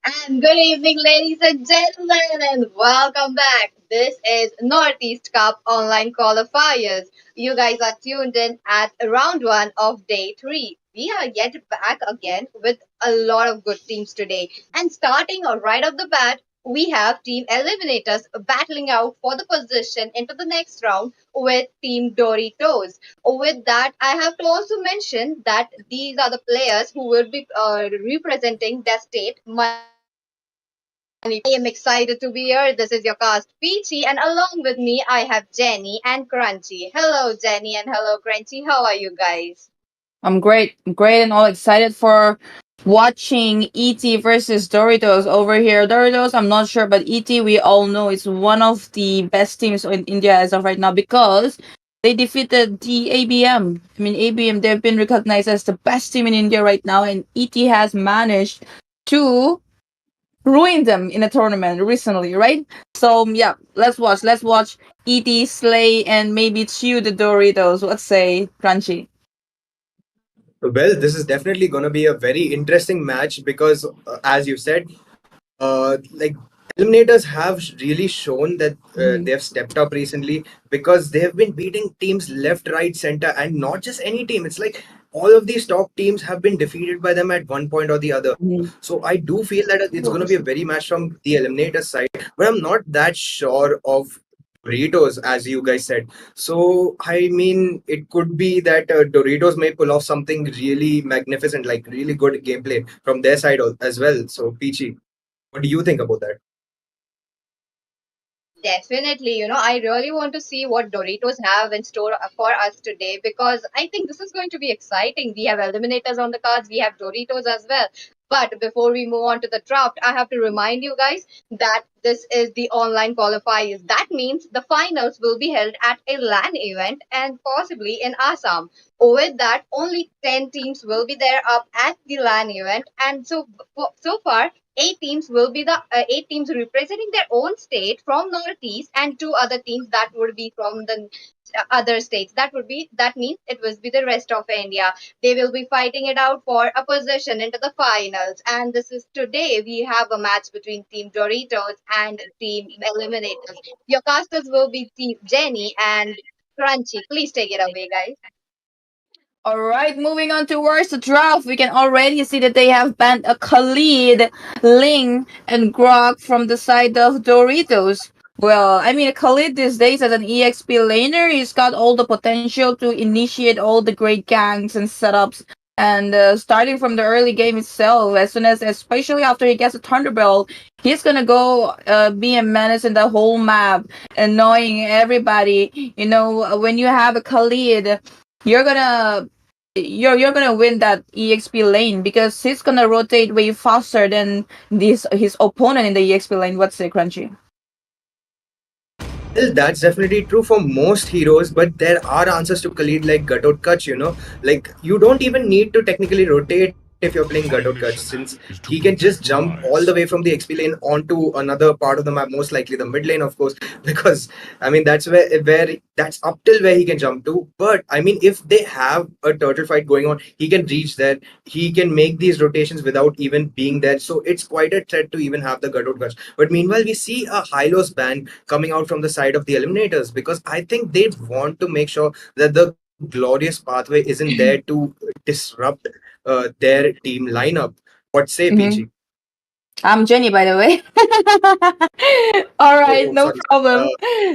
And good evening, ladies and gentlemen, and welcome back. This is Northeast Cup online qualifiers. You guys are tuned in at round one of day three. We are yet back again with a lot of good teams today. And starting right off the bat, we have Team Eliminators battling out for the position into the next round with Team Doritos. With that, I have to also mention that these are the players who will be representing their state, Manipur. I am excited to be here. This is your cast Peachy, and along with me, I have Jenny and Crunchy. Hello, Jenny, and hello, Crunchy. How are you guys? I'm great. I'm great and all excited for watching ET versus Doritos over here. Doritos, I'm not sure, but ET, we all know it's one of the best teams in India as of right now because they defeated the ABM. I mean, ABM, they've been recognized as the best team in India right now, and ET has managed to ruin them in a tournament recently, right? So, yeah, let's watch. Let's watch ET slay and maybe chew the Doritos. Let's say, Crunchy. Well, this is definitely going to be a very interesting match because, as you said, like eliminators have really shown that they have stepped up recently because they have been beating teams left, right, center, and not just any team. It's like all of these top teams have been defeated by them at one point or the other. Mhm. So I do feel that it's going to be a very match from the eliminator side, but I'm not that sure of Doritos, as you guys said. So, I mean, it could be that Doritos may pull off something really magnificent, like really good gameplay from their side as well. So, Peachy, what do you think about that? Definitely, I really want to see what Doritos have in store for us today because I think this is going to be exciting. We have eliminators on the cards, we have Doritos as well. But before we move on to the draft, I have to remind you guys that this is the online qualifiers. That means the finals will be held at a LAN event and possibly in Assam. With that, only 10 teams will be there up at the LAN event. And so far, eight teams will be the eight teams representing their own state from Northeast, and two other teams that would be from the other states. That means it will be the rest of India. They will be fighting it out for a position into the finals. And this is today we have a match between Team Doritos and Team Eliminators. Your casters will be Team Jenny and Crunchy. Please take it away, guys. All right, moving on towards the draft, we can already see that they have banned a Khalid, Ling, and Grog from the side of Doritos. Well, I mean, Khalid these days as an EXP laner, he's got all the potential to initiate all the great ganks and setups. And starting from the early game itself, as soon as, especially after he gets a Thunderbolt, he's gonna go be a menace in the whole map, annoying everybody. You know, when you have a Khalid, you're gonna you're gonna win that exp lane because he's gonna rotate way faster than this his opponent in the exp lane. What's the Crunchy? Well, that's definitely true for most heroes, but there are answers to Khalid like Gatot Kach. Like you don't even need to technically rotate if you're playing Gatot Kach, since he can just jump all the way from the XP lane onto another part of the map, most likely the mid lane, of course, because I mean that's where that's up till where he can jump to. But I mean, if they have a turtle fight going on, he can reach there. He can make these rotations without even being there. So it's quite a threat to even have the Gatot Kach. But meanwhile, we see a Hylos ban coming out from the side of the eliminators because I think they want to make sure that the glorious pathway isn't there to disrupt their team lineup. What say, Mm-hmm. PG? I'm Jenny, by the way. All right, Oh, no sorry. problem.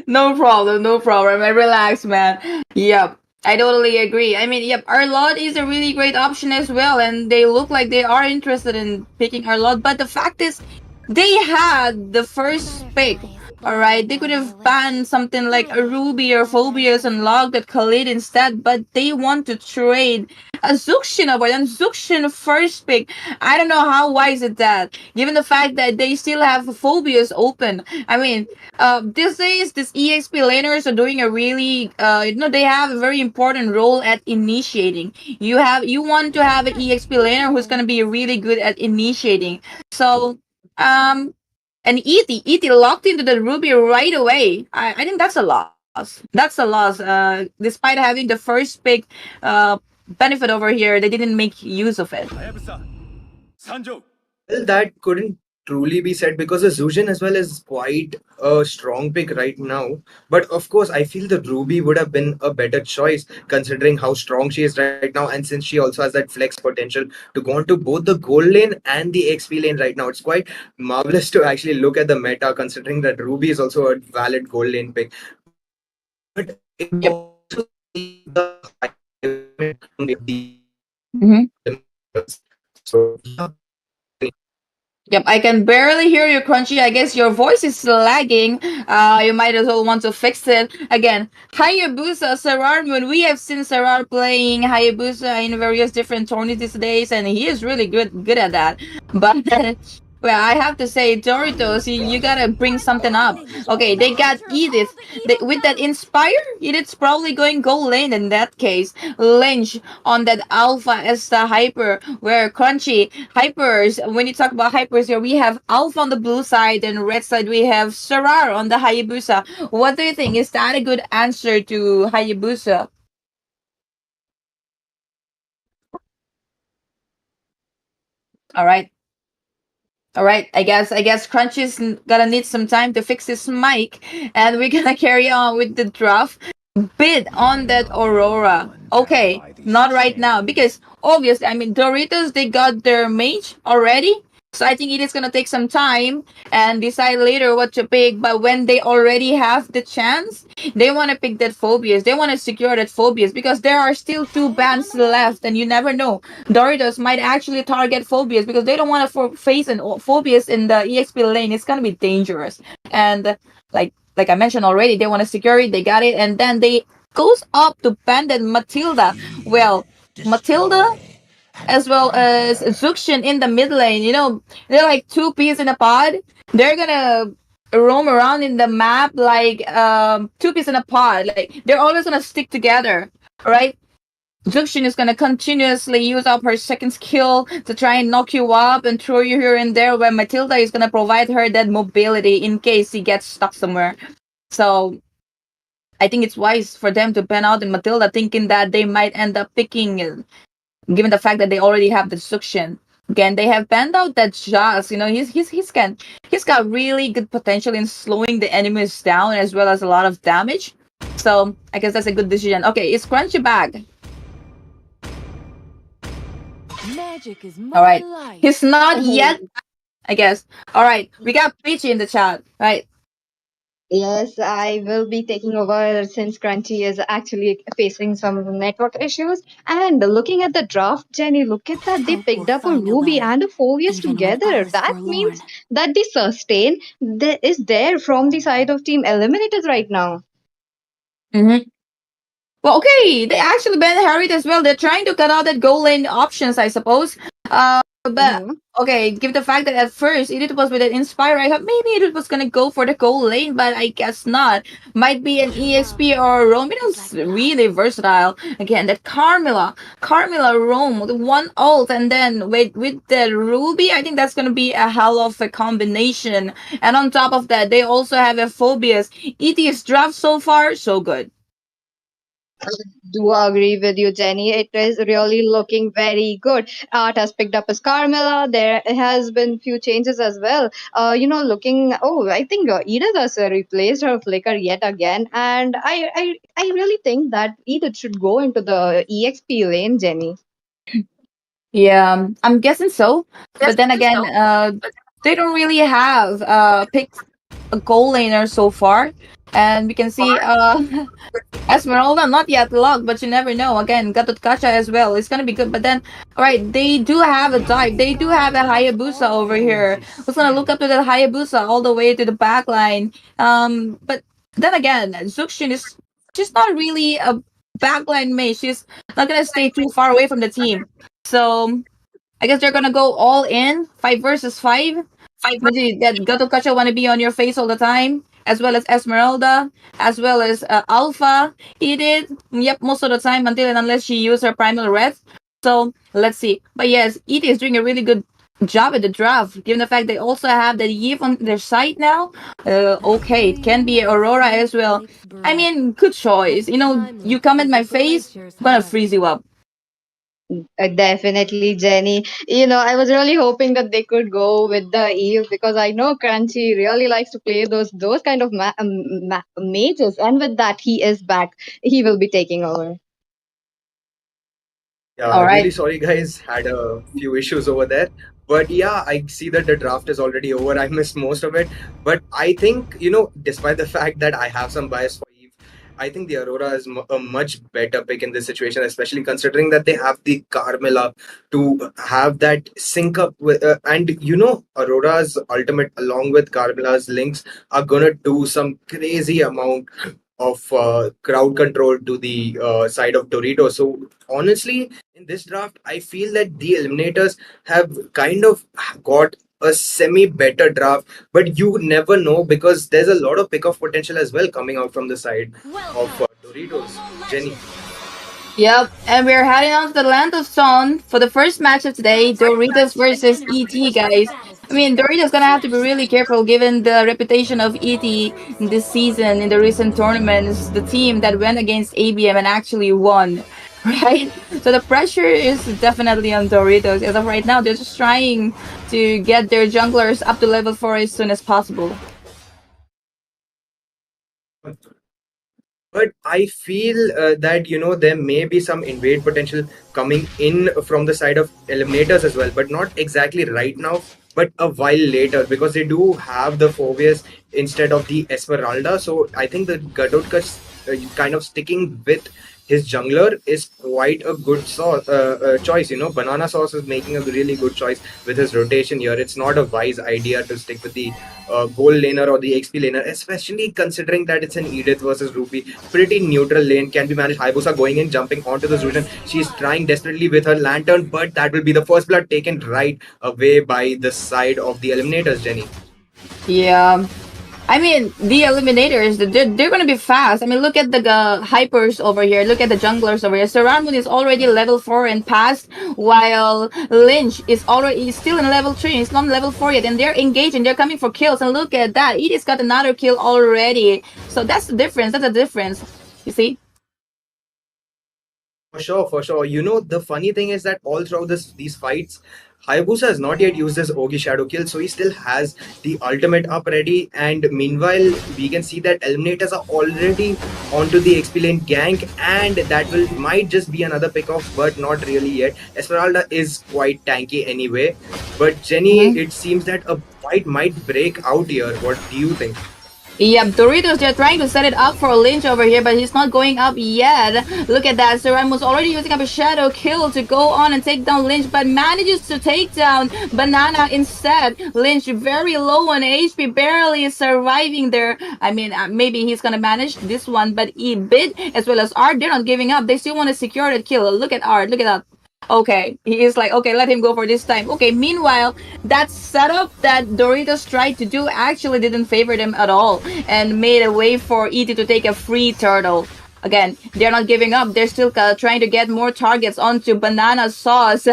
No problem, no problem. I relax, man. Yep. I totally agree. I mean, yep, our lot is a really great option as well, and they look like they are interested in picking our lot. But the fact is, they had the first pick. All right, they could have banned something like a Ruby or Phobias and logged at Khalid instead, but they want to trade a Zuxin over and Zuxin first pick. I don't know how wise is that, given the fact that they still have Phobias open. I mean, these days, these EXP laners are doing a really, they have a very important role at initiating. You want to have an EXP laner who's gonna be really good at initiating. So, um, and ET locked into the Ruby right away. I think that's a loss. That's a loss. Despite having the first pick, uh, benefit over here, they didn't make use of it. Well, that couldn't truly be said because the Zujin as well is quite a strong pick right now. But of course, I feel the Ruby would have been a better choice considering how strong she is right now, and since she also has that flex potential to go onto both the gold lane and the XP lane right now. It's quite marvelous to actually look at the meta considering that Ruby is also a valid gold lane pick. But it also Yep. seems the high limit coming from the Mm-hmm. eliminators. So yeah, Yep, I can barely hear you, Crunchy. I guess your voice is lagging. You might as well want to fix it. Again, Hayabusa, Sarar Moon. We have seen Sarar playing Hayabusa in various different tourneys these days, and he is really good at that. But well, I have to say, Doritos, you gotta bring something up. Okay, they got Edith. With that Inspire, Edith's probably going gold lane in that case. Lynch on that Alpha as the Hyper, where Crunchy Hypers, when you talk about Hypers here, we have Alpha on the blue side and red side we have Sarar on the Hayabusa. What do you think? Is that a good answer to Hayabusa? All right. All right, I guess Crunchy's gonna need some time to fix his mic, and we're gonna carry on with the draft. Bid on that Aurora. Okay, not right now because obviously, I mean Doritos they got their mage already, so I think it is gonna take some time and decide later what to pick. But when they already have the chance, they want to pick that Phobias. They want to secure that Phobias because there are still two bands left, and you never know. Doritos might actually target Phobias because they don't want to face an Phobias in the EXP lane. It's gonna be dangerous, and like I mentioned already, they want to secure it. They got it, and then they goes up to Bandit Matilda. Well, Matilda as well as Zuxian in the mid lane. You know, they're like two peas in a pod. They're gonna roam around in the map like two peas in a pod. Like they're always gonna stick together, right? Zuxian is gonna continuously use up her second skill to try and knock you up and throw you here and there, where Matilda is gonna provide her that mobility in case he gets stuck somewhere. So I think it's wise for them to pen out in Matilda, thinking that they might end up picking, given the fact that they already have the suction. Again, they have penned out that Jas. You know, he's got really good potential in slowing the enemies down as well as a lot of damage. So I guess that's a good decision. Okay, it's Crunchy back. All right, he's not yet. Oh, I guess. All right, we got Peachy in the chat. Right. yes, I will be taking over since Crunchy is actually facing some network issues. And looking at the draft, Jenny, look at that. They picked up a Ruby and a Phobius together. That means that the sustain is there from the side of Team Eliminators right now. Mm-hmm. Well, okay, they actually banned Harriet as well. They're trying to cut out that goal lane options, I suppose. But Mhm. okay, given the fact that at first it was with an Inspire, I thought maybe it was gonna go for the goal lane, but I guess not. Might be an EXP or Roam. It was really versatile. Again, that Carmilla Roam with one ult, and then with the Ruby, I think that's gonna be a hell of a combination. And on top of that, they also have a Phobias. ET's draft so far, so good. Do agree with you, Jenny. It is really looking very good. Art has picked up his Carmela. There has been few changes as well. Looking. Oh, I think Edith has replaced her Flicker yet again, and I really think that Edith should go into the EXP lane, Jenny. Yeah, I'm guessing so. But then again, they don't really have picked a goal laner so far, and we can see Esmeralda not yet locked, but you never know. Again, Gatot as well. It's gonna be good. But then, all right, they do have a dive. They do have a Hayabusa over here. Who's gonna look up to that Hayabusa all the way to the back line? But then again, Zuxian is just not really a backline mate. She's not gonna stay too far away from the team. So I guess they're gonna go all in, 5 versus 5. Maybe that Gato wanna be on your face all the time, as well as Esmeralda, as well as Alpha. He did, yep, most of the time until and unless she used her primal red. So let's see. But yes, Edie is doing a really good job at the draft, given the fact they also have the Eve on their side now. Okay, it can be Aurora as well. I mean, good choice. You know, you come at my face, I'm gonna freeze you up. Definitely, Jenny. I was really hoping that they could go with the Eve because I know Crunchy really likes to play those kind of mages, and with that, he is back. He will be taking over. All Yeah, really right. sorry, guys. Had a few issues over there. But yeah, I see that the draft is already over. I missed most of it. But I think, despite the fact that I have some bias for Eve, I think the Aurora is a much better pick in this situation, especially considering that they have the Carmilla to have that sync up with. And, Aurora's ultimate, along with Carmilla's links, are going to do some crazy amount of crowd control to the side of Dorito. So honestly, in this draft, I feel that the eliminators have kind of got a semi better draft, but you never know because there's a lot of pick-off potential as well coming out from the side of Doritos. Jenny. Yep, and we're heading on to the land of Son for the first match of today, Doritos versus ET, guys. I mean, Doritos gonna have to be really careful given the reputation of ET in this season in the recent tournaments, the team that went against ABM and actually won, right? So the pressure is definitely on Doritos. As of right now, they're just trying to get their junglers up to level 4 as soon as possible. But I feel that there may be some invade potential coming in from the side of eliminators as well, but not exactly right now, but a while later because they do have the Phobius instead of the Esmeralda. So I think the Gadotka kind of sticking with his jungler is quite a good choice. Banana Sauce is making a really good choice with his rotation here. It's not a wise idea to stick with the gold laner or the XP laner, especially considering that it's an Edith versus Ruby. Pretty neutral lane can be managed. Hayabusa going in, jumping onto the Zujan. She's trying desperately with her lantern, but that will be the first blood taken right away by the side of the eliminators, Jenny. Yeah. I mean, the eliminators, they're going to be fast. I mean, look at the hypers over here. Look at the junglers over here. Saranmun is already level 4 and past, while Lynch is still in level 3. He's not level 4 yet, and they're engaging. They're coming for kills. And look at that. Edie's got another kill already. So that's the difference. That's the difference. You see? For sure, for sure. The funny thing is that all throughout these fights, Hayabusa has not yet used his Ogi Shadow Kill, so he still has the ultimate up ready. And meanwhile, we can see that Eliminators are already onto the XP lane gank, and that might just be another pick off, but not really yet. Esmeralda is quite tanky anyway. But Jenny, Mm-hmm. it seems that a fight might break out here. What do you think? Yep, Doritos, they're trying to set it up for Lynch over here, but he's not going up yet. Look at that. Seramus already using up a shadow kill to go on and take down Lynch, but manages to take down Banana instead. Lynch very low on HP, barely surviving there. I mean, maybe he's gonna manage this one, but Bid as well as Art, they're not giving up. They still want to secure that kill. Look at Art, look at that. Okay, he is like, okay, let him go for this time. Okay, meanwhile, that setup that Doritos tried to do actually didn't favor them at all and made a way for E.T. to take a free turtle. Again, they're not giving up. They're still trying to get more targets onto Banana Sauce.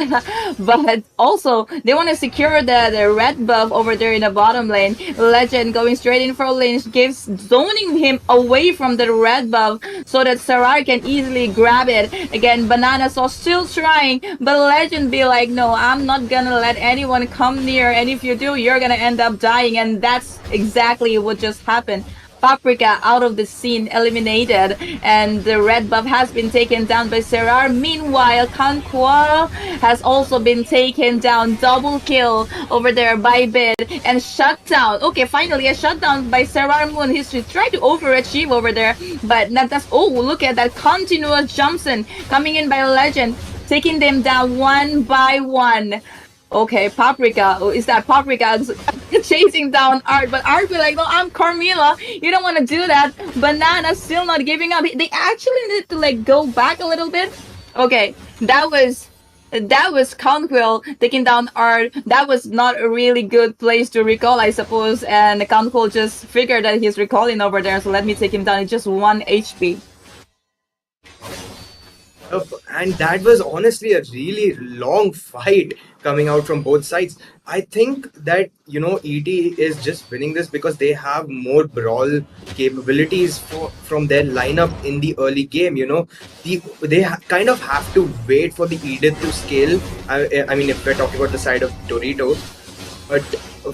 But also, they want to secure the red buff over there in the bottom lane. Legend going straight in for Lynch, gives zoning him away from the red buff so that Sarar can easily grab it. Again, Banana Sauce still trying, but Legend be like, no, I'm not gonna let anyone come near, and if you do, you're gonna end up dying. And that's exactly what just happened. Paprika out of the scene, eliminated, and the red buff has been taken down by Serar. Meanwhile, Conqual has also been taken down. Double kill over there by Bid and shutdown. Okay, finally a shutdown by Serar Moon. He's trying to overachieve over there, but not that's. Oh, look at that continuous jumps in coming in by Legend, taking them down one by one. Okay, Paprika. Is that Paprika chasing down Art? But Art be like, no, I'm Carmilla. You don't want to do that. Banana still not giving up. They actually need to like go back a little bit. Okay, that was Conquil taking down Art. That was not a really good place to recall, I suppose. And Conquil just figured that he's recalling over there, so let me take him down. It's just 1 HP. And that was honestly a really long fight coming out from both sides. I think that ET is just winning this because they have more brawl capabilities from their lineup in the early game. Kind of have to wait for the Edith to scale. I mean, if we're talking about the side of Dorito, but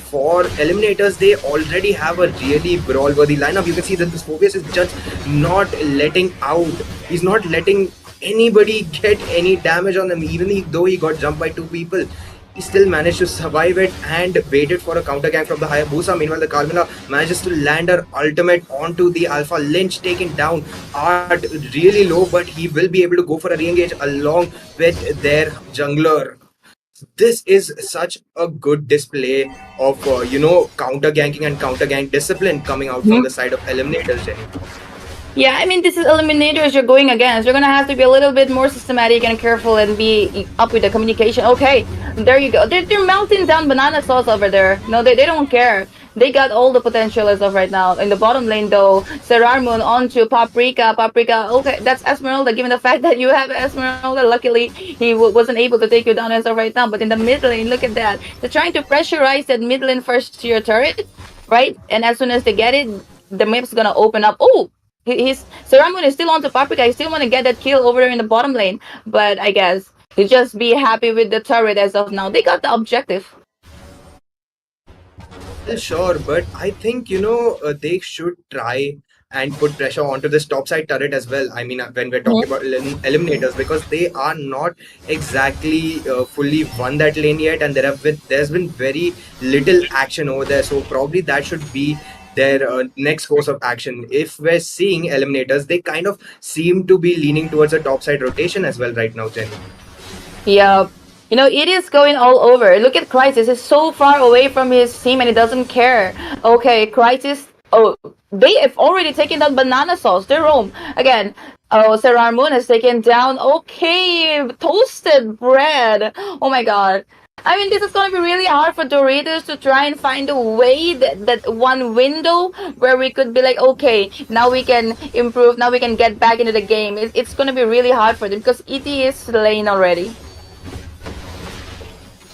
for eliminators, they already have a really brawl-worthy lineup. You can see that this Phobius is just not letting out. He's not letting anybody get any damage on him, even though he got jumped by two people. He still managed to survive it and waited for a counter gang from the Hayabusa. Meanwhile, the Carmilla manages to land her ultimate onto the Alpha Lynch, taken down. Art really low, but he will be able to go for a re-engage along with their jungler. This is such a good display of counter ganking and counter gang discipline coming out from the side of eliminators, Jenny. Yeah, I mean, this is eliminators you're going against. You're gonna have to be a little bit more systematic and careful and be up with the communication. Okay, there you go. They're melting down banana sauce over there. No, they don't care. They got all the potential as of right now. In the bottom lane, though, Serarmoon onto Paprika. Paprika, okay, that's Esmeralda. Given the fact that you have Esmeralda, luckily he wasn't able to take you down as of right now. But in the mid lane, look at that. They're trying to pressurize that mid lane first tier turret, right? And as soon as they get it, the map's gonna open up. Oh, he's Seramun is still on to Paprika. I still want to get that kill over there in the bottom lane, but I guess you just be happy with the turret as of now. They got the objective. Well, sure, but I think they should try and put pressure onto this topside turret as well. I mean, when we're talking about eliminators, because they are not exactly fully won that lane yet, and there's been very little action over there. So probably that should be their next course of action. If we're seeing eliminators, they kind of seem to be leaning towards a topside rotation as well right now, Jenny. Yeah. You know, it is going all over. Look at Crisis. He's so far away from his team and he doesn't care. Okay, Crisis. Oh, they have already taken down Banana Sauce. They're home. Again, oh, Sarar Moon has taken down. Okay, toasted bread. Oh my god. I mean, this is going to be really hard for Doritos to try and find a way that one window where we could be like, okay, now we can improve, now we can get back into the game. It's going to be really hard for them because ET is slain already.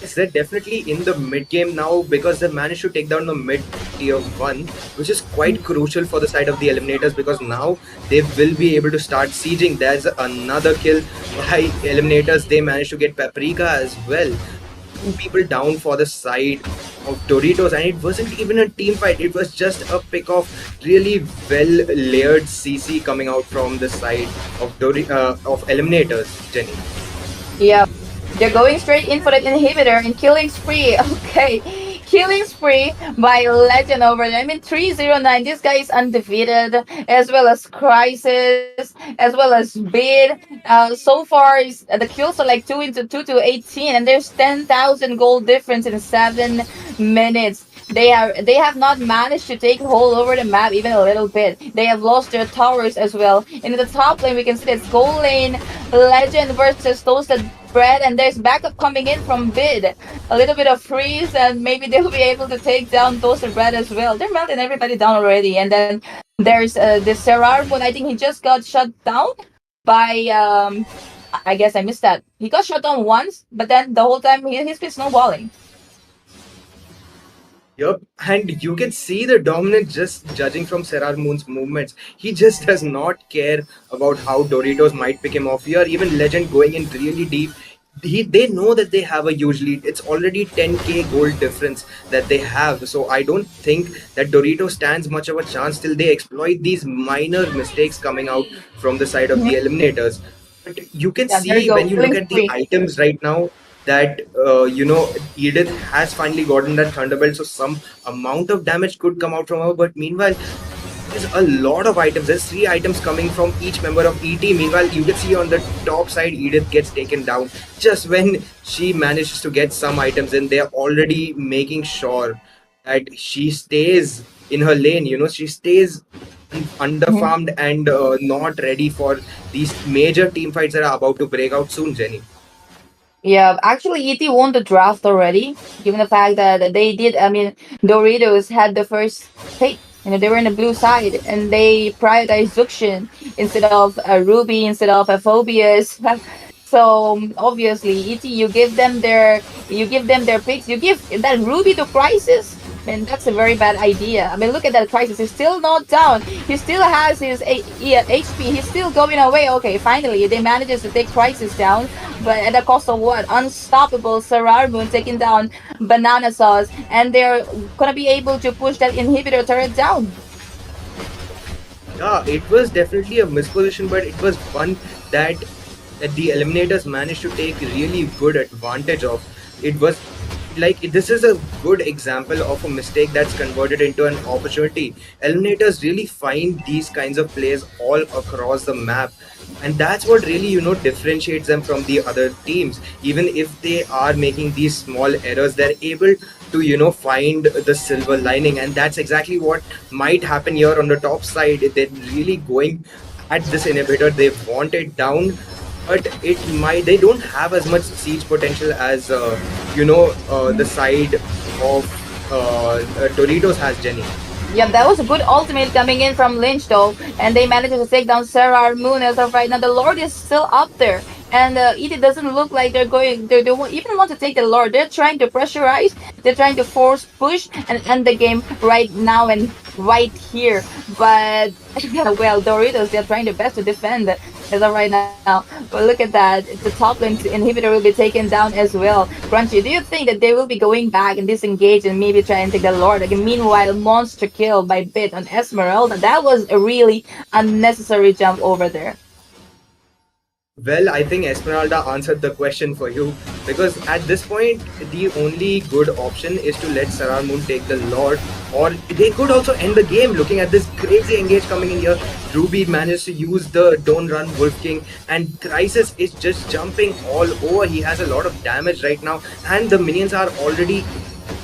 Yes, they're definitely in the mid game now because they managed to take down the mid tier 1, which is quite crucial for the side of the eliminators because now they will be able to start sieging. There's another kill by eliminators. They managed to get Paprika as well. Two people down for the side of Doritos, and it wasn't even a team fight, it was just a pick of really well layered CC coming out from the side of eliminators, Jenny. Yeah, they're going straight in for that inhibitor and killing spree. Okay, killing spree by Legend over there. I mean, 309. This guy is undefeated, as well as Crisis, as well as Bid. So far, the kills are like 2 into 2 to 18, and there's 10,000 gold difference in 7 minutes. They have not managed to take hold over the map even a little bit. They have lost their towers as well. In the top lane, we can see that gold lane Legend versus Toasted Bread, and there's backup coming in from Bid. A little bit of freeze, and maybe they'll be able to take down Toasted Bread as well. They're melting everybody down already. And then there's the Serrar one. I think he just got shut down by I guess I missed that. He got shut down once, but then the whole time he's been snowballing. Yup, and you can see the dominance just judging from Serar Moon's movements. He just does not care about how Doritos might pick him off here. Even Legend going in really deep. They know that they have a huge lead. It's already 10k gold difference that they have. So I don't think that Dorito stands much of a chance till they exploit these minor mistakes coming out from the side of the eliminators. But you can Yeah, there you see go. when you look Killing at the spree. items right now that Edith has finally gotten that Thunderbolt, so some amount of damage could come out from her. But meanwhile, there's a lot of items. There's 3 items coming from each member of ET. Meanwhile, you can see on the top side, Edith gets taken down. Just when she manages to get some items in, they're already making sure that she stays in her lane. She stays underfarmed and not ready for these major team fights that are about to break out soon, Jenny. Yeah, actually, ET won the draft already, given the fact that they did. I mean, Doritos had the first pick. They were in the blue side, and they prioritized Zuxian instead of Ruby, instead of Phobias. So obviously, ET, you give them their picks. You give that Ruby to Crisis. Man, that's a very bad idea. I mean, look at that Crisis. He's still not down. He still has his HP. He's still going away. Okay, finally, they manages to take Crisis down, but at the cost of what? Unstoppable Sarar Moon taking down Banana Sauce, and they're gonna be able to push that inhibitor turret down. Yeah, it was definitely a misposition, but it was one that the eliminators managed to take really good advantage of. It was like this is a good example of a mistake that's converted into an opportunity. Eliminators really find these kinds of plays all across the map, and that's what really differentiates them from the other teams. Even if they are making these small errors, they're able to find the silver lining, and that's exactly what might happen here on the top side. They're really going at this inhibitor. They want it down, but it might they don't have as much siege potential as the side of Doritos has, Jenny. Yeah, that was a good ultimate coming in from Lynch though, and they managed to take down Sarah Moon as of right now. The Lord is still up there, and it doesn't look like they're going. They don't even want to take the Lord. They're trying to pressurize. They're trying to force push and end the game right now and right here. But well, Doritos, they're trying their best to defend as of right now. But look at that. The top lane inhibitor will be taken down as well. Crunchy, do you think that they will be going back and disengage and maybe try and take the Lord? Like, meanwhile, monster kill by Bit on Esmeralda. That was a really unnecessary jump over there. Well, I think Esmeralda answered the question for you, because at this point, the only good option is to let Sarar Moon take the Lord, or they could also end the game. Looking at this crazy engage coming in here, Ruby managed to use the Don't Run Wolf King, and Crisis is just jumping all over. He has a lot of damage right now, and the minions are already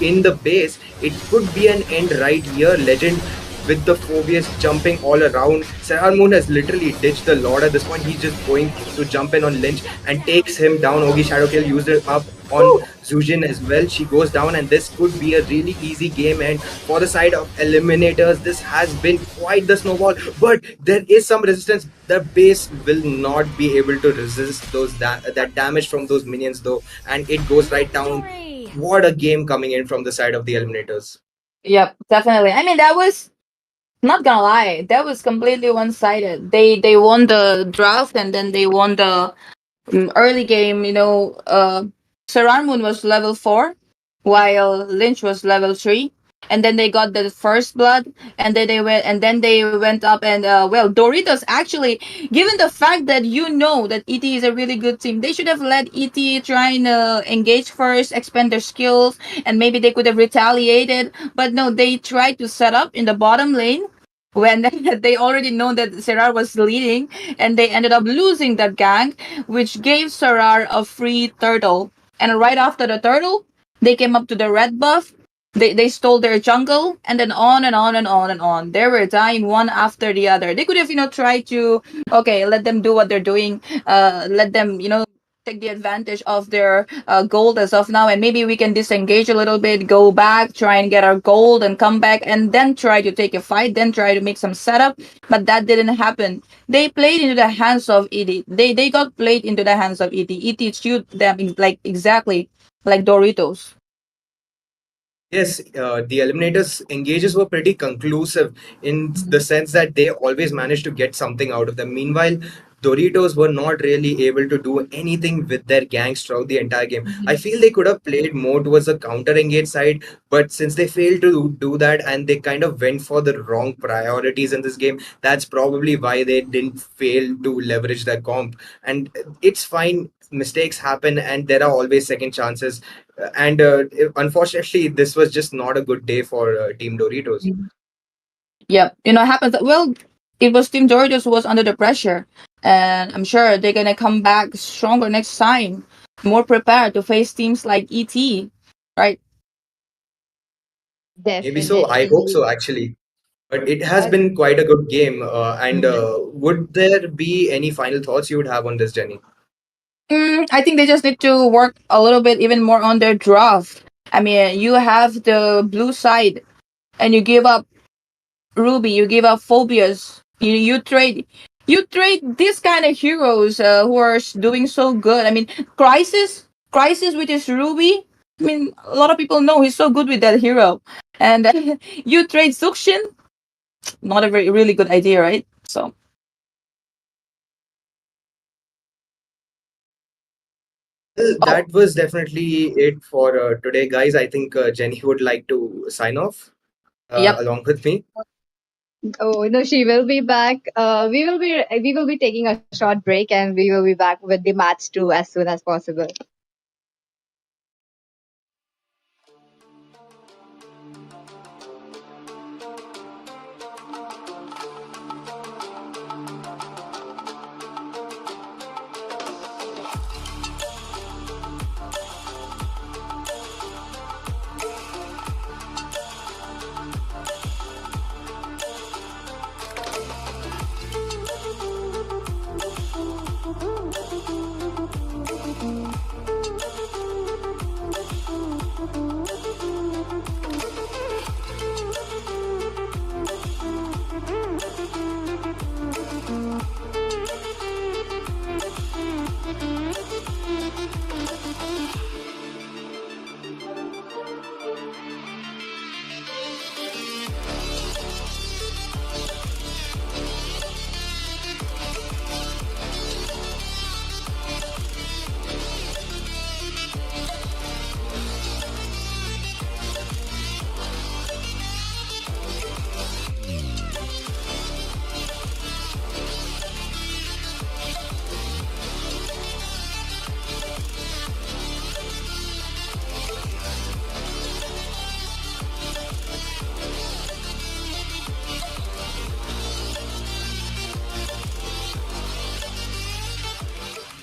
in the base. It could be an end right here. Legend with the phobias jumping all around. Sarah Moon has literally ditched the Lord at this point. He's just going to jump in on Lynch and takes him down. Ogi Shadowkill used it up on Woo! Zujin as well. She goes down, and this could be a really easy game. And for the side of eliminators, this has been quite the snowball, but there is some resistance. The base will not be able to resist that damage from those minions though, and it goes right down. What a game coming in from the side of the eliminators. Yep, definitely. I mean, that was not gonna lie. That was completely one sided. They won the draft and then they won the early game. Sarar Moon was level 4, while Lynch was level 3. And then they got the first blood, and then they went up, and well, Doritos actually, given the fact that that ET is a really good team, they should have let ET try and engage first, expand their skills, and maybe they could have retaliated. But no, they tried to set up in the bottom lane when they already know that Serar was leading, and they ended up losing that gang, which gave Serar a free turtle. And right after the turtle, they came up to the red buff. They stole their jungle, and then on and on and on and on. They were dying one after the other. They could have, tried to, okay, let them do what they're doing. Let them, take the advantage of their gold as of now, and maybe we can disengage a little bit, go back, try and get our gold and come back, and then try to take a fight, then try to make some setup. But that didn't happen. They played into the hands of ED. They got played into the hands of ED. ED shoot them like exactly like Doritos. Yes, the eliminators engages were pretty conclusive in the sense that they always managed to get something out of them. Meanwhile, Doritos were not really able to do anything with their gangs throughout the entire game. I feel they could have played more towards the counter engage side, but since they failed to do that and they kind of went for the wrong priorities in this game, that's probably why they didn't fail to leverage their comp. And it's fine, mistakes happen, and there are always second chances. And unfortunately, this was just not a good day for Team Doritos. Yep, it happens. Well, it was Team Doritos who was under the pressure, and I'm sure they're gonna come back stronger next time, more prepared to face teams like ET, right? Maybe so. I hope so, Definitely. actually. But it has Right. been quite a good game. And would there be any final thoughts you would have on this, Jenny? I think they just need to work a little bit even more on their draft. I mean, you have the blue side, and you give up Ruby, you give up Phobias. You trade these kind of heroes who are doing so good. I mean, Crisis with his Ruby. I mean, a lot of people know he's so good with that hero, and you trade Sukshin. Not a very really good idea, right? So Well, oh, that was definitely it for today, guys. I think Jenny would like to sign off yep. along with me. Oh no, she will be back. We will be taking a short break, and we will be back with the match too as soon as possible.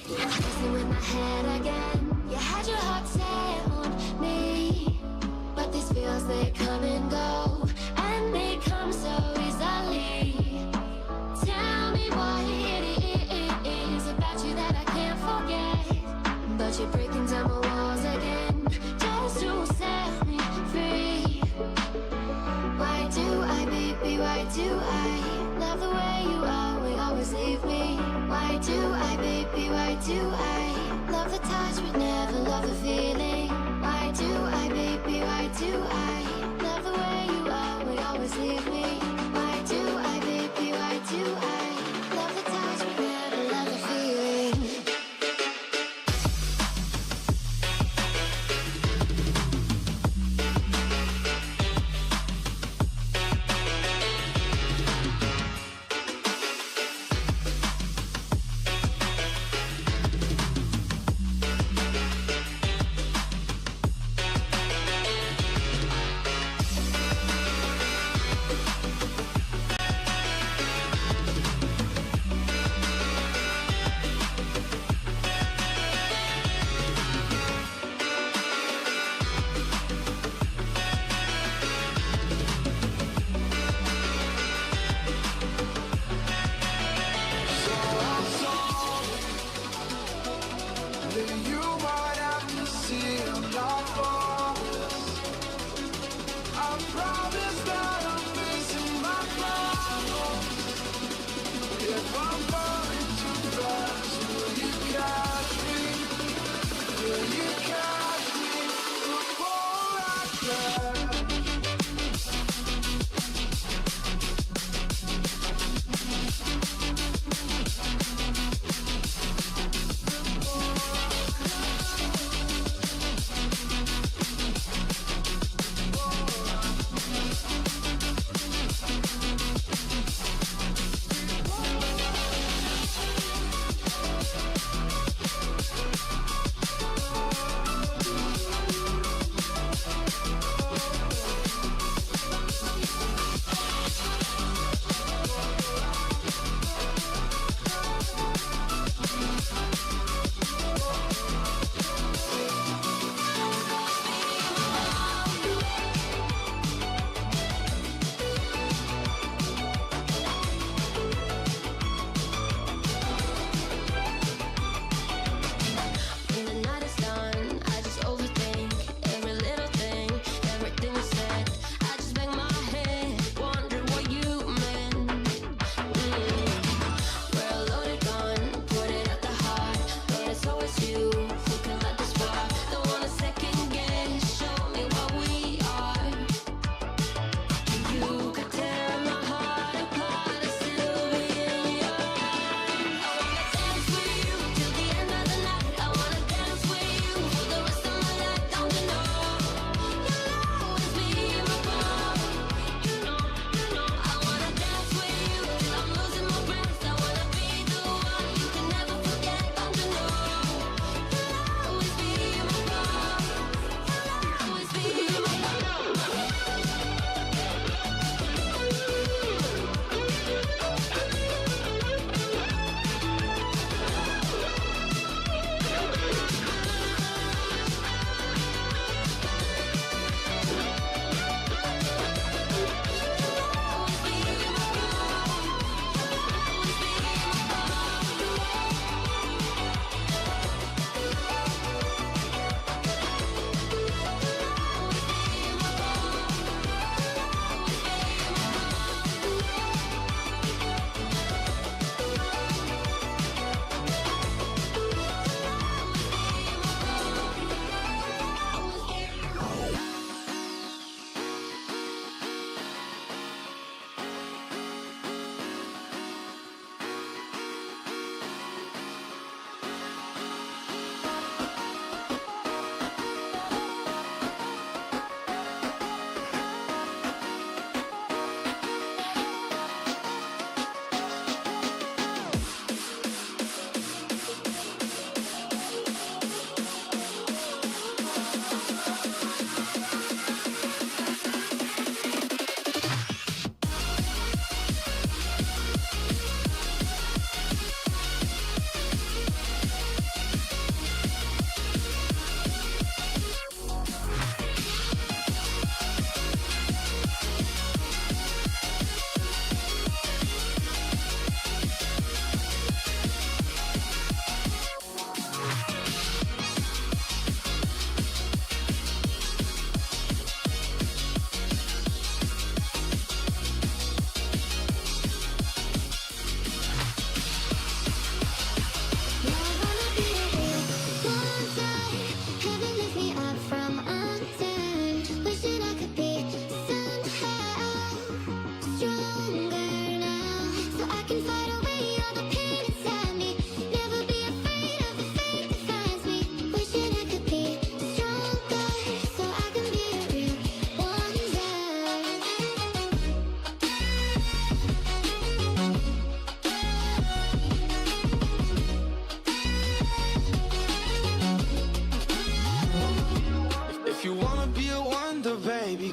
Messing with my head again. You had your heart set on me, but these feels they come and go, and they come so easily. Tell me what it is about you that I can't forget, but you're breaking down my walls again just to set me free. Why do I, baby, why do I love the way you always leave me? Why do I, baby, why do I love the touch but never love the feeling? Why do I, baby, why do I love the way you always leave me? Why do I, baby, why do I love the touch but never love the feeling?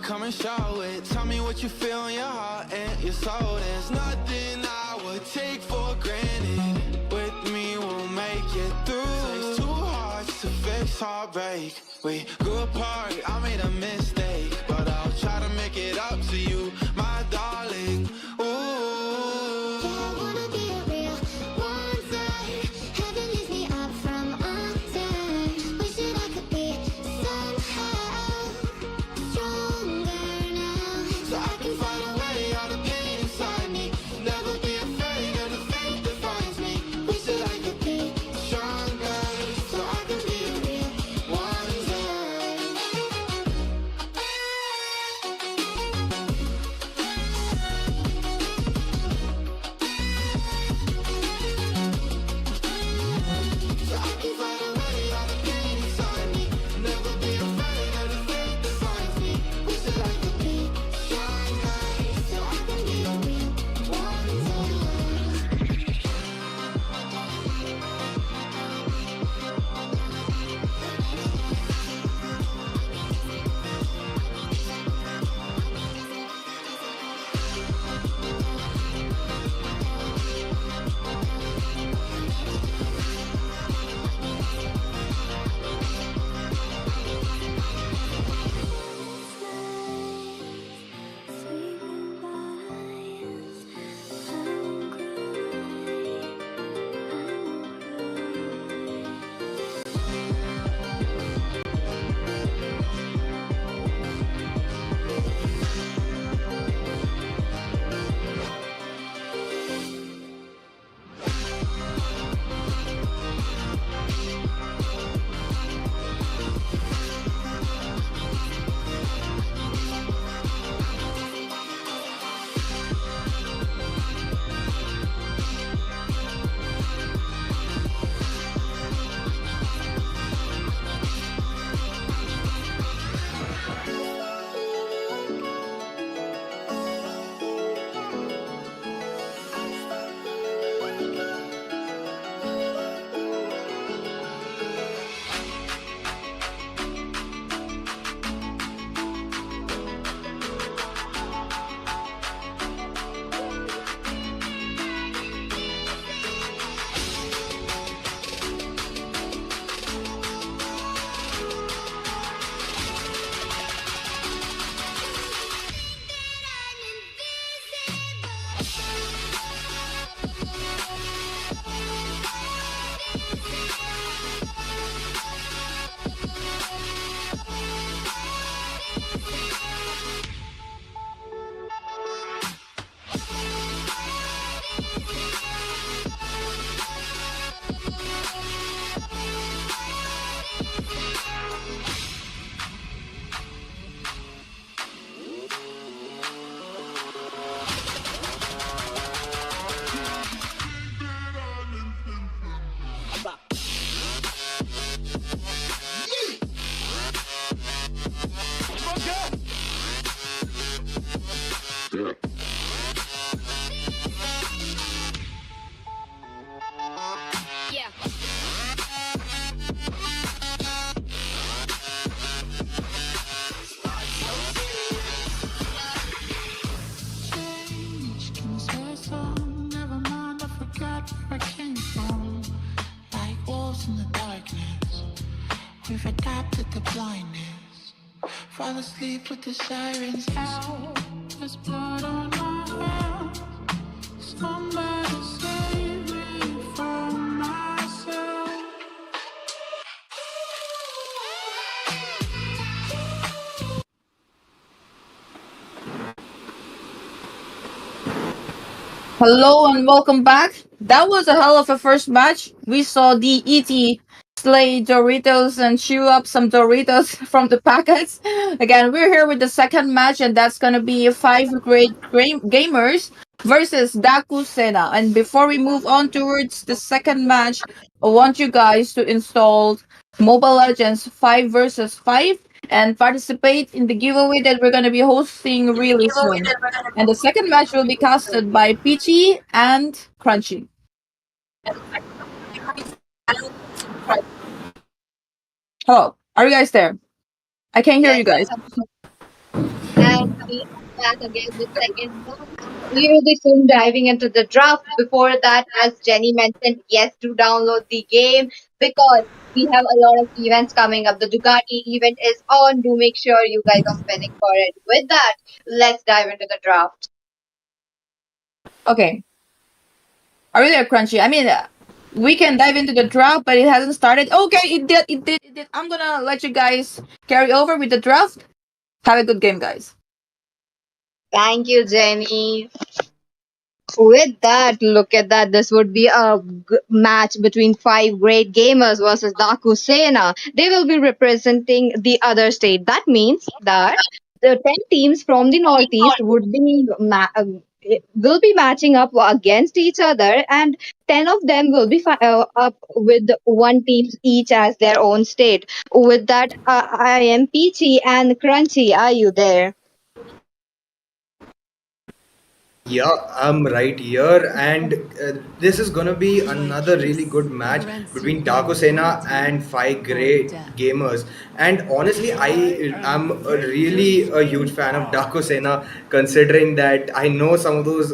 come and show it. Tell me what you feel in your heart and your soul. There's nothing I would take for granted. With me, we'll make it through. Takes two hearts to fix heartbreak. We grew apart, I made a mistake, but I'll try to make it up to you, my darling. Ooh. I wanna be a real one day. Heaven leaves me up from under. Wishing I could be somehow stronger now, So I can find a way out of pain inside me. Never be afraid of the fate that finds me. wish that I could be stronger, so I can be a real one day. So I can find a way out of pain inside me. Never be afraid of the fate that finds me. Wish that I could be stronger, so I can be a real one day. Sweet goodbyes, I won't cry, Change, can you say so? Never mind, I forgot where I came from. Like wolves in the darkness, we've adapted to blindness. Fall asleep with the sirens out. There's blood on my hands. Somebody save me from myself. Hello and welcome back. That was a hell of a first match. We saw the ET slay Doritos and chew up some Doritos from the packets. Again, we're here with the second match, and that's gonna be five great gamers versus Daku Sena. And before we move on towards the second match, I want you guys to install Mobile Legends 5 versus 5 and participate in the giveaway that we're going to be hosting really soon. And the second match will be casted by Peachy and Crunchy. Hello, are you guys there? I can't hear you guys. we are back again with second round. We will be soon diving into the draft. Before that, as Jenny mentioned, yes, to download the game because we have a lot of events coming up. The Ducati event is on. Do make sure you guys are spending for it. With that, let's dive into the draft. Okay, I really are crunchy. I mean, we can dive into the draft, but it hasn't started. Okay, it did, it did, it did. I'm gonna let you guys carry over with the draft. Have a good game, guys. Thank you, Jenny. With that, look at that. This would be a match between five great gamers versus Daku Sena. They will be representing the other state. That means that the 10 teams from the Northeast would be will be matching up against each other, and 10 of them will be up with one team each as their own state. With that, I am Peachy and Crunchy. Are you there? Yeah, I'm right here, and this is gonna be another really good match between Darko Sena and five great gamers. And honestly, I am a really a huge fan of Darko Sena, considering that I know some of those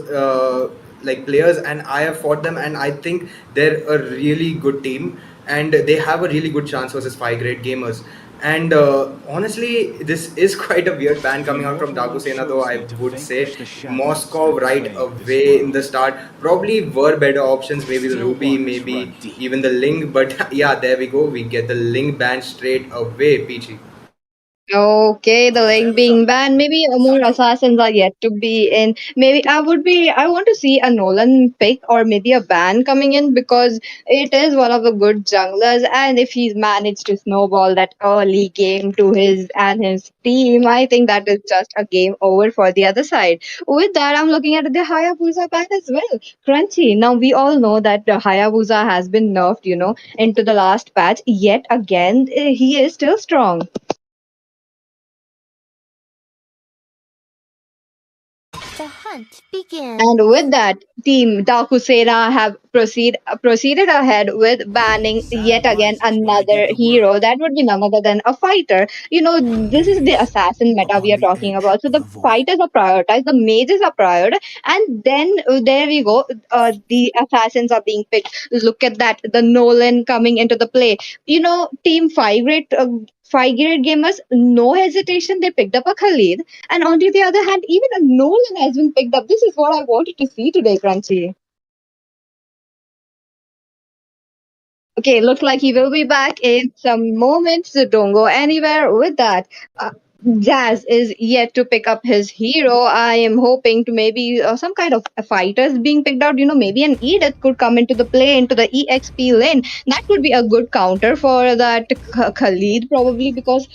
like players, and I have fought them, and I think they're a really good team, and they have a really good chance versus five great gamers. And honestly, this is quite a weird ban coming out from Dago Sena, though I would say Moscow right away in the start. Probably were better options, maybe the Ruby, maybe even the Ling. But yeah, there we go. We get the Ling ban straight away, Peachy. Okay, the link being banned. Maybe more assassins are yet to be in. Maybe I want to see a Nolan pick or maybe a ban coming in because it is one of the good junglers. And if he's managed to snowball that early game to his team, I think that is just a game over for the other side. With that, I'm looking at the Hayabusa ban as well. Crunchy. Now, we all know that the Hayabusa has been nerfed, into the last patch. Yet again, he is still strong. The hunt begins. And with that, Team Dakusera have proceeded ahead with banning yet again another hero. That would be none other than a fighter. This is the assassin meta we are talking about. So the fighters are prioritized, the mages are prioritized, and then there we go. The assassins are being picked. Look at that, the Nolan coming into the play. Team five great gamers, no hesitation, they picked up a Khalid, and on the other hand, even a Nolan has been picked up. This is what I wanted to see today, Crunchy. Okay, looks like he will be back in some moments, so don't go anywhere with that. Uh, Jazz is yet to pick up his hero. I am hoping to maybe some kind of fighters being picked out. Maybe an Edith could come into the play, into the EXP lane. That could be a good counter for that Khalid, probably, because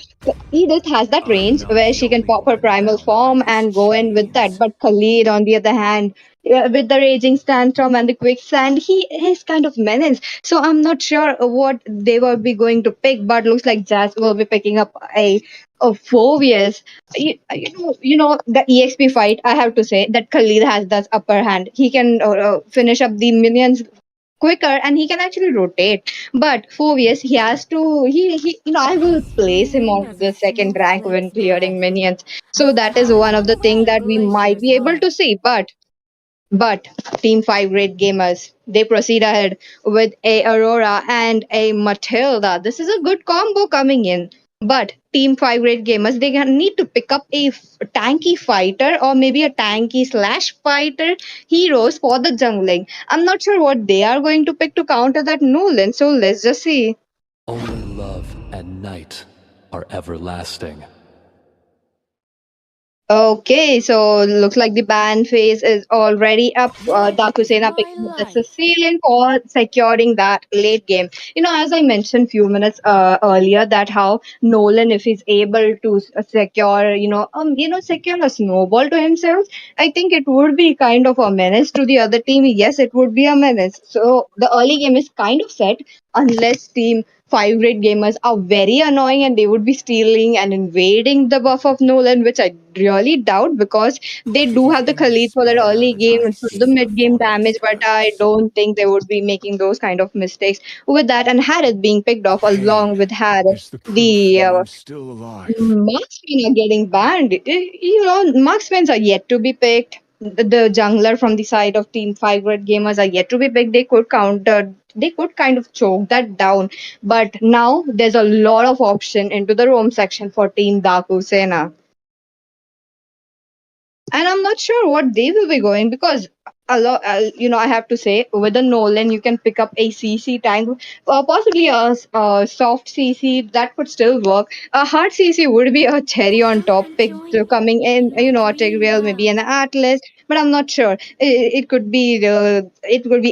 Edith has that range where she can pop her primal form and go in with that. But Khalid, on the other hand, with the raging sandstorm and the quicksand, he is kind of menace. So I'm not sure what they will be going to pick, but looks like Jazz will be picking up a Phobius. The EXP fight. I have to say that Khalid has that upper hand. He can finish up the minions quicker and he can actually rotate. But Phobius, he has to. He I will place him on the second rank when clearing minions. So that is one of the things that we might be able to see. But Team 5 Great Gamers, they proceed ahead with a Aurora and a Matilda. This is a good combo coming in. But Team 5 Great Gamers, they need to pick up a tanky fighter or maybe a tanky slash fighter heroes for the jungling. I'm not sure what they are going to pick to counter that Nolan, so let's just see. Only love and night are everlasting. Okay, so looks like the ban phase is already up. Dakusena picking up the Sicilian call, securing that late game. As I mentioned few minutes earlier, that how Nolan, if he's able to secure, secure a snowball to himself, I think it would be kind of a menace to the other team. Yes, it would be a menace. So the early game is kind of set. unless team 5 grade gamers are very annoying and they would be stealing and invading the buff of Nolan, which I really doubt because they do have the Khalid for their early game and for the mid game damage, but I don't think they would be making those kind of mistakes with that. And Harris being picked off along with Harris, the marksmen are getting banned. Marksmen are yet to be picked. The jungler from the side of Team 5 Red Gamers are yet to be picked. They could counter. They could kind of choke that down, but now there's a lot of option into the roam section for Team Daku Sena. And I'm not sure what they will be going because a lot, I have to say, with a Nolan, you can pick up a CC tank, possibly a soft CC that could still work. A hard CC would be a cherry on top pick coming in, a Tigreal, maybe an Atlas, but I'm not sure. It could be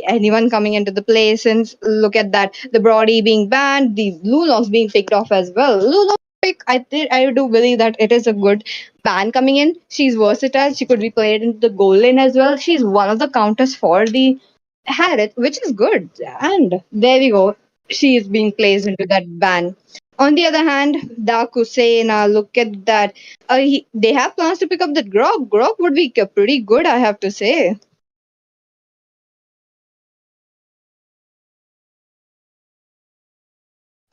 anyone coming into the play since look at that, the Brody being banned, the Lunox being picked off as well. Lunox pick, I do believe that it is a good Pan coming in. She's versatile. She could be played into the goal lane as well. She's one of the counters for the Harriet, which is good. And there we go. She is being placed into that ban. On the other hand, Dakusena, look at that. They have plans to pick up that Grok. Grok would be pretty good, I have to say.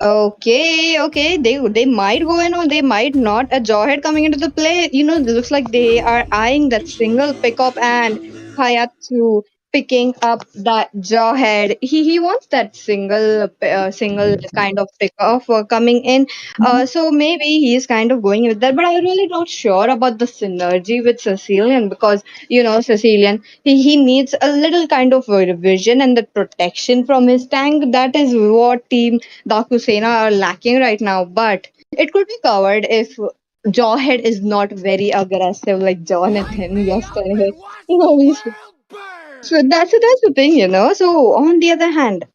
Okay. They might go in or they might not. A Jawhead coming into the play, it looks like they are eyeing that single pickup and Hayatsu picking up that Jawhead. He wants that single kind of pickup coming in. So maybe he's kind of going with that. But I'm really not sure about the synergy with Sicilian because Sicilian he needs a little kind of a revision and the protection from his tank. That is what team Dakusena are lacking right now, but it could be covered if Jawhead is not very aggressive like Jonathan yesterday. So that's the thing. So on the other hand,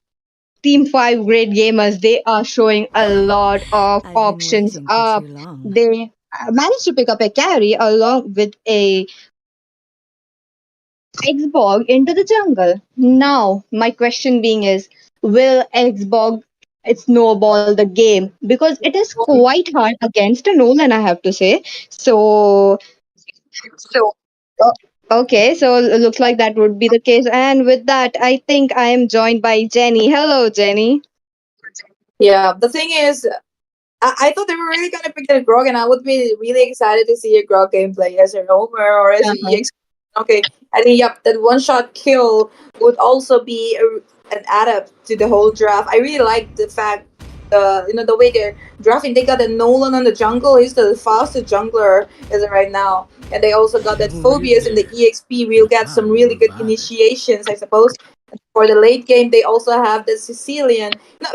Team 5 Great Gamers, they are showing a lot of options up. They managed to pick up a carry along with a Xbog into the jungle. Now, my question being is, will Xbog snowball the game? Because it is quite hard against a Nolan, I have to say. So, uh, okay, so looks like that would be the case. And with that, I think I am joined by Jenny. Hello, Jenny. Yeah, the thing is, I thought they were really gonna pick that Grog, and I would be really excited to see a Grog gameplay as a roamer or as a Uh-huh. EX. Okay, I think that one shot kill would also be an add up to the whole draft. I really like the fact, the way they're drafting. They got a Nolan on the jungle. He's the fastest jungler as of right now, and they also got that Phobias in the EXP. We'll get some really good initiations, I suppose. For the late game, they also have the Sicilian.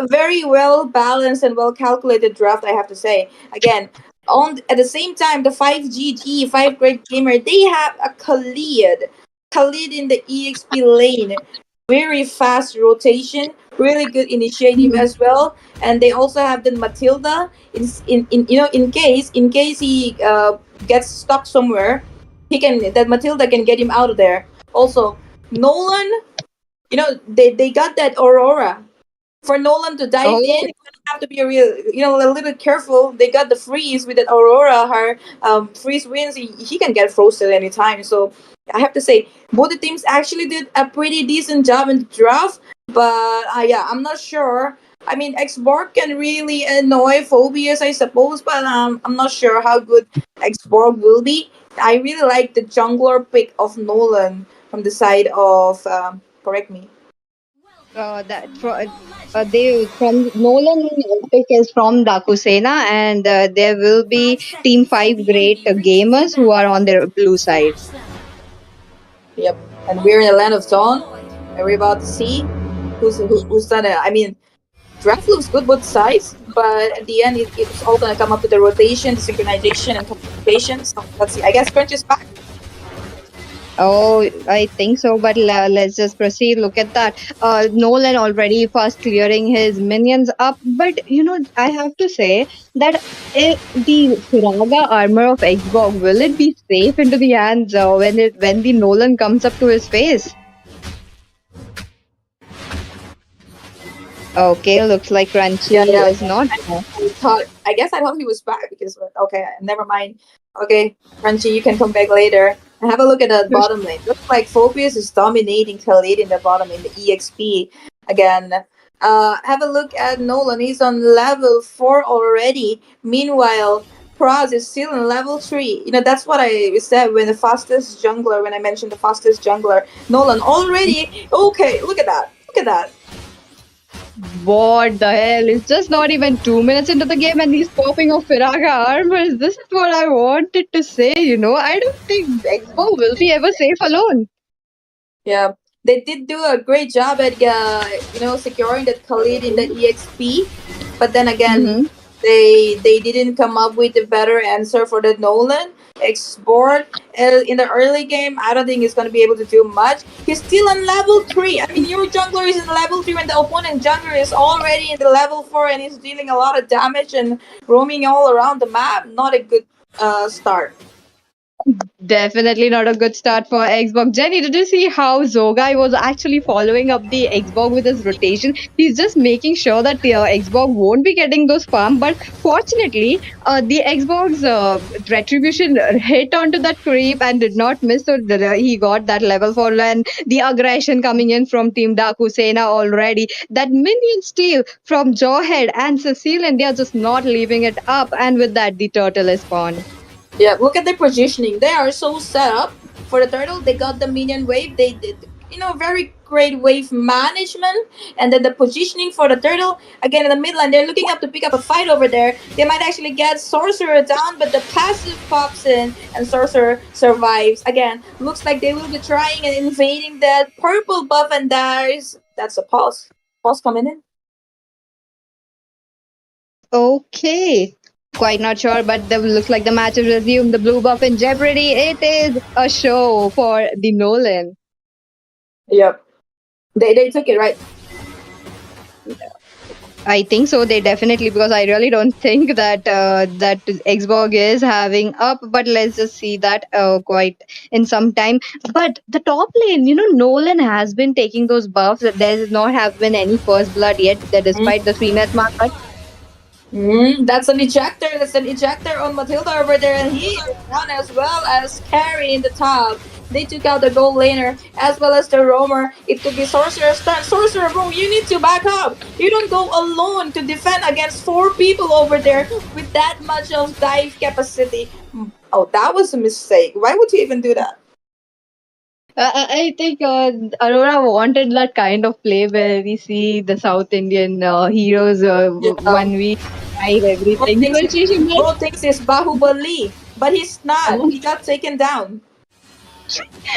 Very well balanced and well calculated draft, I have to say. Again, on at the same time, the 5GG, 5 Great Gamer, they have a Khalid in the EXP lane. Very fast rotation, really good initiative as well. And they also have the Matilda in case he gets stuck somewhere, that Matilda can get him out of there. Also, Nolan, they got that Aurora. For Nolan to dive in, Oh, you have to be a little bit careful. They got the freeze with that Aurora. Her freeze wins. He can get frozen anytime. So I have to say, both the teams actually did a pretty decent job in the draft. But yeah, I'm not sure. I mean, Xborg can really annoy Phobias, I suppose, but I'm not sure how good Xborg will be. I really like the jungler pick of Nolan from the side of. Correct me. that they from Nolan pick is from Dakusena, and there will be Team 5 Great Gamers who are on their blue side. Yep. And we're in the land of Dawn, and we're about to see who's gonna. I mean, draft looks good both sides, but at the end, it's all gonna come up to the rotation, the synchronization, and communication. So let's see. I guess Crunch is back. Oh, I think so, but let's just proceed. Look at that. Nolan already fast clearing his minions up, but I have to say that the Suraga armor of Xbox, will it be safe into the hands when the Nolan comes up to his face? Okay, looks like Yeah, Crunchy yeah. is not there. I guess I thought he was back because okay, never mind. Okay, Crunchy, you can come back later and have a look at the bottom lane. Looks like Phobius is dominating Khalid in the bottom in the EXP again. Have a look at Nolan. He's on level 4 already. Meanwhile, Praz is still in level 3. You know, that's what I said when the fastest jungler, when I mentioned the fastest jungler. Nolan already. Okay, look at that. Look at that. What the hell? It's just not even 2 minutes into the game and he's popping off Firaga armors. This is what I wanted to say, you know. I don't think Expo will be ever safe alone. Yeah, they did do a great job at securing that Khalid in the EXP, but then again, Mm-hmm. they didn't come up with a better answer for the Nolan export in the early game. I don't think he's gonna be able to do much. He's still on level 3. I mean, your jungler is in level 3 when the opponent jungler is already in the level 4 and he's dealing a lot of damage and roaming all around the map. Not a good start. Definitely not a good start for Xbox. Jenny, did you see how Zogai was actually following up the Xbox with his rotation? He's just making sure that the Xbox won't be getting those farm. But fortunately, the Xbox retribution hit onto that creep and did not miss. So he got that level 4. And the aggression coming in from Team Daku Sena already. That minion steal from Jawhead and Cecile, and they are just not leaving it up. And with that, the turtle is spawned. Yeah, look at their positioning. They are so set up for the turtle. They got the minion wave. They did, very great wave management. And then the positioning for the turtle, again in the mid lane, they're looking up to pick up a fight over there. They might actually get Sorcerer down, but the passive pops in and Sorcerer survives. Again, looks like they will be trying and invading that purple buff, and that's a pause. Pause coming in. Okay. Quite not sure, but the looks like the match is resumed. The blue buff in jeopardy. It is a show for the Nolan. Yep. They took it right. I think so. They definitely, because I really don't think that that Xbox is having up. But let's just see that quite in some time. But the top lane, Nolan has been taking those buffs. There has not have been any first blood yet, despite the 3 minute mark. But That's an ejector. That's an ejector on Matilda over there, and he is down as well as Carry in the top. They took out the gold laner as well as the roamer. It could be Sorcerer's turn. Sorcerer, bro, you need to back up. You don't go alone to defend against 4 people over there with that much of dive capacity. Oh, that was a mistake. Why would you even do that? I think Aurora wanted that kind of play where we see the South Indian heroes Yeah. when we tried Bro everything. thinks, But she made bro thinks it's Bahubali, but he's not. He got taken down.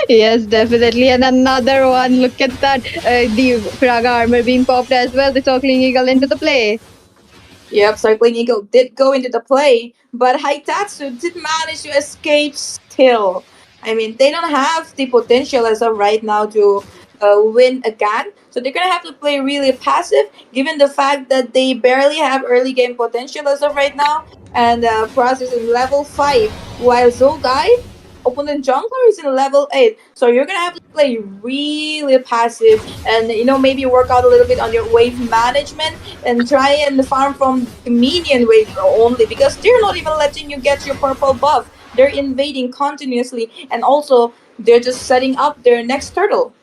yes, definitely. And another one, look at that. The Praga armor being popped as well. The circling eagle into the play. Yep, Cycling Eagle did go into the play, but Haitatsu did manage to escape still. I mean, they don't have the potential as of right now to win again, so they're gonna have to play really passive, given the fact that they barely have early game potential as of right now, and Pras is in level 5, while Zogai, opponent jungler, is in level 8. So you're gonna have to play really passive and maybe work out a little bit on your wave management and try and farm from the minion wave only, because they're not even letting you get your purple buff. They're invading continuously, and also they're just setting up their next turtle.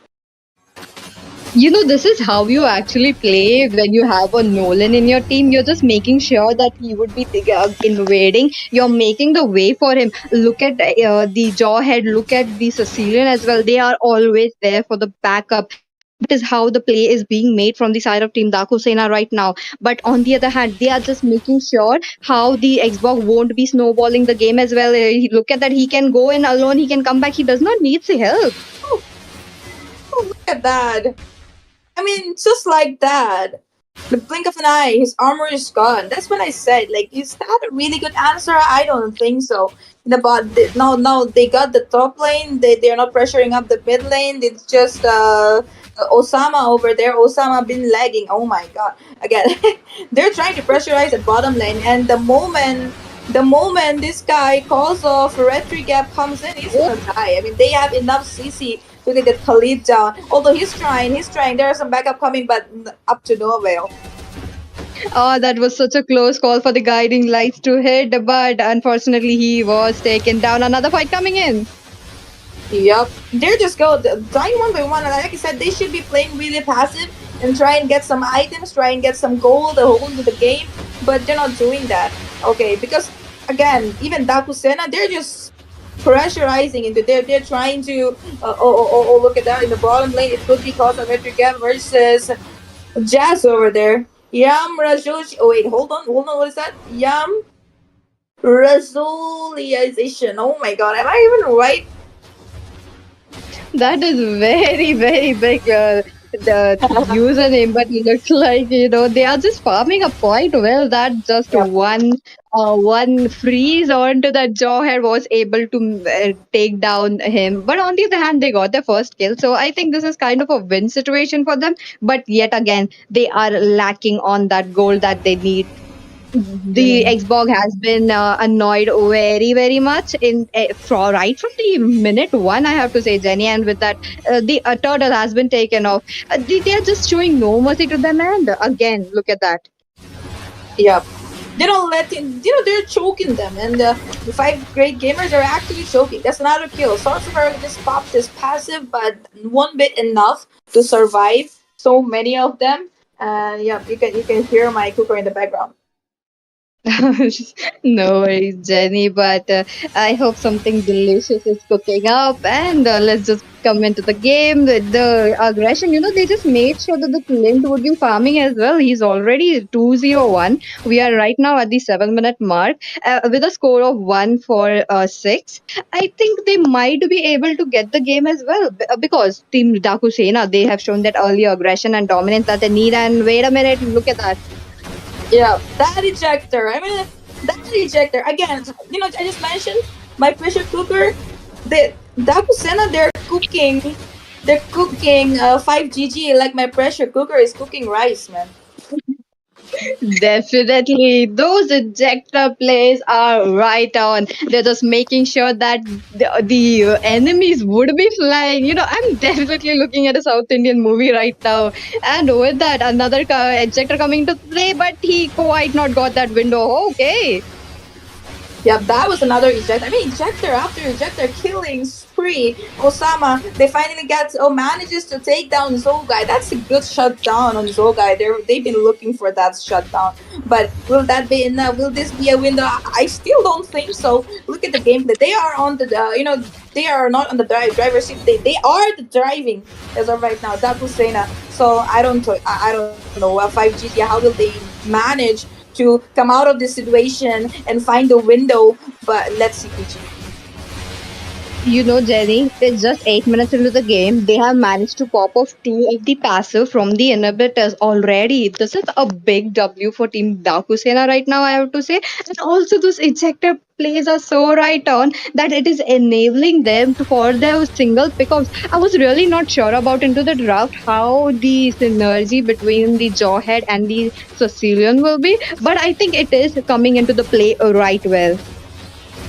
This is how you actually play when you have a Nolan in your team. You're just making sure that he would be invading. You're making the way for him. Look at the Jawhead, look at the Sicilian as well. They are always there for the backup. That is how the play is being made from the side of Team Daku Sena right now. But on the other hand, they are just making sure how the Xbox won't be snowballing the game as well. Look at that. He can go in alone. He can come back. He does not need the help. Oh, look at that. I mean, just like that. The blink of an eye, his armor is gone. That's what I said. Like, is that a really good answer? I don't think so. No, they got the top lane. They're not pressuring up the mid lane. It's just Osama over there. Osama been lagging. Oh my god! Again, they're trying to pressurize the bottom lane, and the moment this guy calls off Retri Gap comes in, he's gonna die. I mean, they have enough CC we could get Khalid down. Although he's trying. There are some backup coming, but up to no avail. Oh, that was such a close call for the guiding lights to hit, but unfortunately he was taken down. Another fight coming in. Yep. They're just dying one by one. And like I said, they should be playing really passive and try and get some items, try and get some gold, hold into the game. But they're not doing that. Okay, because again, even Dakusena, they're just pressurizing into there. They're trying to look at that in the bottom lane. It could be Cosmetric versus Jazz over there. Yam Rajush. Oh wait, hold on. What is that? Yam Resolution. Oh my god, am I even right? That is very, very big the username, but it looks like they are just farming up quite well. That just Yep. one freeze onto that jawhead was able to take down him. But on the other hand, they got their first kill, so I think this is kind of a win situation for them. But yet again, they are lacking on that goal that they need. The Mm. Xbox has been annoyed very, very much right from the minute one. I have to say, Jenny, and with that, the turtle has been taken off. They are just showing no mercy to them, and again, look at that. Yep. They don't let him, they're choking them. And the five great gamers are actually choking. That's another kill. Sorcerer just popped his passive, but one bit enough to survive so many of them. And yeah, you can hear my cooker in the background. No worries, Jenny, but I hope something delicious is cooking up. And let's just come into the game. The aggression, they just made sure that the Clint would be farming as well. He's already 201. We are right now at the 7 minute mark with a score of 1 for 6. I think they might be able to get the game as well because Team Dakusena, they have shown that earlier aggression and dominance that they need. And wait a minute, look at that. Yeah, that ejector. I mean, that ejector. Again, I just mentioned my pressure cooker. The Dakusena, They're cooking 5GG like my pressure cooker is cooking rice, man. Definitely. Those ejector plays are right on. They're just making sure that the enemies would be flying. I'm definitely looking at a South Indian movie right now. And with that, another ejector coming to play, but he quite not got that window. Okay. Yeah, that was another ejector. I mean, ejector after ejector, killing spree. Osama, they finally manages to take down Zogai. That's a good shutdown on Zogai. They've been looking for that shutdown. But will that be enough? Will this be a window? I still don't think so. Look at the gameplay. They are on the, they are not on the driver's seat. They are the driving as of right now. That was Sena. So I don't know. 5G, how will they manage to come out of this situation and find a window? But let's see, PG. Jenny, it's just 8 minutes into the game. They have managed to pop off two of the passive from the inhibitors already. This is a big W for Team Dakusena right now, I have to say. And also, those ejector plays are so right on that it is enabling them for their single pickups. I was really not sure about into the draft how the synergy between the Jawhead and the Sicilian will be, but I think it is coming into the play right well.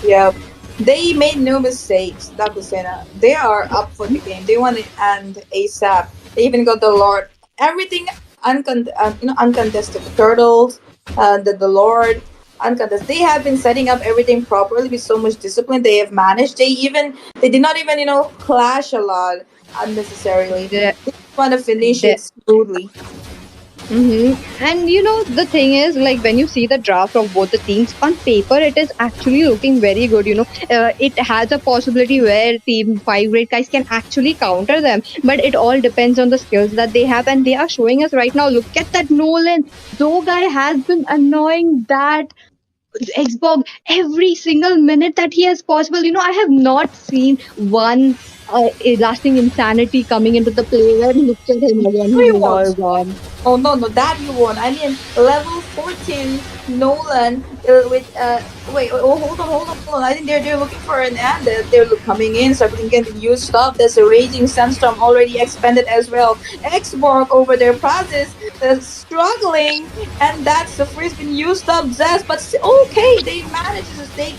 Yeah, they made no mistakes. Dakusena, they are up for the game. They want it and ASAP. They even got the Lord. Everything uncontested. The turtles, the Lord, uncontested. They have been setting up everything properly with so much discipline. They have managed. They did not even clash a lot unnecessarily. The, They just want to finish the it smoothly. And the thing is, like when you see the draft of both the teams on paper, it is actually looking very good. It has a possibility where Team Five Great Guys can actually counter them, but it all depends on the skills that they have, and they are showing us right now. Look at that Nolan. Though guy has been annoying that Xbox every single minute that he has possible. I have not seen one lasting insanity coming into the play where look at him again. Who you He's all want? gone. Oh no, that you won. I mean, level 14 Nolan with wait, hold on. I think they're looking for an end. They're coming in, so everything can be used up. There's a raging sandstorm already expanded as well. Xborg over there, process struggling, and that's the freeze been used up. Zest, but okay, they managed to stay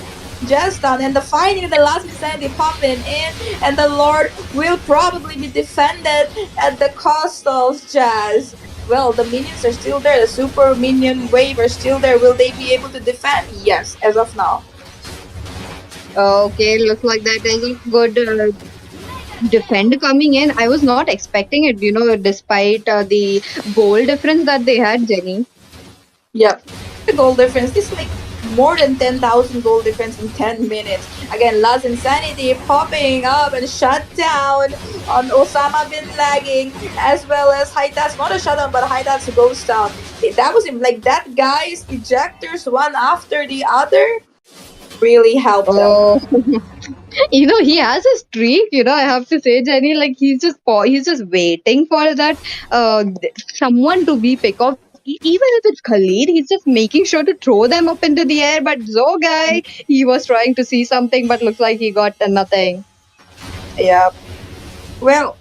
just done. And the finally the last insanity popping in, and the Lord will probably be defended at the cost of Jazz. Well, the minions are still there. The super minion wave are still there. Will they be able to defend? Yes, as of now. Okay, looks like that is a good defend coming in. I was not expecting it, despite the goal difference that they had, Jenny. Yep. The goal difference is like more than 10,000 goal difference in 10 minutes. Again, Last Insanity popping up and shut down on Osama bin lagging, as well as Haitat's not a shutdown, but Haitat's a ghost down. That was him. Like that guy's ejectors one after the other really helped them. Oh, he has a streak. I have to say, Jenny, like he's just waiting for that someone to be pick off. Even if it's Khalid, he's just making sure to throw them up into the air. But Zogai, he was trying to see something, but looks like he got nothing. Yeah. Well,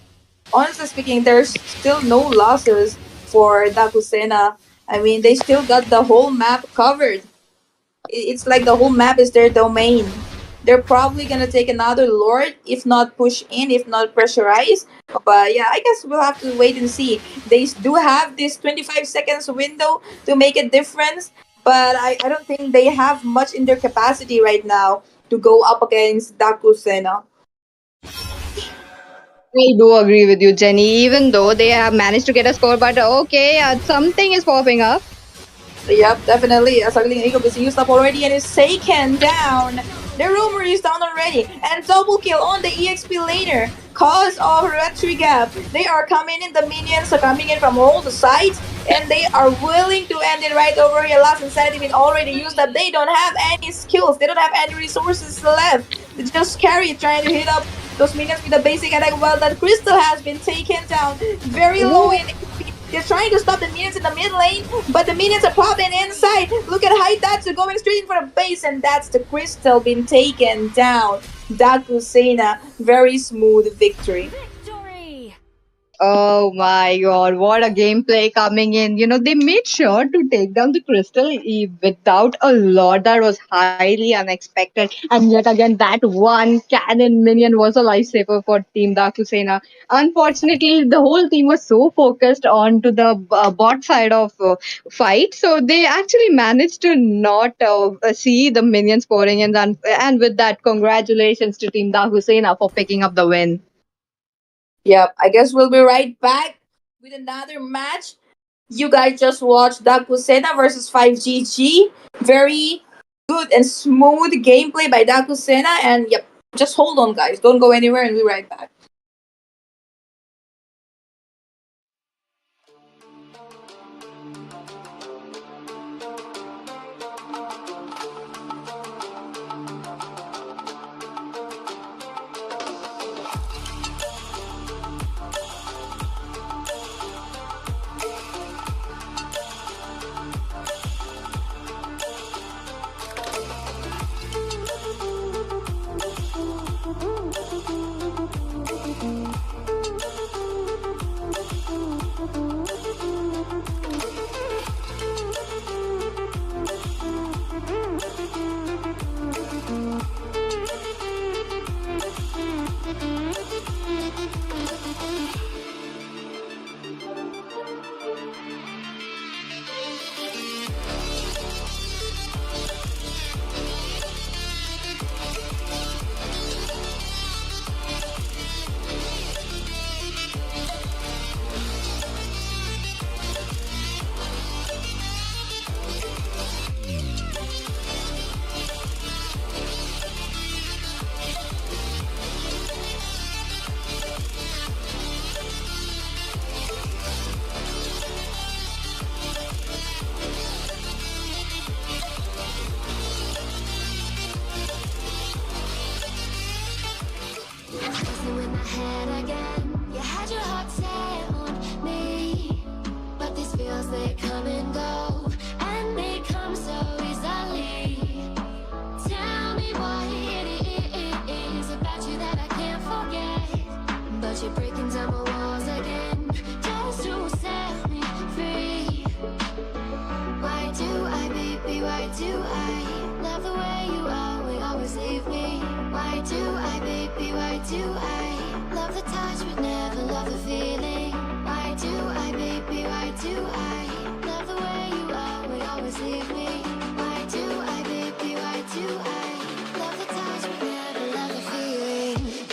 honestly speaking, there's still no losses for Dakusena. I mean, they still got the whole map covered. It's like the whole map is their domain. They're probably gonna take another Lord, if not push in, if not pressurize. But yeah, I guess we'll have to wait and see. They do have this 25 seconds window to make a difference, but I don't think they have much in their capacity right now to go up against Dakusena. I do agree with you, Jenny. Even though they have managed to get a score, but okay, something is popping up. Yep, definitely. Sagling Eagle is used up already and is taken down. The rumor is down already. And double kill on the EXP laner. Cause of Retri Gap. They are coming in. The minions are coming in from all the sides. And they are willing to end it right over here. Last Insanity been already used up. They don't have any skills. They don't have any resources left. They just carry trying to hit up those minions with a basic attack. Well, that Crystal has been taken down. Very low in HP. They're trying to stop the minions in the mid lane, but the minions are popping inside. Look at Haitatsu going straight in for the base, and that's the Crystal being taken down. Dakusena, very smooth victory. Oh my god, what a gameplay coming in. They made sure to take down the crystal without a lot. That was highly unexpected. And yet again, that one cannon minion was a lifesaver for Team Dakusena. Unfortunately, the whole team was so focused on to the bot side of fight. So they actually managed to not see the minions pouring in. And with that, congratulations to Team Dakusena for picking up the win. Yep, I guess we'll be right back with another match. You guys just watched Dakusena versus 5GG. Very good and smooth gameplay by Dakusena. And yep, just hold on, guys. Don't go anywhere, and we'll be right back. do I love the touch but never love the feeling? Why do I, baby, why do I love the way you always leave me? Why do I, baby, why do I love the touch but never love the feeling?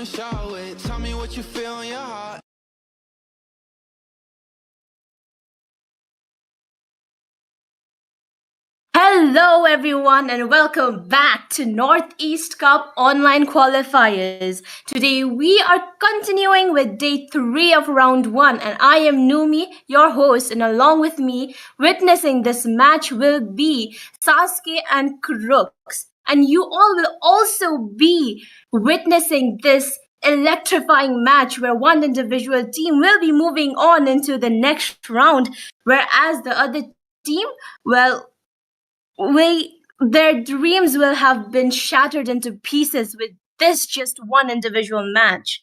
and show it. Tell me what you feel in your heart. Hello, everyone, and welcome back to Northeast Cup online qualifiers. Today, we are continuing with day 3 of round 1, and I am Numi, your host, and along with me, witnessing this match will be Sasuke and Crooks. And you all will also be witnessing this electrifying match where one individual team will be moving on into the next round, whereas the other team, well, their dreams will have been shattered into pieces with this just one individual match.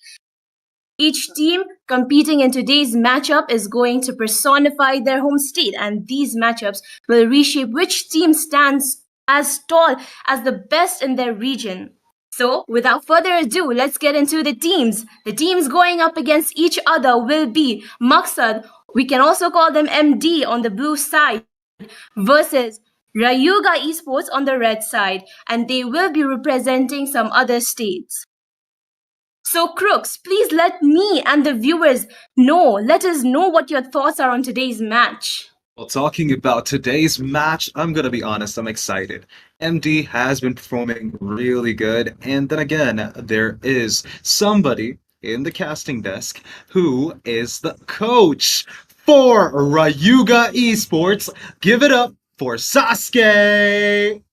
Each team competing in today's matchup is going to personify their home state, and these matchups will reshape which team stands as tall as the best in their region. So, without further ado, let's get into the teams. The teams going up against each other will be Maksad, we can also call them MD on the blue side, versus Rayuga Esports on the red side, and they will be representing some other states. So, Crooks, please let me and the viewers let us know what your thoughts are on today's match. Well, talking about today's match, I'm gonna be honest, I'm excited. MD has been performing really good, and then again, there is somebody in the casting desk who is the coach for Rayuga Esports. Give it up for Sasuke!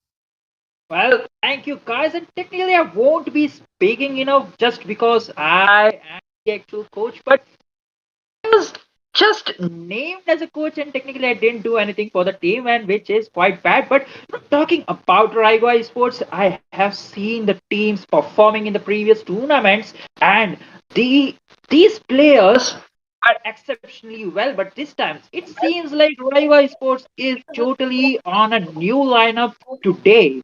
Well, thank you guys, and technically I won't be speaking just because I am the actual coach, but I was just named as a coach, and technically I didn't do anything for the team, and which is quite bad. But talking about Raiwa Esports, I have seen the teams performing in the previous tournaments, and these players are exceptionally well. But this time, it seems like Raiwa Esports is totally on a new lineup today.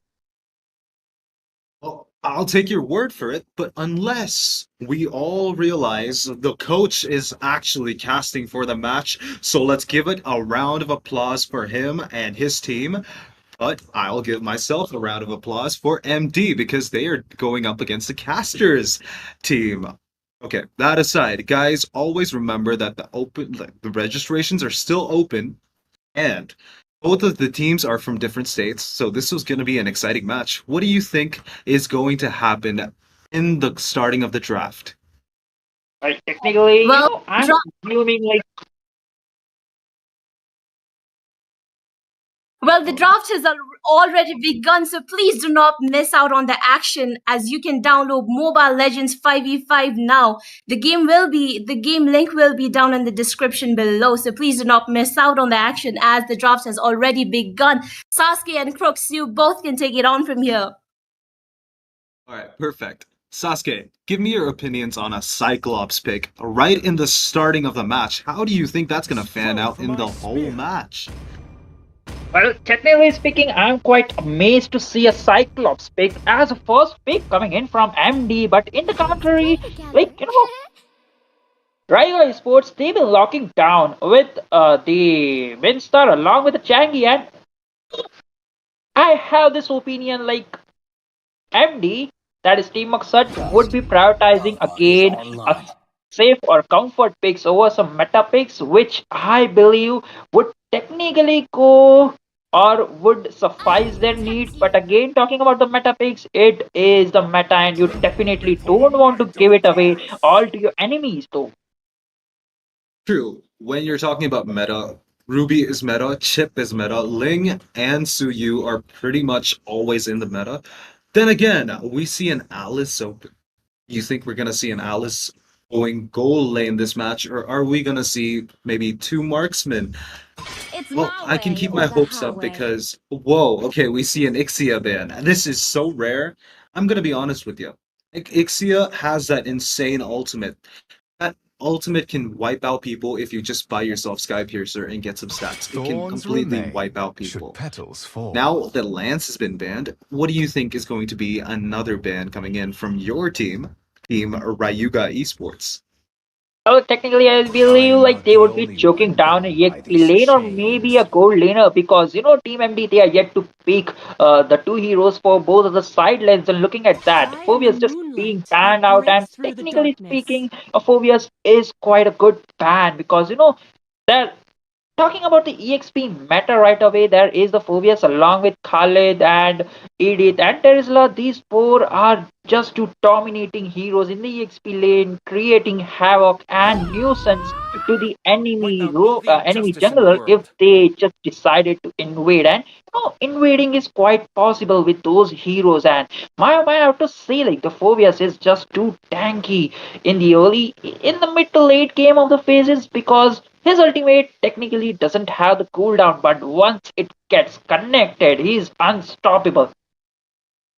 Well, I'll take your word for it, but unless we all realize the coach is actually casting for the match, so let's give it a round of applause for him and his team. But I'll give myself a round of applause for MD because they are going up against the casters team. Okay, that aside, guys, always remember that the registrations are still open, and both of the teams are from different states, so this was going to be an exciting match. What do you think is going to happen in the starting of the draft? Like technically, Well, I'm assuming like Well, the draft has already begun, so please do not miss out on the action as you can download Mobile Legends 5v5 now. The game link will be down in the description below, so please do not miss out on the action as the draft has already begun. Sasuke and Crooks, you both can take it on from here. All right, perfect. Sasuke, give me your opinions on a Cyclops pick right in the starting of the match. How do you think that's going to fan out in the whole match? well, technically speaking, I'm quite amazed to see a Cyclops pick as a first pick coming in from MD. But in the contrary, Raiga Sports they've been locking down with the Winstar along with the Changi, and I have this opinion like MD, that is Team Maksud, would be prioritizing again a safe or comfort picks over some meta picks, which I believe would technically go or would suffice their needs. But again, talking about the meta picks, it is the meta, and you definitely don't want to give it away all to your enemies, though. True. When you're talking about meta, Ruby is meta, Chip is meta, Ling and Suyu are pretty much always in the meta. Then again, we see an Alice, so you think we're gonna see an Alice going goal lane this match, or are we gonna see maybe two marksmen? Well, I can keep my hopes up because, whoa, okay, we see an Ixia ban. This is so rare. I'm gonna be honest with you. Ixia has that insane ultimate. That ultimate can wipe out people if you just buy yourself Sky Piercer and get some stats. It can completely wipe out people. Now that Lance has been banned, what do you think is going to be another ban coming in from your team, Team Rayuga Esports? Well, technically, I believe like they would be choking down an EXP lane or maybe a gold laner because Team MD they are yet to pick the two heroes for both of the side lanes. And looking at that, Phobius just being banned out. And technically speaking, Phobius is quite a good ban because there talking about the EXP meta right away, there is the Phobias along with Khalid and Edith and Terizla. These four are just two dominating heroes in the EXP lane, creating havoc and nuisance to the enemy jungler if they just decided to invade. And invading is quite possible with those heroes. And I have to say, like the Phobias is just too tanky in the mid to late game of the phases because his ultimate technically doesn't have the cooldown, but once it gets connected, he's unstoppable.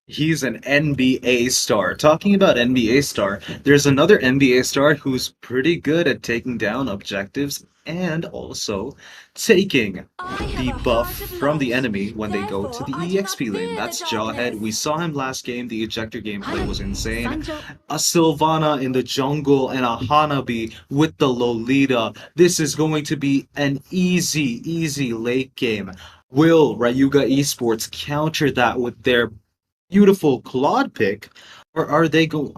He's an NBA star. Talking about NBA star, there's another NBA star who's pretty good at taking down objectives and also taking the buff from the enemy when they go to the EXP lane. That's Jawhead. We saw him last game. The ejector gameplay was insane. A Sylvana in the jungle and a Hanabi with the Lolita. This is going to be an easy late game. Will Ryuga Esports counter that with their beautiful Claude pick, or are they go?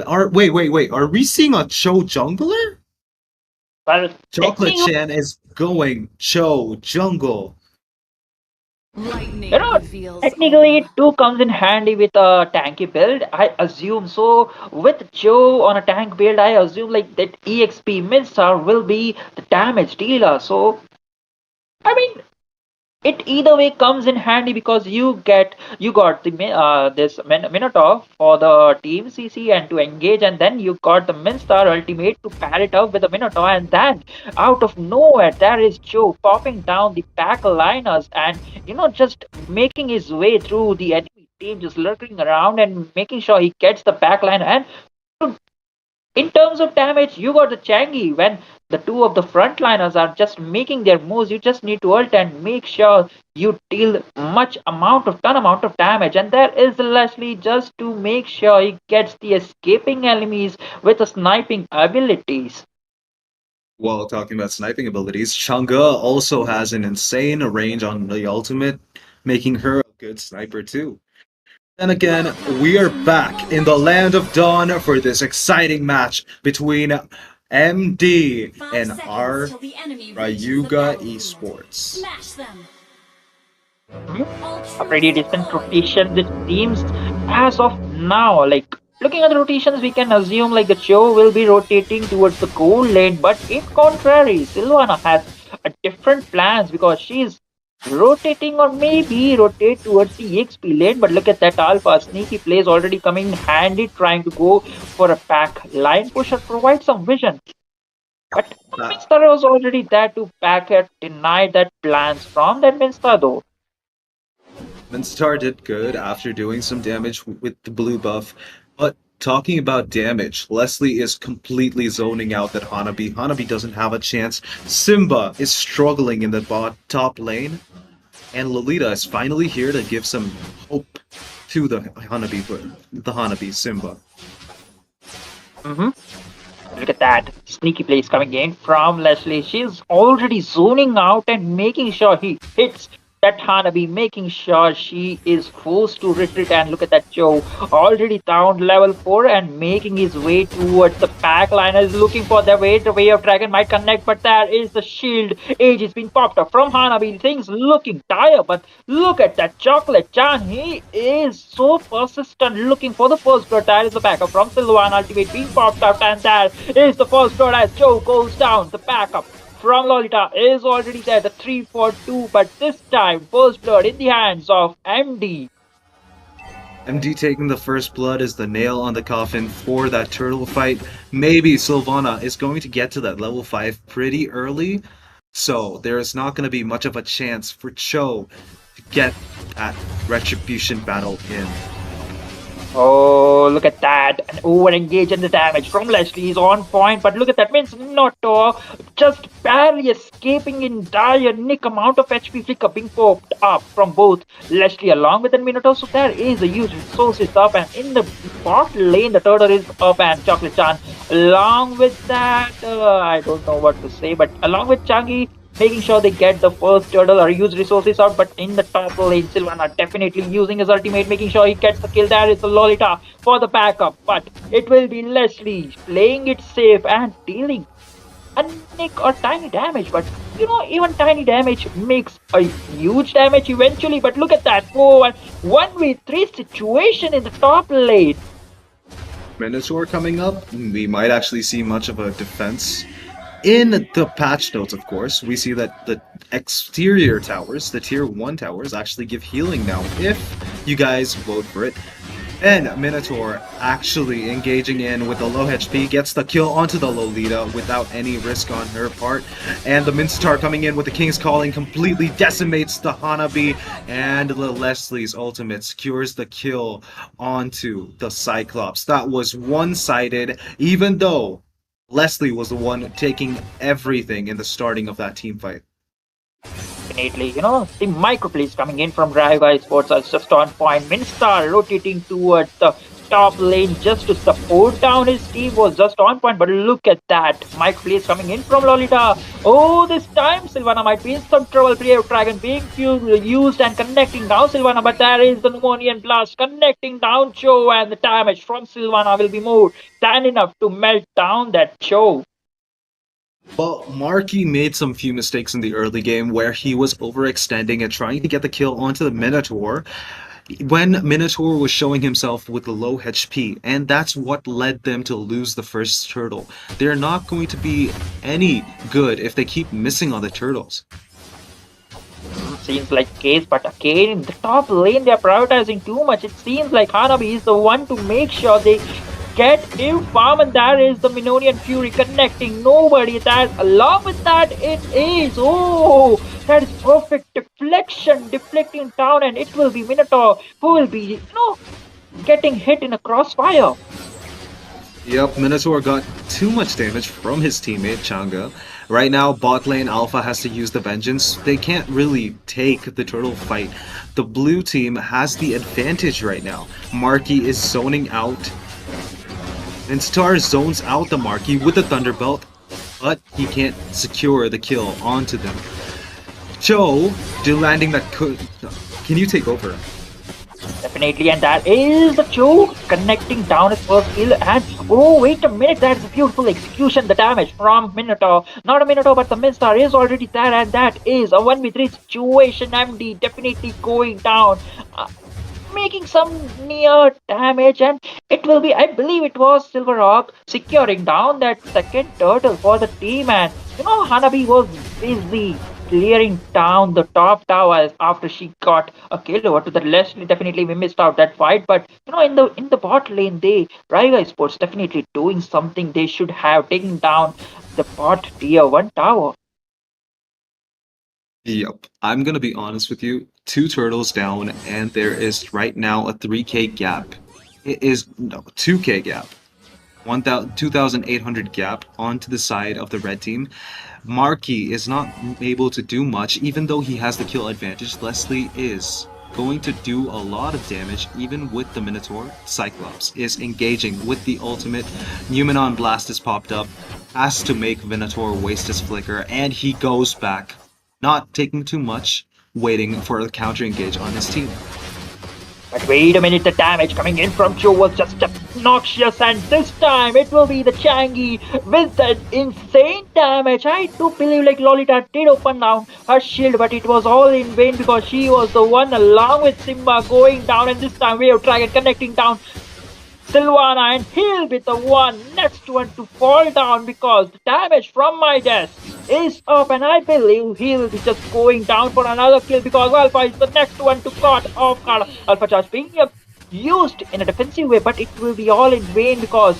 Are wait? Are we seeing a Cho jungler? Well, Chocolate technically, Chan is going Cho jungle. you know, technically it too comes in handy with a tanky build, I assume. So with Joe on a tank build, I assume like that EXP Midstar will be the damage dealer. So I mean, it either way comes in handy because you got this Minotaur for the team CC and to engage, and then you got the Minstar ultimate to pair it up with the Minotaur, and then out of nowhere there is Joe popping down the back liners and just making his way through the enemy team, just lurking around and making sure he gets the back line. And in terms of damage, you got the Changi. When the two of the frontliners are just making their moves, you just need to ult and make sure you deal ton amount of damage. And there is Leslie just to make sure he gets the escaping enemies with the sniping abilities. While talking about sniping abilities, Chang'e also has an insane range on the ultimate, making her a good sniper too. And again, we are back in the land of Dawn for this exciting match between MD and our Ryuga Esports. A pretty decent rotation, it seems, as of now. Like, looking at the rotations, we can assume like the show will be rotating towards the gold lane, but in contrary, Silvana has a different plans because she's rotating or maybe rotate towards the EXP lane. But look at that alpha sneaky plays already coming in handy, trying to go for a back line push or provide some vision. But Uh, Minstar was already there to back it, deny that plans from that Minstar though. Minstar did good after doing some damage with the blue buff, but talking about damage, Leslie is completely zoning out that Hanabi. Hanabi doesn't have a chance. Simba is struggling in the top lane, and Lolita is finally here to give some hope to the Hanabi Simba. Mm-hmm. Look at that. Sneaky plays coming in from Leslie. She's already zoning out and making sure he hits that Hanabi, making sure she is forced to retreat. And look at that Joe, already down level 4 and making his way towards the back line. Is looking for the way. The way of dragon might connect, but there is the shield. Age is being popped up from Hanabi. Things looking dire, but look at that chocolate Chan. He is so persistent, looking for the first blood. There is the backup from Silvan ultimate being popped out, and there is the first blood as Joe goes down. The backup from Lolita is already there, the 3 for 2, but this time first blood in the hands of MD. MD taking the first blood is the nail on the coffin for that turtle fight. Maybe Sylvana is going to get to that level 5 pretty early, so there is not going to be much of a chance for Cho to get that retribution battle in. Oh, look at that. And over-engage and the damage from Leslie is on point. But look at that. Means Noto just barely escaping in dire nick amount of HP flicker being popped up from both Leslie along with the Minotaur. So there is a huge resources up. And in the bot lane, the turtle is up and Chocolate Chan Along with that, I don't know what to say, but along with Changi, making sure they get the first turtle or use resources out. But in the top lane, Sylvana definitely using his ultimate, making sure he gets the kill. There is the Lolita for the backup, but it will be Leslie playing it safe and dealing a nick or tiny damage. But even tiny damage makes a huge damage eventually. But look at that, 1v3 situation in the top lane. Minotaur coming up, we might actually see much of a defense. In the patch notes, of course, we see that the exterior towers, the tier 1 towers, actually give healing now if you guys vote for it. And Minotaur actually engaging in with the low HP gets the kill onto the Lolita without any risk on her part. And the Mincetar coming in with the King's Calling completely decimates the Hanabi, and the Leslie's ultimate secures the kill onto the Cyclops. That was one-sided, even though Leslie was the one taking everything in the starting of that team fight. Definitely, the microplays coming in from Raiga Sports are just on point. Minstar rotating towards the top lane just to support down his team was just on point. But look at that. Microplays coming in from Lolita. Oh, this time Sylvana might be in some trouble. Brave Dragon being used and connecting down Sylvana. But there is the Pneumonian Blast connecting down Joe. And the damage from Sylvana will be more than enough to melt down that Joe. Well, Marky made some few mistakes in the early game where he was overextending and trying to get the kill onto the Minotaur when Minotaur was showing himself with the low HP, and that's what led them to lose the first turtle. They're not going to be any good if they keep missing on the turtles. Seems like case, but again in the top lane they're prioritizing too much. It seems like Hanabi is the one to make sure they get him farm, and there is the Minonian Fury connecting nobody. That along with that it is that is perfect deflection, deflecting down, and it will be Minotaur who will be getting hit in a crossfire. Yep, Minotaur got too much damage from his teammate Changa. Right now, bot lane Alpha has to use the Vengeance. They can't really take the turtle fight. The blue team has the advantage right now. Marky is zoning out. And Star zones out the Marky with the Thunderbelt, but he can't secure the kill onto them. Joe, landing that can you take over? Definitely, and that is the Joe connecting down his first kill. And wait a minute, that is a beautiful execution. The damage from Minotaur, not a Minotaur, but the Minstar is already there, and that is a 1v3 situation. MD definitely going down. Making some near damage, and it will be, I believe it was Silver Rock securing down that second turtle for the team. And Hanabi was busy clearing down the top towers after she got a kill over to the Leslie. Definitely we missed out that fight, but in the bot lane, they Raiga Sports definitely doing something. They should have taken down the bot tier 1 tower. Yep, I'm gonna be honest with you. 2 turtles down, and there is right now a 3k gap. It is no 2k gap, 2,800 gap onto the side of the red team. Marky is not able to do much, even though he has the kill advantage. Leslie is going to do a lot of damage, even with the Minotaur. Cyclops is engaging with the ultimate. Numenon Blast has popped up, has to make Minotaur waste his flicker, and he goes back. Not taking too much, waiting for a counter engage on his team. But wait a minute, the damage coming in from Joe was just obnoxious, and this time it will be the Changi with that insane damage. I do believe like Lolita did open down her shield, but it was all in vain because she was the one along with Simba going down, and this time Wave Dragon connecting down Sylvana, and he'll be the next one to fall down because the damage from my desk is up, and I believe he'll be just going down for another kill because Alpha is the next one to caught off guard. Alpha Charge being used in a defensive way, but it will be all in vain because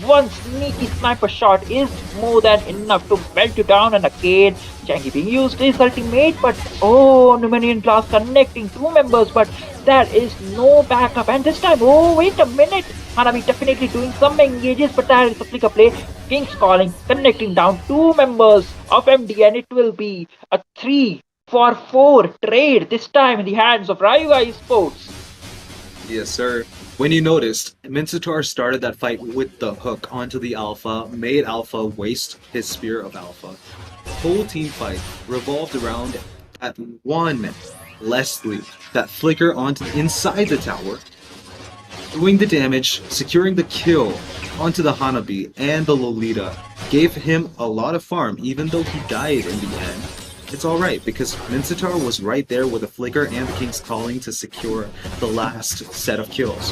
one sneaky sniper shot is more than enough to melt you down. And again, Changi being used his ultimate, but Numenian Blast connecting 2 members, but there is no backup. And this time, wait a minute, Hanabi definitely doing some engages, but there is a flicker play. King's Calling connecting down 2 members of MD, and it will be a 3-for-4 trade, this time in the hands of Raiga Esports. Yes, sir. When you noticed, Mincetar started that fight with the hook onto the Alpha, made Alpha waste his Spear of Alpha. The whole team fight revolved around that one Leslie, that flicker onto inside the tower, doing the damage, securing the kill onto the Hanabi and the Lolita, gave him a lot of farm even though he died in the end. It's alright because Mincetar was right there with the flicker and the King's Calling to secure the last set of kills.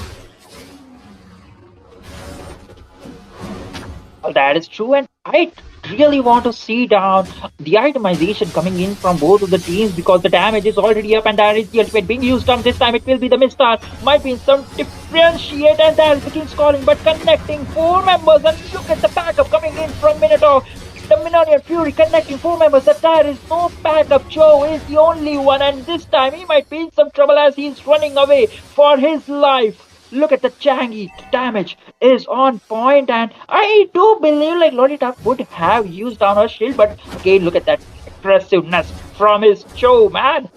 Well, that is true, and I really want to see down the itemization coming in from both of the teams because the damage is already up and there is the ultimate being used on this time. It will be the Mistar, might be some differentiate, and there is the King's Calling, but connecting four members. And look at the backup coming in from Minotaur. The Minotaur Fury connecting four members, that there is no backup. Joe is the only one, and this time he might be in some trouble as he's running away for his life. Look at the Changi, the damage is on point, and I do believe like Lolita would have used down her shield, but again, look at that aggressiveness from his Joe, man.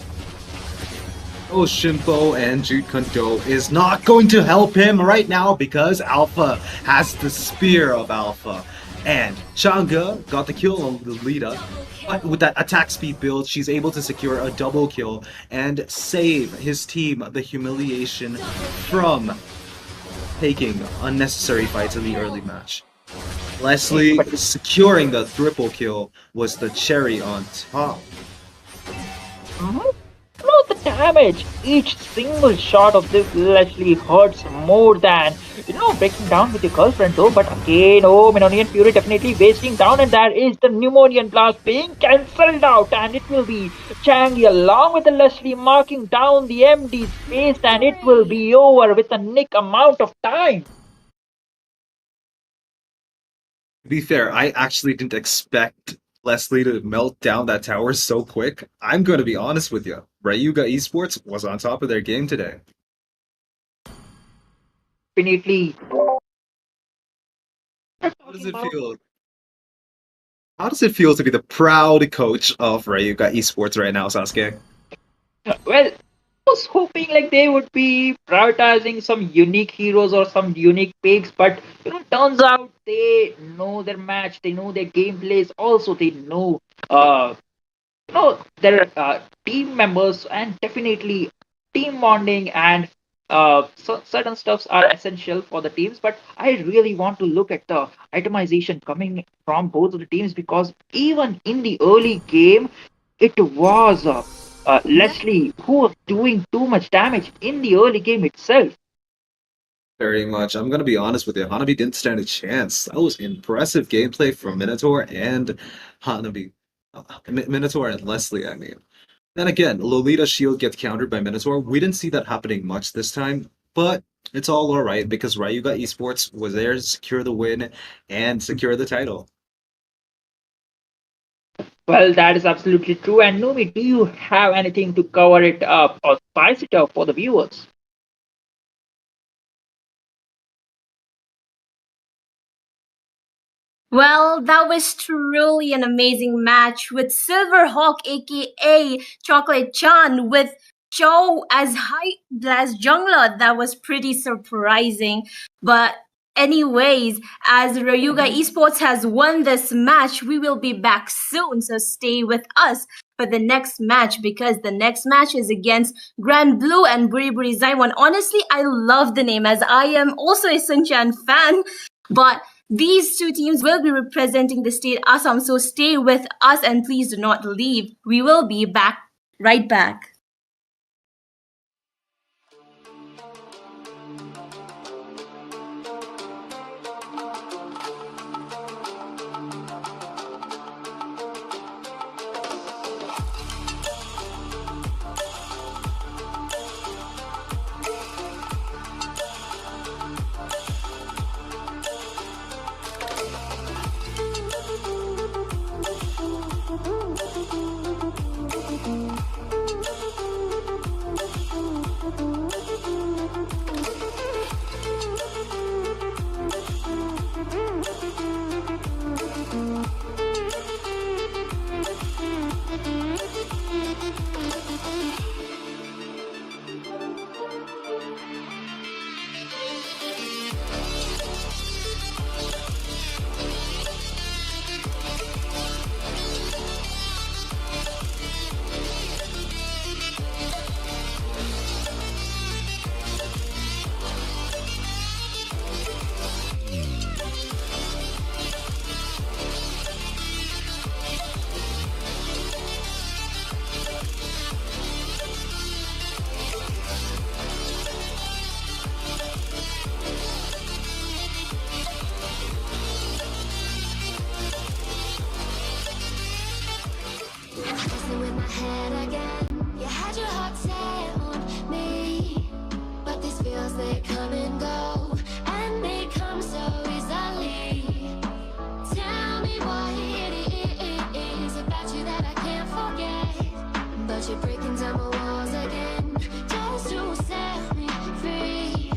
Oh, Shimpo and Jeet Kune Do is not going to help him right now because Alpha has the Spear of Alpha. And Chang'e got the kill on the Lolita, but with that attack speed build, she's able to secure a double kill and save his team the humiliation from taking unnecessary fights in the early match. Leslie securing the triple kill was the cherry on top. No, the damage. Each single shot of this Leslie hurts more than, breaking down with your girlfriend though. But again, oh, Minonian Fury definitely wasting down, and there is the Pneumonian Blast being cancelled out, and it will be Changi along with the Leslie marking down the MD space, and it will be over with a nick amount of time. To be fair, I actually didn't expect Leslie to melt down that tower so quick. I'm going to be honest with you. Ryuga Esports was on top of their game today. Definitely. How does it feel? How does it feel to be the proud coach of Ryuga Esports right now, Sasuke? Well, I was hoping like they would be prioritizing some unique heroes or some unique picks, but turns out they know their match, they know their gameplays, also they know their team members, and definitely team bonding and certain stuffs are essential for the teams. But I really want to look at the itemization coming from both of the teams because even in the early game, it was Leslie who was doing too much damage in the early game itself. Very much. I'm going to be honest with you. Hanabi didn't stand a chance. That was impressive gameplay from Minotaur and Hanabi. Minotaur and Leslie, I mean. Then again, Lolita's shield gets countered by Minotaur. We didn't see that happening much this time, but it's all alright because Ryuga Esports was there to secure the win and secure the title. Well, that is absolutely true. And Numi, do you have anything to cover it up or spice it up for the viewers? Well, that was truly an amazing match with Silverhawk, aka Chocolate Chan, with Joe as high as jungler. That was pretty surprising. But anyways, as Ryuga Esports has won this match, we will be back soon. So stay with us for the next match because the next match is against Grand Blue and Buri Buri Zaiwan. Honestly, I love the name as I am also a Sunchan fan. But these two teams will be representing the state Assam, so stay with us and please do not leave. We will be right back. Messing with my head again. You had your heart set on me, but these feels they come and go, and they come so easily. Tell me what it is about you that I can't forget, but you're breaking down my walls again just to set me free.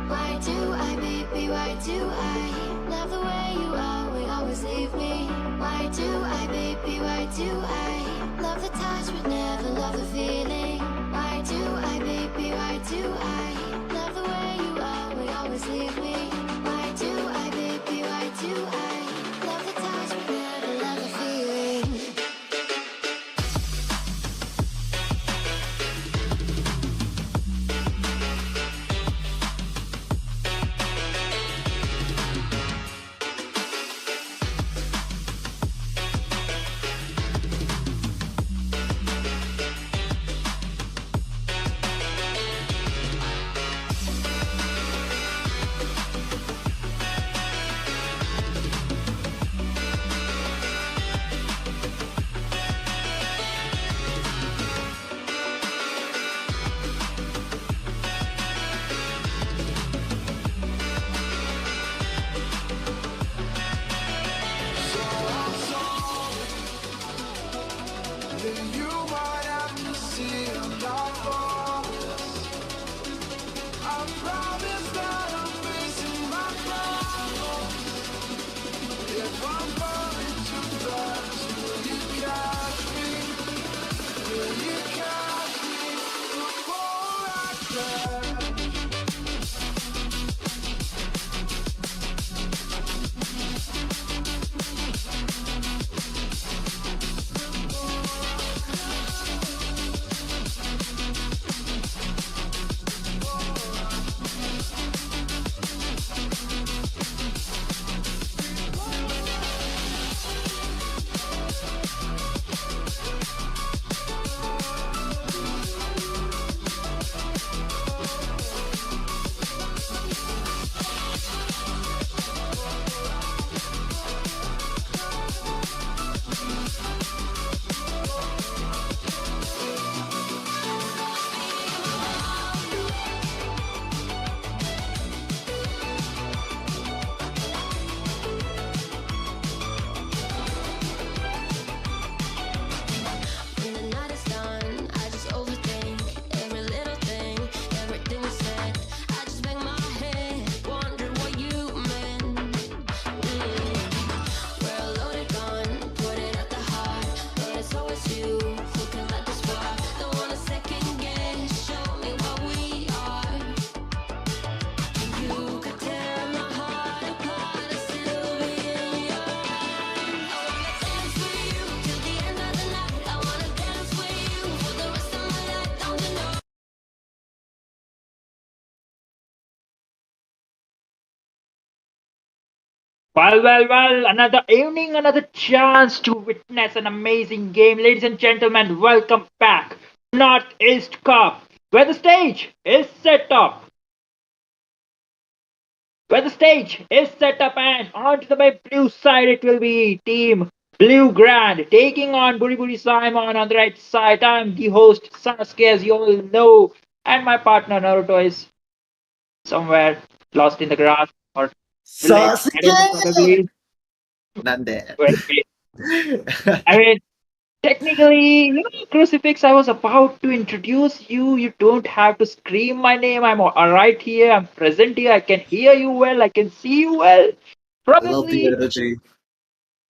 Why do I, baby, why do I love the way you always leave me? Why do I, baby, why do I love the touch but never love the feeling? Why do I, baby, why do I love the way you always leave me? Why do I, baby, why do I love the touch but never love the feeling? When the night is done, I just overthink every little thing, everything you said. I just bang my head, wondering what you meant. We're a loaded gun, put it at the heart, but it's always you who can light the spark. Don't want a second guess, show me what we are. You could tear my heart apart, I still be in your arms. I wanna dance with you till the end of the night. I wanna dance with you for the rest of my life. Don't you know? Well, another evening, another chance to witness an amazing game. Ladies and gentlemen, welcome back. Northeast Cup, where the stage is set up. Where the stage is set up, and onto the my blue side it will be Team Blue Grand taking on Buri Buri Simon on the right side. I'm the host Sasuke, as you all know, and my partner Naruto is somewhere lost in the grass or village. I don't know, Sasuke! probably. Nande. Well, I mean, technically, Crucifix, I was about to introduce you. You don't have to scream my name. I'm right here. I'm present here. I can hear you well. I can see you well. I love the Probably, energy.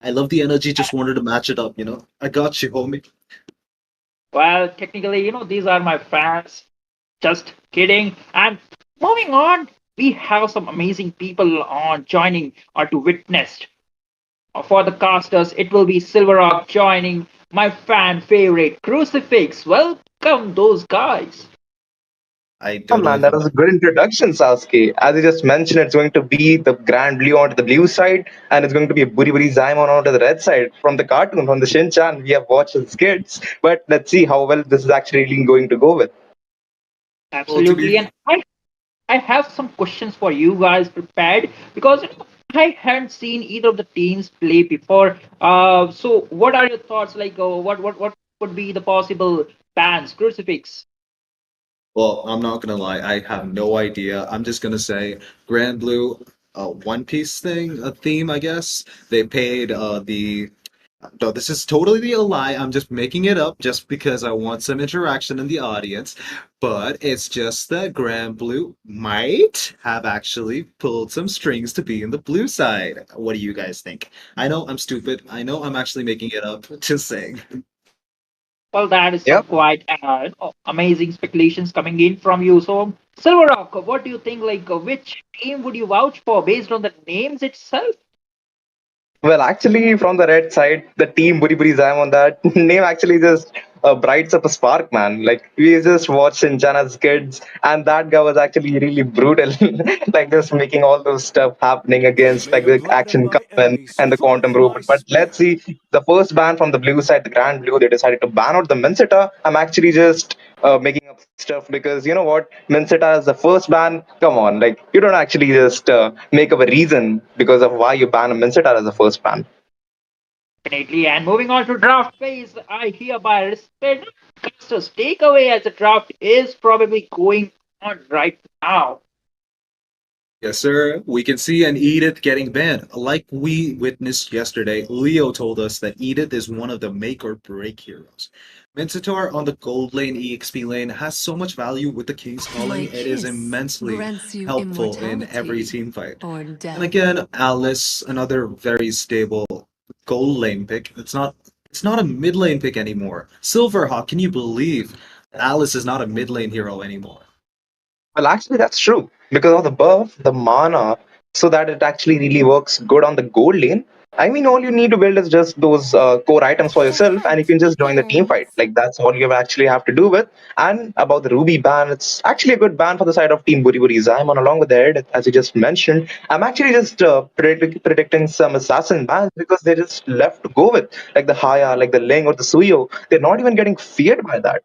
I love the energy. Just wanted to match it up, you know. I got you, homie. well, technically, these are my fans. Just kidding. And moving on, we have some amazing people on joining or to witness. For the casters, it will be Silver Rock joining my fan favorite Crucifix. Welcome, those guys. I Oh totally man, that was a good introduction, Sasuke. As you just mentioned, it's going to be the Grand Blue onto the blue side, and it's going to be Buri Buri Zaimon onto the red side from the cartoon, from the Shin-chan we have watched as kids. But let's see how well this is actually going to go with. Well, to be Absolutely. And I have some questions for you guys prepared because I hadn't seen either of the teams play before. So what are your thoughts? Like, what would be the possible bans, crucifix? Well, I'm not gonna lie, I have no idea. I'm just gonna say Grand Blue, One Piece thing, a theme, I guess. They paid the no, this is totally a lie. I'm just making it up just because I want some interaction in the audience. But it's just that Grand Blue might have actually pulled some strings to be in the blue side. What do you guys think? I know I'm stupid. I know I'm actually making it up. Just saying. Well, that is some Yep. quite amazing speculations coming in from you. So, Silver Rock, what do you think? Like, which team would you vouch for based on the names itself? Well, actually, from the red side, the team Buri Buri Jam on that name actually just brights up a spark, man. Like, we just watched Shinchan as kids, and that guy was actually really brutal. Like, just making all those stuff happening against, like, the action coming and the quantum robot. But let's see, the first ban from the blue side, the Grand Blue, they decided to ban out the Minseta. I'm actually just making up stuff because you know what? Minseta is the first ban. Come on, like, you don't actually just make up a reason because of why you ban a Minseta as the first ban. Definitely. And moving on to draft phase, I hereby respect Custer's takeaway as the draft is probably going on right now. Yes, sir. We can see an Edith getting banned. Like we witnessed yesterday, Leo told us that Edith is one of the make or break heroes. Mincetar on the gold lane EXP lane has so much value with the King's Calling. It is immensely helpful in every team fight. And again, Alice, another very stable gold lane pick. It's not a mid lane pick anymore. Silverhawk, can you believe Alice is not a mid lane hero anymore? Well, actually, that's true because of the buff, the mana, so that it actually really works good on the gold lane. I mean, all you need to build is just those core items for yourself, and you can just join the team fight. Like that's all you actually have to do with. And about the Ruby ban, it's actually a good ban for the side of Team Buri Buri Zaimon, along with the Ed, as you just mentioned. I'm actually just predicting some assassin bans because they just left to go with, like the Haya, like the Ling or the Suyo. They're not even getting feared by that.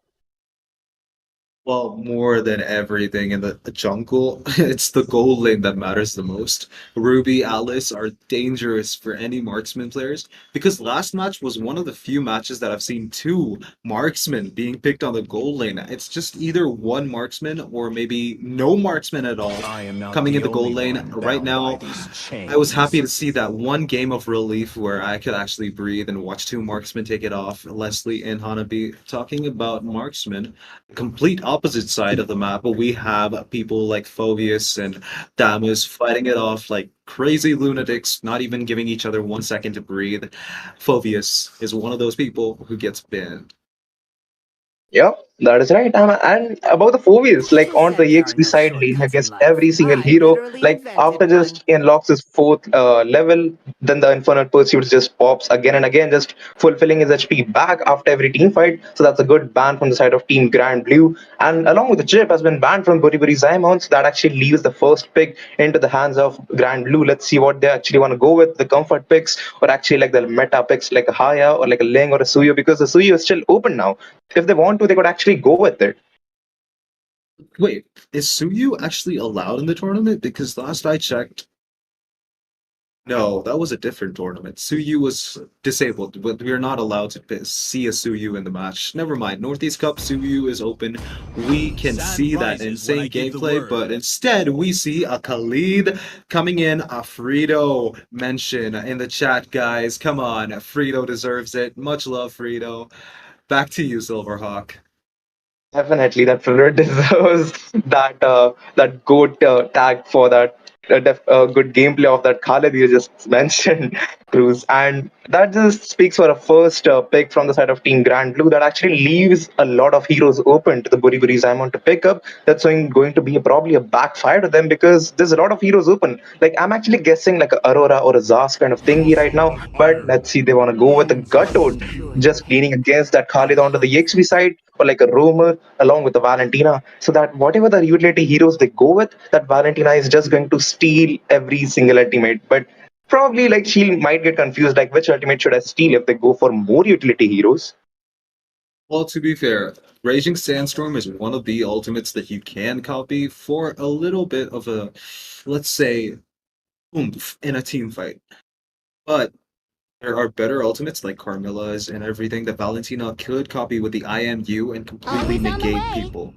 Well, more than everything in the jungle, it's the gold lane that matters the most. Ruby, Alice are dangerous for any marksman players because last match was one of the few matches that I've seen two marksmen being picked on the gold lane. It's just either one marksman or maybe no marksman at all coming in the gold lane. Right now, I was happy to see that one game of relief where I could actually breathe and watch two marksmen take it off. Leslie and Hanabi talking about marksmen, complete opposite side of the map, but we have people like Phobius and Damus fighting it off like crazy lunatics, not even giving each other 1 second to breathe. Phobius is one of those people who gets banned. Yeah, that is right. And about the phobias, like on the EXP side, leaning against every single hero, like after just unlocks his fourth level, then the Infernal Pursuit just pops again and again, just fulfilling his HP back after every team fight. So that's a good ban from the side of Team Grand Blue. And along with the chip has been banned from Buri Buri Zaimon, so that actually leaves the first pick into the hands of Grand Blue. Let's see what they actually want to go with, the comfort picks or actually like the meta picks like a Haya or like a Ling or a Suyo, because the Suyo is still open now. If they want to, they could actually go with it. Wait, is Suyu actually allowed in the tournament? Because last I checked, no, that was a different tournament. Suyu was disabled, but we are not allowed to see a Suyu in the match. Never mind. Northeast Cup Suyu is open. We can see that insane gameplay, but instead we see a Khalid coming in. A Frito mention in the chat, guys. Come on, Frito deserves it. Much love, Frito. Back to you, Silverhawk. Definitely, that Fleur deserves that goat tag for that good gameplay of that Khalid you just mentioned, Cruz, and that just speaks for a first pick from the side of Team Grand Blue. That actually leaves a lot of heroes open to the Buri Buri Zaimon to pick up. That's going to be probably a backfire to them because there's a lot of heroes open. Like I'm actually guessing like a Aurora or a Zas kind of thingy right now, but let's see they want to go with a Guttoad, just leaning against that Khalid onto the EXP side or like a Roamer along with the Valentina, so that whatever the utility heroes they go with, that Valentina is just going to steal every single ultimate. But probably like she might get confused like which ultimate should I steal if they go for more utility heroes. Well, to be fair, Raging Sandstorm is one of the ultimates that you can copy for a little bit of a, let's say, oomph in a team fight. But there are better ultimates like Carmilla's and everything that Valentina could copy with the IMU and completely Always on the negate way. people.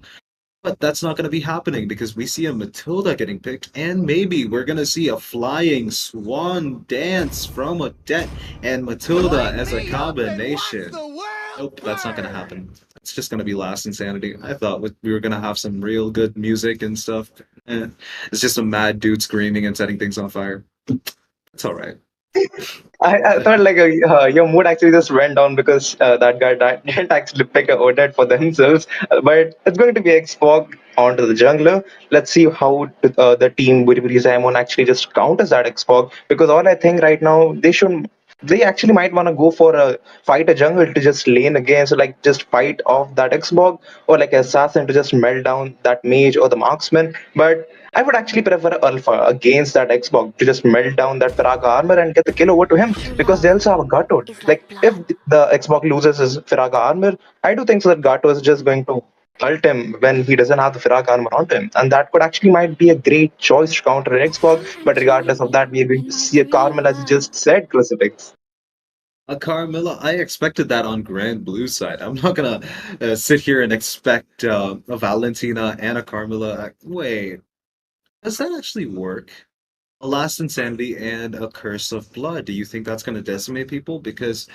But that's not going to be happening because we see a Matilda getting picked, and maybe we're going to see a flying swan dance from Odette and Matilda as a combination. Nope, that's not going to happen. It's just going to be Last Insanity. I thought we were going to have some real good music and stuff. Eh, it's just a mad dude screaming and setting things on fire. It's all right. I thought like your mood actually just went down because that guy didn't actually pick a Odette for themselves. But it's going to be Xbox onto the jungler. Let's see how the team Buriburi Simon actually just counters that Xbox, because all I think right now they actually might want to go for a fight a jungle to just lane against, like just fight off that Xbox, or like assassin to just melt down that mage or the marksman. But I would actually prefer Alpha against that Xbox to just melt down that Firaga armor and get the kill over to him, True because they love also have a Gato. is Like like if blood. the Xbox loses his Firaga armor, I do think so that Gato is just going to ult him when he doesn't have the Firaga armor on him, and that could actually might be a great choice to counter Xbox. But Find regardless of that, you we are going in to my see a dream Carmel as you life. just said, Crucifix. A Carmilla, I expected that on Grand Blue side. I'm not gonna sit here and expect a Valentina and a Carmilla. Wait, does that actually work? A Last Insanity and a Curse of Blood. Do you think that's gonna decimate people? Because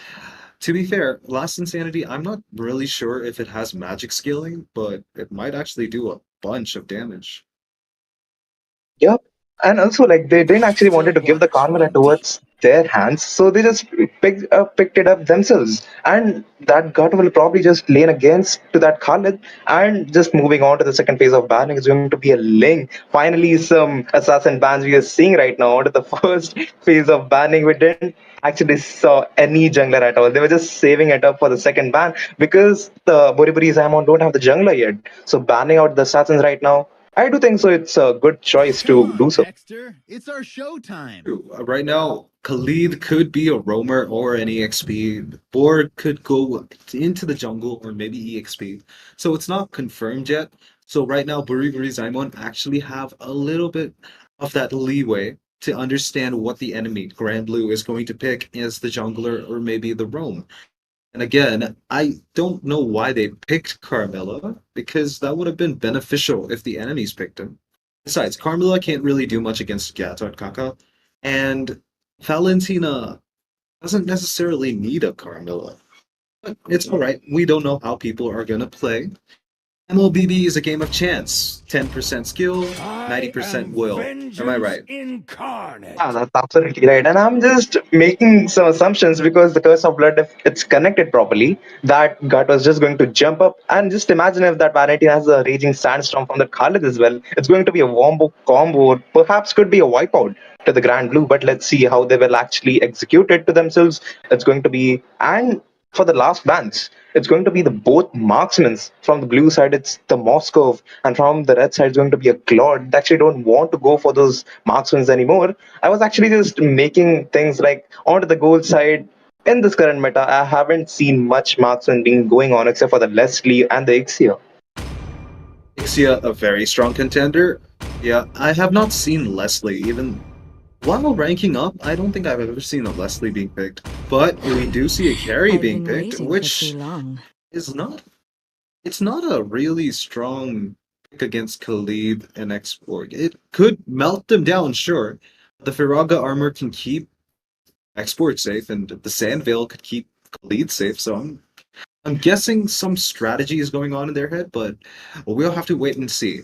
to be fair, Last Insanity, I'm not really sure if it has magic scaling, but it might actually do a bunch of damage. Yep. And also, like, they didn't actually wanted Still to give the watch Carmela one deep. towards their hands, so they just picked it up themselves. And that gut will probably just lane against to that Khalid. And just moving on to the second phase of banning is going to be a Ling. Finally, some assassin bans we are seeing right now. On to the first phase of banning, we didn't actually saw any jungler at all. They were just saving it up for the second ban because the Boribori Zaimon don't have the jungler yet. So banning out the assassins right now, I do think so. It's a good choice Come to do on, so. Dexter. It's our showtime. True. Right now, Khalid could be a roamer or an EXP. Borg could go into the jungle or maybe EXP. So it's not confirmed yet. So right now, Buri Zaimon actually have a little bit of that leeway to understand what the enemy, Grand Blue, is going to pick as the jungler or maybe the roam. And again, I don't know why they picked Carmilla, because that would have been beneficial if the enemies picked him. Besides, Carmilla can't really do much against Gatot Kaka, and Valentina doesn't necessarily need a Carmilla. But it's alright, we don't know how people are gonna play. MLBB is a game of chance. 10% skill, 90% will. Am I right? Yeah, that's absolutely right. And I'm just making some assumptions because the curse of blood, if it's connected properly, that gut was just going to jump up. And just imagine if that vanity has a raging sandstorm from the Khalid as well. It's going to be a wombo combo, or perhaps could be a wipeout to the Grand Blue. But let's see how they will actually execute it to themselves. It's going to be, and for the last bans, it's going to be the both marksmen. From the blue side, it's the Moscow, and from the red side, it's going to be a Claude. They actually don't want to go for those marksmen anymore. I was actually just making things like onto the gold side. In this current meta, I haven't seen much marksman being going on except for the Leslie and the Ixia. Ixia, a very strong contender. Yeah, I have not seen Leslie even while ranking up. I don't think I've ever seen a Leslie being picked, but we do see a carry I've being been picked, waiting for which too long. is not. It's not a really strong pick against Khalid and X-Borg. It could melt them down, sure. The Firaga armor can keep X-Borg safe, and the Sand Veil could keep Khalid safe. So I'm guessing some strategy is going on in their head, but we'll have to wait and see.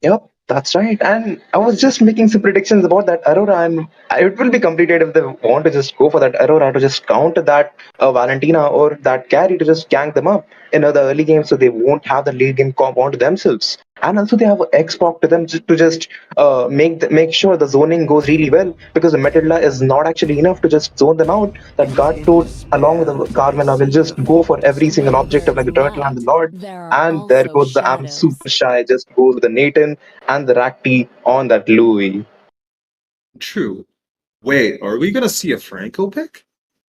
Yep, that's right. And I was just making some predictions about that Aurora, and it will be completed if they want to just go for that Aurora to just counter that Valentina or that carry to just gank them up in the early game, so they won't have the lead game comp onto themselves. And also they have an X-Pop to them to just make sure the zoning goes really well, because the Matilda is not actually enough to just zone them out. That Guard Toad along with the Carmela will just go for every single Where objective like there's the Turtle and the light, Lord. there are And there also goes the I'm shadows. super shy, just goes with the Nathan and the Rakti on that Louis. True. Wait, are we gonna see a Franco pick?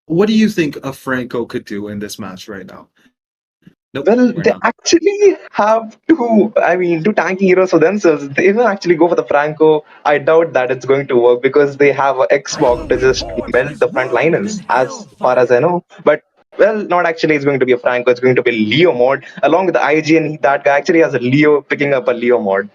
What do you think a Franco could do in this match right now? Nope, Well, we're they not. actually have two, I mean, two tanky heroes for themselves. They will actually go for the Franco. I doubt that it's going to work because they have a Xbox to just melt the frontliners, as far as I know. But well, not actually. It's going to be a Franco. It's going to be Leo mod along with the IG, and that guy actually has a Leo picking up a Leo mod.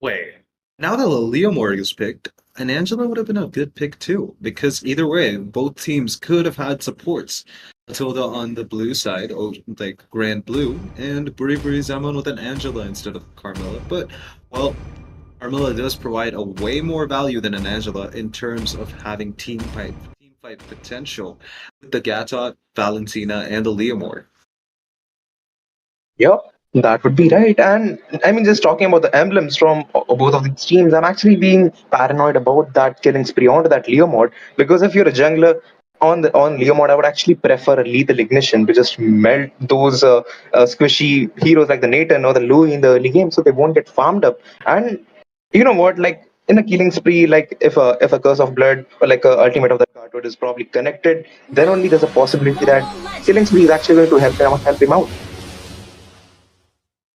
Wait. Now that Leomord is picked, an Angela would have been a good pick too, because either way, both teams could have had supports. Matilda on the blue side, or like Grand Blue, and Buri Zaman with an Angela instead of Carmilla. But, well, Carmilla does provide a way more value than an Angela in terms of having team fight potential with the Gatot, Valentina, and the Leomord. Yep, that would be right. And I mean, just talking about the emblems from both of these teams, I'm actually being paranoid about that killing spree onto that Leo mod because if you're a jungler on Leo mod, I would actually prefer a lethal ignition to just melt those squishy heroes like the Nathan or the Louis in the early game, so they won't get farmed up. And you know what, like. In a killing spree, like if a curse of blood or like a ultimate of the cardboard is probably connected, then only there's a possibility that killing spree is actually going to help him out.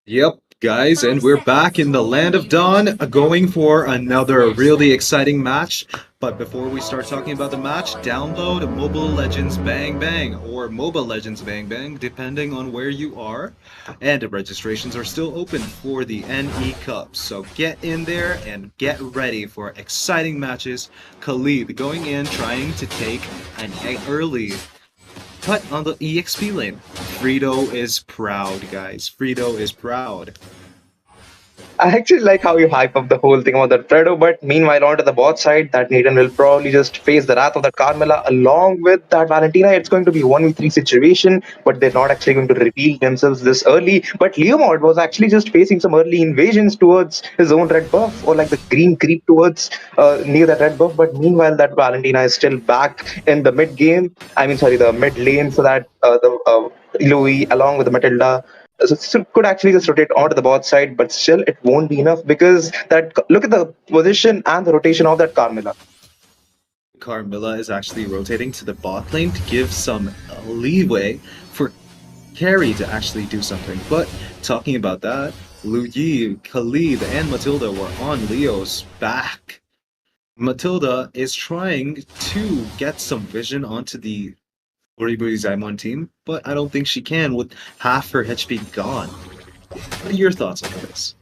Yep, guys, and we're back in the Land of Dawn, going for another really exciting match. But before we start talking about the match, download Mobile Legends Bang Bang or Mobile Legends Bang Bang, depending on where you are. And the registrations are still open for the NE Cup, so get in there and get ready for exciting matches. Khalid going in trying to take an early cut on the EXP lane. Frito is proud, guys. Frito is proud. I actually like how you hype up the whole thing about that Fredo, but meanwhile, onto the bot side, that Nathan will probably just face the wrath of that Carmela along with that Valentina. It's going to be 1v3 situation, but they're not actually going to reveal themselves this early. But Leomord was actually just facing some early invasions towards his own red buff, or like the green creep towards near that red buff. But meanwhile, that Valentina is still back in the mid game. I mean, sorry, the mid lane, so that the Louis along with the Matilda so could actually just rotate onto the bot side, but still it won't be enough because that look at the position and the rotation of that Carmilla. Carmilla is actually rotating to the bot lane to give some leeway for Carry to actually do something. But talking about that, Lu Yi, Khalid, and Matilda were on Leo's back. Matilda is trying to get some vision onto the Buriburi Zaimon team, but I don't think she can with half her HP gone. What are your thoughts on this?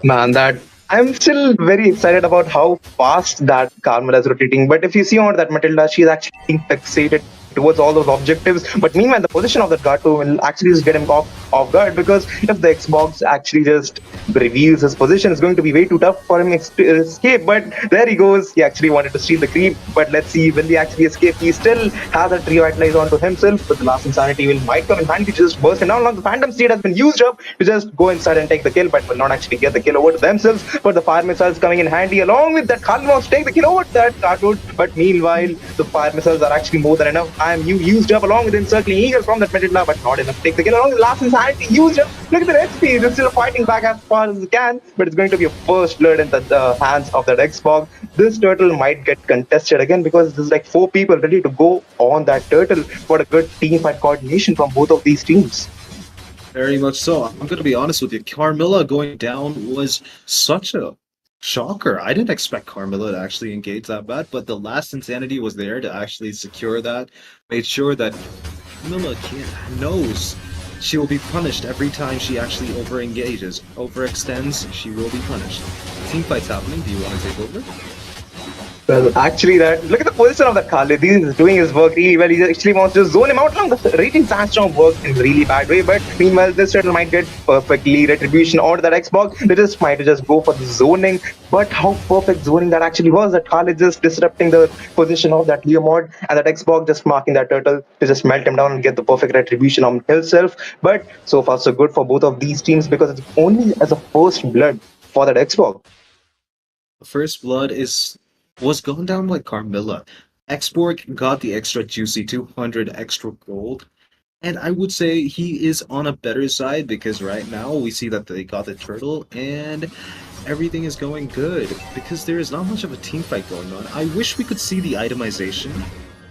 Man, that I'm still very excited about how fast that Carmela is rotating. But if you see on that Matilda, she's actually being fixated towards all those objectives. But meanwhile, the position of that Gato will actually just get him off guard because if the Xbox actually just reveals his position, it's going to be way too tough for him to escape. But there he goes. He actually wanted to steal the creep. But let's see, will he actually escape? He still has that revitalize onto himself. But the last insanity will might come in handy to just burst him down. Now the Phantom State has been used up to just go inside and take the kill, but will not actually get the kill over to themselves. But the fire missiles coming in handy along with that Khalmos take the kill over to that Cartwood. But meanwhile, the fire missiles are actually more than enough. IMU used up along with encircling eagle from that Medidla, but not enough to take the kill along with the last insanity used up. Look at the red speed, they're still fighting back as far as they can, but it's going to be a first blood in the hands of that Xbox. This turtle might get contested again because there's like 4 people ready to go on that turtle. What a good team fight coordination from both of these teams. Very much so. I'm going to be honest with you. Carmilla going down was such a shocker. I didn't expect Carmilla to actually engage that bad, but the last insanity was there to actually secure that. Made sure that Carmilla knows she will be punished every time she actually over-engages, overextends. She will be punished. Team fight's happening. Do you want to take over? Well, actually, that look at the position of that Khalid. He is doing his work really well. He actually wants to zone him out. Now, the rating Sandstorm works in a really bad way, but meanwhile, this turtle might get perfectly retribution or that Xbox. They just might just go for the zoning. But how perfect zoning that actually was! That Khalid just disrupting the position of that Leo mod, and that Xbox just marking that turtle to just melt him down and get the perfect retribution on himself. But so far, so good for both of these teams because it's only as a first blood for that Xbox. The first blood was going down like Carmilla. Xborg got the extra juicy 200 extra gold. And I would say he is on a better side because right now we see that they got the turtle and everything is going good because there is not much of a team fight going on. I wish we could see the itemization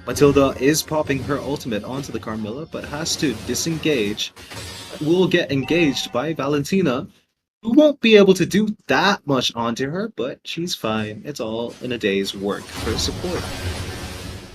Matilda is popping her ultimate onto the Carmilla, but has to disengage. Will get engaged by Valentina, who won't be able to do that much onto her, but she's fine. It's all in a day's work for support.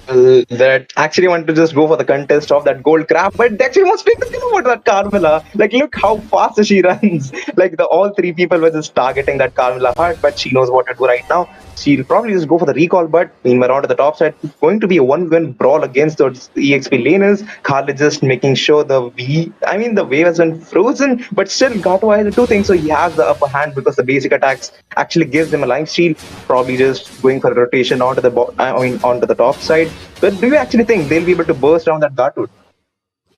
That actually want to just go for the contest of that gold crab, but they actually wants to take the kill over that Carmilla. Like, look how fast she runs. Like, the all three people were just targeting that Carmilla hard, but she knows what to do right now. She'll probably just go for the recall, but meanwhile, on to the top side, it's going to be a one-win brawl against those EXP laners. Khalid just making sure the wave has been frozen, but still, Gato has the two things, so he has the upper hand because the basic attacks actually gives him a life steal. Probably just going for a rotation onto the top side. But do you actually think they'll be able to burst down that Gato?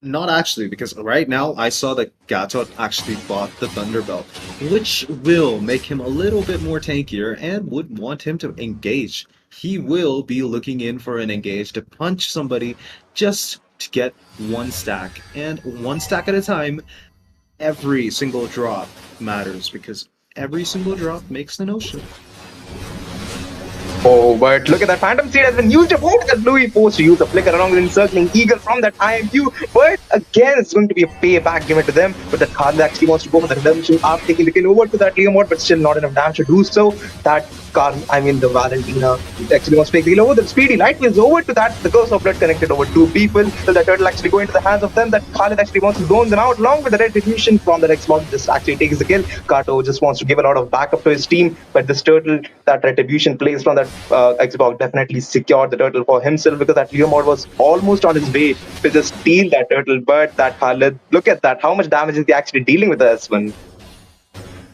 Not actually, because right now I saw that Gatot actually bought the Thunderbelt, which will make him a little bit more tankier and would want him to engage. He will be looking in for an engage to punch somebody just to get one stack. And one stack at a time, every single drop matters because every single drop makes the ocean. Oh, but look at that Phantom Seed has been used up. What is Louis forced to use the flicker along with encircling Eagle from that IMQ? But again, it's going to be a payback given to them. But that Khalid actually wants to go for the redemption after taking the kill over to that Leomord, but still not enough damage to do so. The Valentina actually wants to take the kill over. The Speedy Light wheels over to that. The Curse of Blood connected over two people. So the turtle actually going into the hands of them. That Khalid actually wants to zone them out along with the retribution from the Xbox. Just actually takes the kill. Kato just wants to give a lot of backup to his team, but this turtle, that retribution plays from that Xbox definitely secured the turtle for himself because that Leomord was almost on his way to just steal that turtle. But that Khalid, look at that. How much damage is he actually dealing with this one?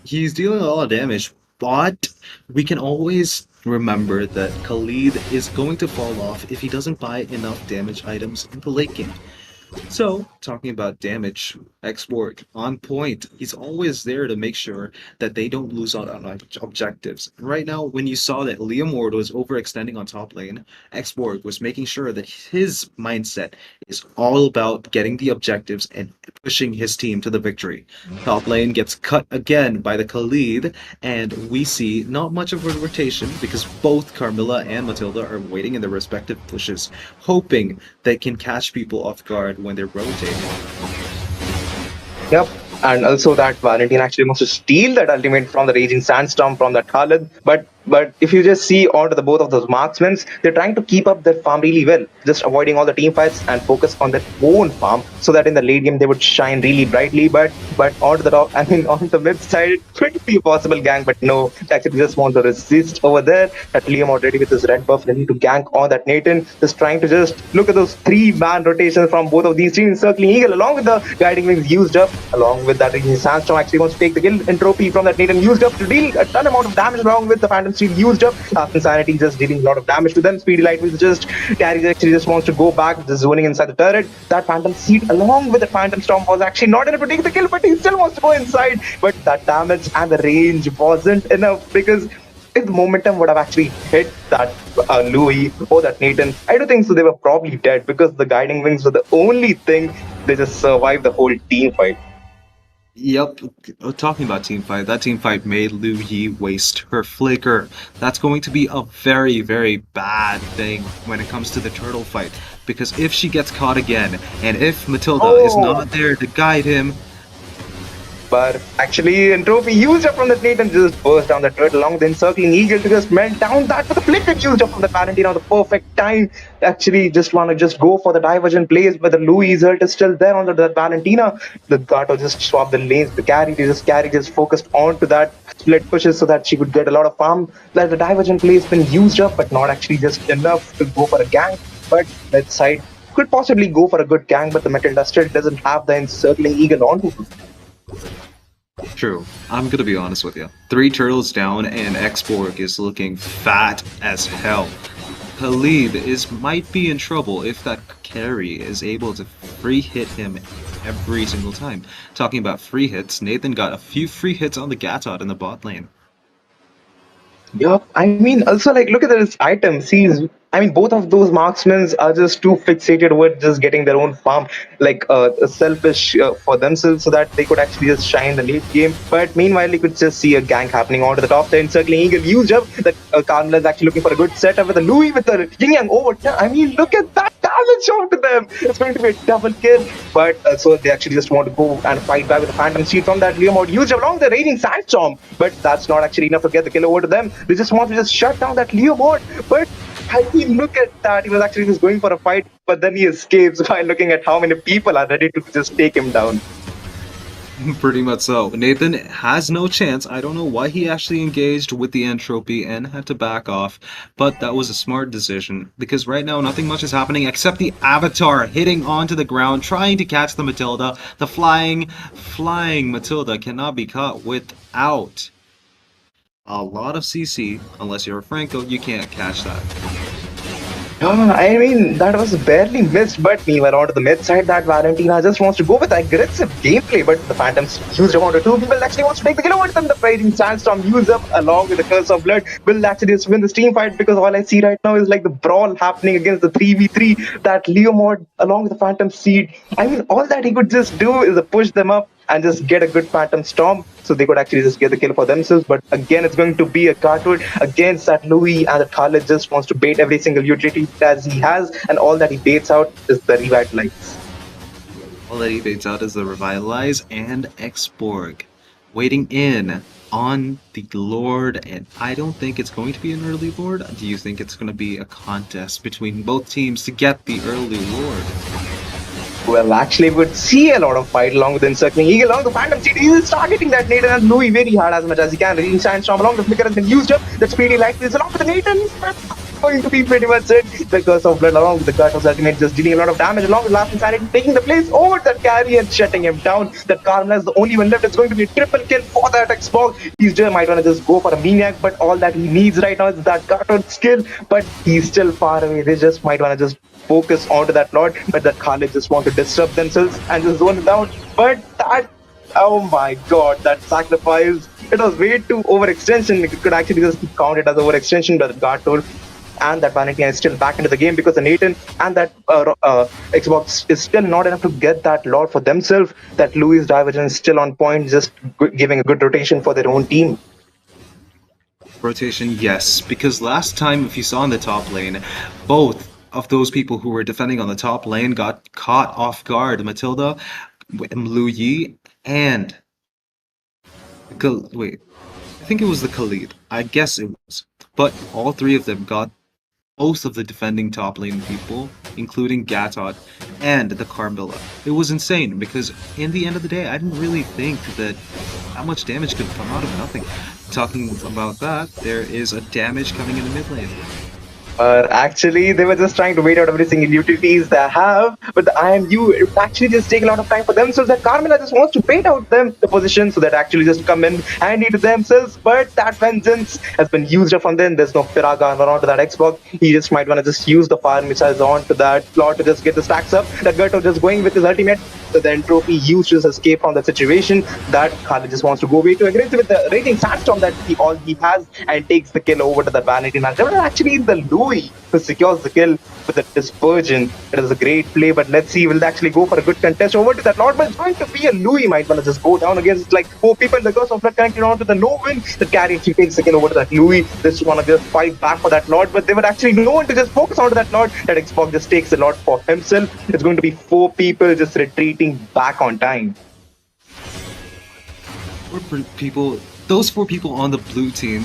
He's dealing a lot of damage, but we can always remember that Khalid is going to fall off if he doesn't buy enough damage items in the late game. So, talking about damage, Xborg on point. He's always there to make sure that they don't lose out on objectives. Right now, when you saw that Leomord was overextending on top lane, Xborg was making sure that his mindset is all about getting the objectives and pushing his team to the victory. Top lane gets cut again by the Khalid, and we see not much of a rotation because both Carmilla and Matilda are waiting in their respective pushes, hoping they can catch people off guard when they're rotating. Yep. And also that Valentine actually wants to steal that ultimate from the Raging Sandstorm from that Khalid. But if you just see onto the both of those marksmen, they're trying to keep up their farm really well, just avoiding all the team fights and focus on their own farm so that in the late game they would shine really brightly. But onto the top, on the mid side, it could be a possible gank, but no, they actually just want to resist over there. That Liam already with his red buff, ready to gank on that Nathan, just trying to just look at those 3-man rotations from both of these teams, encircling Eagle along with the guiding wings used up, along with that Raging Sandstorm actually wants to take the kill. Entropy from that Nathan used up to deal a ton amount of damage along with the Phantom Steel used up. Insanity just dealing a lot of damage to them. Speedy Light will just carry actually just wants to go back, just zoning inside the turret. That Phantom Seed along with the Phantom Storm was actually not enough to take the kill, but he still wants to go inside. But that damage and the range wasn't enough because if the momentum would have actually hit that Louis or that Nathan, I don't think so. They were probably dead because the guiding wings were the only thing they just survived the whole team fight. Yep, talking about team fight, that team fight made Liu Yi waste her flicker. That's going to be a very, very bad thing when it comes to the turtle fight. Because if she gets caught again, and if Matilda is not there to guide him, but actually, Entropy used up from the plate and just burst down the turtle along with the encircling Eagle to just melt down that. But the flicker used up from the Valentine on the perfect time. Actually, just want to just go for the divergent plays, but the Louis result is still there on the Valentina. The Gato just swapped the lanes. The carry just focused onto that split pushes so that she could get a lot of farm. Like the divergent play has been used up, but not actually just enough to go for a gank. But that side could possibly go for a good gank, but the Matilda still doesn't have the encircling Eagle onto her. True. I'm gonna be honest with you. 3 turtles down and Xborg is looking fat as hell. Khalid might be in trouble if that carry is able to free hit him every single time. Talking about free hits, Nathan got a few free hits on the Gatot in the bot lane. Yup, I mean, also like look at this item. See, I mean, both of those marksmen are just too fixated with just getting their own farm, like selfish for themselves, so that they could actually just shine the late game. But meanwhile, you could just see a gank happening onto the top lane, circling Eagle used up. That Carmilla is actually looking for a good setup with the Louis with the Yin Yang over. I mean, look at that damage onto them. It's going to be a double kill. But so they actually just want to go and fight back with the Phantom Seed from that Leo mod used along the Raging Sandstorm. But that's not actually enough to get the kill over to them. They just want to just shut down that Leo mod. But I mean, look at that. He was actually just going for a fight, but then he escapes by looking at how many people are ready to just take him down. Pretty much so. Nathan has no chance. I don't know why he actually engaged with the entropy and had to back off, but that was a smart decision because right now nothing much is happening except the Avatar hitting onto the ground, trying to catch the Matilda. The flying Matilda cannot be caught without a lot of CC. Unless you're a Franco, you can't catch that. I mean, that was barely missed, but meanwhile, onto the mid side, that Valentina just wants to go with aggressive gameplay, but the Phantoms used up onto two people, actually wants to take the kill over them. The Raging Sandstorm used up along with the Curse of Blood will actually just win this team fight because all I see right now is like the brawl happening against the 3v3, that Leo mod along with the Phantom Seed. I mean, all that he could just do is push them up and just get a good Phantom Storm so they could actually just get the kill for themselves. But again, it's going to be a cartoon against that Louis, and the Khaled just wants to bait every single utility as he has, and all that he baits out is the Revitalize. All that he baits out is the Revitalize and Exborg. Waiting in on the Lord, and I don't think it's going to be an early Lord. Do you think it's going to be a contest between both teams to get the early Lord? Well, actually, we would see a lot of fight along with the Encircling Eagle, along the Phantom Seed. He is targeting that Nathan and Louis very hard as much as he can. Raging Sandstorm along the Flicker has been used up. The Speedy Light is along with the Nathan. That's going to be pretty much it. The Curse of Blood along with the Cut of Ultimate just dealing a lot of damage along with Last Insanity, taking the place over that carry and shutting him down. That Carmela is the only one left. It's going to be a triple kill for that Xbox. He's just might want to just go for a Maniac, but all that he needs right now is that cartoon skill. But he's still far away. They just might want to just focus onto that Lord, but that Khalid just want to disrupt themselves and just zone it down. But that, oh my god, that sacrifice, it was way too overextension. It could actually just count it as overextension, but the guard told. And that Valentina is still back into the game because the Nathan and that Xbox is still not enough to get that Lord for themselves. That Louis Divergence is still on point, just giving a good rotation for their own team. Rotation, yes, because last time, if you saw in the top lane, both of those people who were defending on the top lane got caught off guard. Matilda, Louis, and wait, I think it was the Khalid. I guess it was. But all three of them got most of the defending top lane people, including Gatot and the Carmilla. It was insane because in the end of the day, I didn't really think that much damage could come out of nothing. Talking about that, there is a damage coming in the mid lane. Actually, they were just trying to wait out every single utilities they have, but the IMU it actually just take a lot of time for them, so that Carmilla just wants to bait out them the position so that actually just come in handy to themselves. But that vengeance has been used up from them. There's no Firaga onto that Xbox. He just might want to just use the fire missiles onto that plot to just get the stacks up. That Gerto just going with his ultimate. So the entropy used to escape from that situation. That Khalid just wants to go way too aggressive with the Raging Sandstorm that he has and takes the kill over to the Vanity. Now, actually the Louis who secures the kill with the Dispersion. It is a great play, but let's see, will they actually go for a good contest over to that Lord? But it's going to be a Louis might want to just go down against like four people. The Curse of Blood connected on to the no win. The carry actually takes the kill over to that Louis. Just want to just fight back for that Lord, but they would actually no one to just focus onto that Lord. That Xbox just takes the Lord for himself. It's going to be four people just retreating back on time. Those four people on the blue team,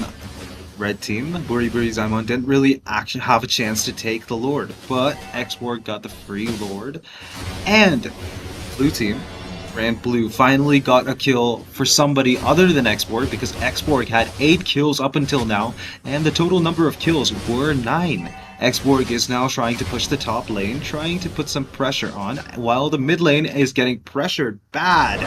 red team, Buri Zaimon didn't really actually have a chance to take the Lord, but Xborg got the free Lord, and blue team, Brand Blue, finally got a kill for somebody other than Xborg because Xborg had 8 kills up until now, and the total number of kills were 9. Xborg is now trying to push the top lane, trying to put some pressure on, while the mid lane is getting pressured bad.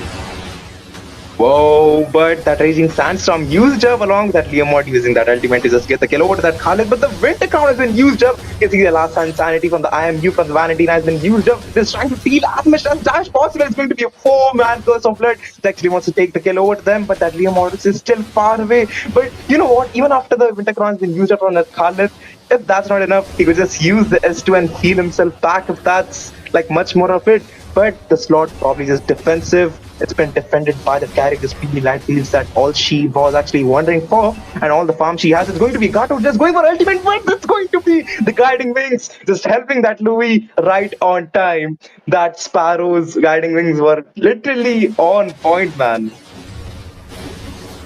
Whoa, but that Raging Sandstorm used up along with that Leomord using that ultimate to just get the kill over to that Khalid, but the Winter Crown has been used up. You see the last Insanity from the IMU from the Valentina has been used up. Just trying to deal as much as dash possible. It's going to be a 4-man Curse of Blood. It actually wants to take the kill over to them, but that Leomord is still far away. But you know what? Even after the Winter Crown has been used up on that Khalid, if that's not enough, he could just use the S2 and heal himself back if that's like much more of it. But the slot probably just defensive. It's been defended by the carry, the speedy light fields that all she was actually wondering for, and all the farm she has. It's going to be Gato just going for ultimate, but it's going to be the guiding wings just helping that Louis right on time. That Sparrow's guiding wings were literally on point, man.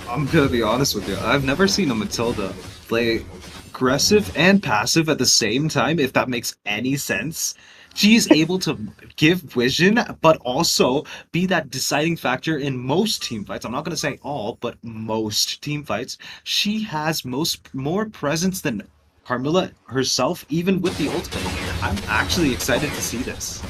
I'm gonna be honest with you. I've never seen a Matilda play aggressive and passive at the same time, if that makes any sense. She's able to give vision, but also be that deciding factor in most team fights. I'm not gonna say all, but most team fights. She has more presence than Carmilla herself, even with the ultimate. I'm actually excited to see this.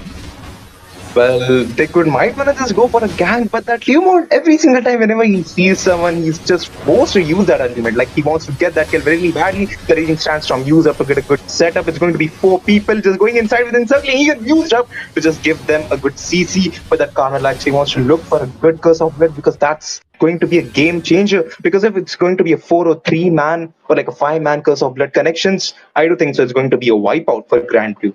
Well, they could might wanna just go for a gank, but that Leomord every single time whenever he sees someone, he's just forced to use that ultimate. Like he wants to get that kill really badly. The raging sandstorm used up to get a good setup. It's going to be 4 people just going inside with encircling. He gets used up to just give them a good CC. But that Carmel actually wants to look for a good curse of blood because that's going to be a game changer. Because if it's going to be a 4 or 3 man or like a 5 man curse of blood connections, I do think so. It's going to be a wipeout for Grand Prix.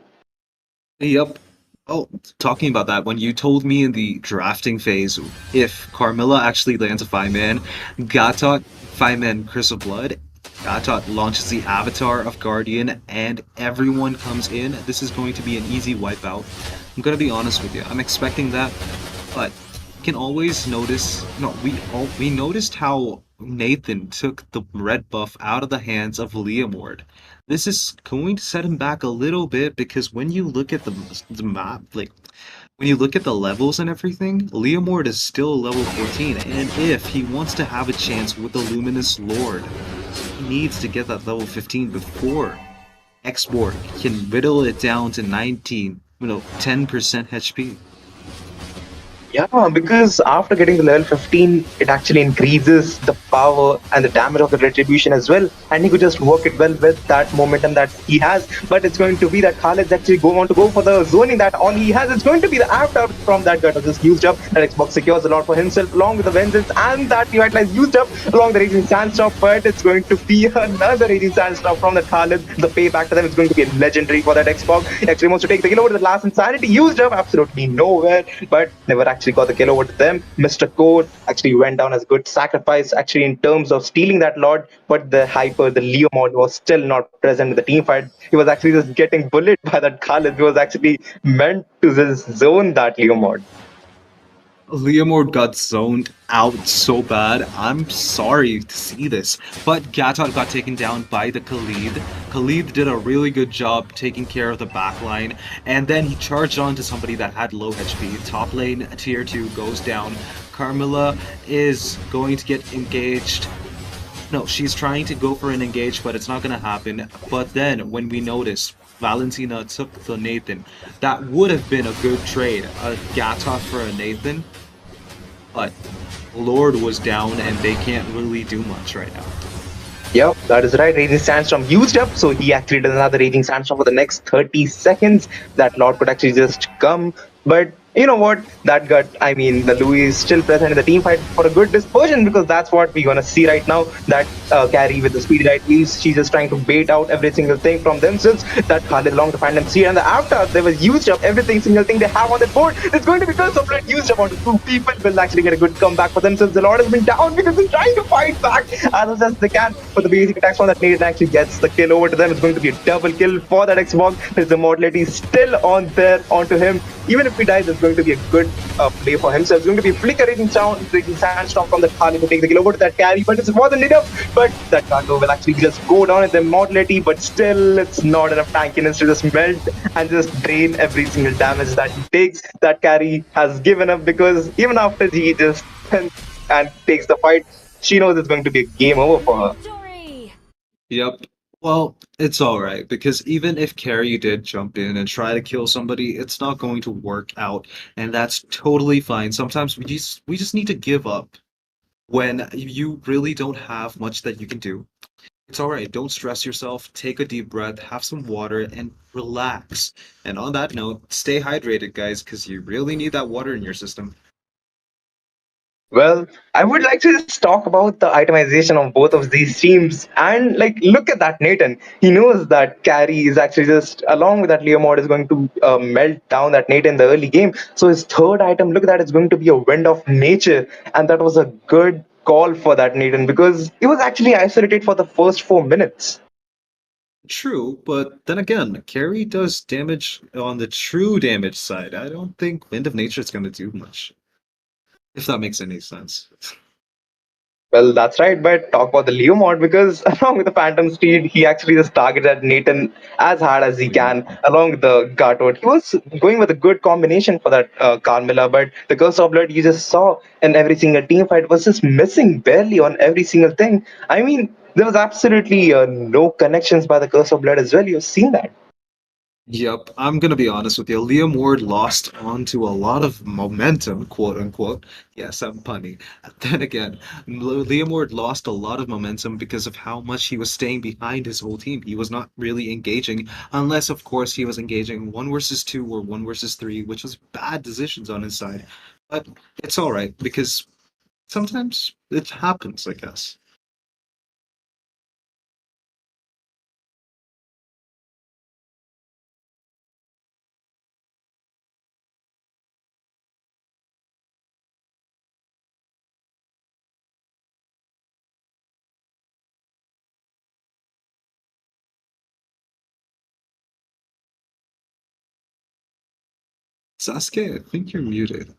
Yep. Oh, talking about that, when you told me in the drafting phase, if Carmilla actually lands a 5-man, Gatot 5-man Curse of Blood, Gatot launches the Avatar of Guardian, and everyone comes in, this is going to be an easy wipeout. I'm gonna be honest with you, I'm expecting that, but you can always notice, no, we noticed how Nathan took the red buff out of the hands of Leomord. This is going to set him back a little bit because when you look at the map, like when you look at the levels and everything, Leomord is still level 14, and if he wants to have a chance with the Luminous Lord, he needs to get that level 15 before Xborg can whittle it down to 19, 10% HP. Yeah, because after getting the level 15, it actually increases the power and the damage of the retribution as well. And he could just work it well with that momentum that he has. But it's going to be that Khaled's actually want to go for the zoning that all he has. It's going to be the after from that gutter just used up. And Xbox secures a lot for himself along with the Vengeance and that Revitalize used up along the Raging Sandstorm. But it's going to be another Raging Sandstorm from the Khaled. The payback to them is going to be legendary for that Xbox. He actually wants to take the kill over to the last Insanity used up absolutely nowhere, but never actually got the kill over to them. Mr. Code actually went down as a good sacrifice, actually, in terms of stealing that Lord, but the Hyper, the Leo mod, was still not present in the team fight. He was actually just getting bullied by that Khalid. He was actually meant to just zone that Leo mod. Leomord got zoned out so bad. I'm sorry to see this, but Gatot got taken down by the Khalid. Khalid did a really good job taking care of the backline, and then he charged on to somebody that had low HP. Top lane tier 2 goes down. Carmilla is going to get engaged. No, she's trying to go for an engage, but it's not going to happen. But then, when we noticed Valentina took the Nathan, that would have been a good trade. A Gatot for a Nathan. But Lord was down and they can't really do much right now. Yep, that is right. Raging Sandstorm used up, so he actually does another Raging Sandstorm for the next 30 seconds. That Lord could actually just come. But you know what? That gut, I mean, the Louis is still present in the team fight for a good dispersion because that's what we're gonna see right now. That carry with the speedy right leaves, she's just trying to bait out every single thing from themselves. That Khalid along to find them see, and the after they was used up every single thing they have on the board. It's going to be Curse of Blood used up onto 2 people. Will actually get a good comeback for themselves. The Lord has been down because they're trying to fight back as much as they can. But the basic attacks from that Nathan actually gets the kill over to them. It's going to be a double kill for that Xbox. His immortality is still on there onto him. Even if he dies, it's going to be a good play for himself. It's going to be flickering sound, Raging Sandstorm from the Kali to take the kill over to that carry, but it wasn't enough. But that cargo will actually just go down in the immortality, but still it's not enough tankiness to just melt and just drain every single damage that he takes. That carry has given up because even after he just and takes the fight, she knows it's going to be a game over for her. Yep. Well, it's alright, because even if Carrie did jump in and try to kill somebody, it's not going to work out, and that's totally fine. Sometimes we just need to give up when you really don't have much that you can do. It's alright, don't stress yourself, take a deep breath, have some water, and relax. And on that note, stay hydrated, guys, because you really need that water in your system. Well, I would like to just talk about the itemization of both of these teams. And like, look at that Nathan. He knows that Carry is actually just, along with that Leo mod, is going to melt down that Nate in the early game. So his third item, look at that, is going to be a Wind of Nature. And that was a good call for that Nathan because he was actually isolated for the first 4 minutes. True, but then again, Carry does damage on the true damage side. I don't think Wind of Nature is going to do much, if that makes any sense. Well, that's right, but talk about the Leo mod because along with the Phantom Steed, he actually just targeted Nathan as hard as he can along with the Gartot. He was going with a good combination for that Carmilla, but the Curse of Blood you just saw in every single team fight was just missing barely on every single thing. I mean, there was absolutely no connections by the Curse of Blood as well. You've seen that. Yep, I'm gonna be honest with you. Liam Ward lost onto a lot of momentum, quote unquote. Yes, I'm punny. Then again, Liam Ward lost a lot of momentum because of how much he was staying behind his whole team. He was not really engaging, unless, of course, he was engaging 1 versus 2 or 1 versus 3, which was bad decisions on his side. But it's all right because sometimes it happens, I guess. Sasuke, I think you're muted.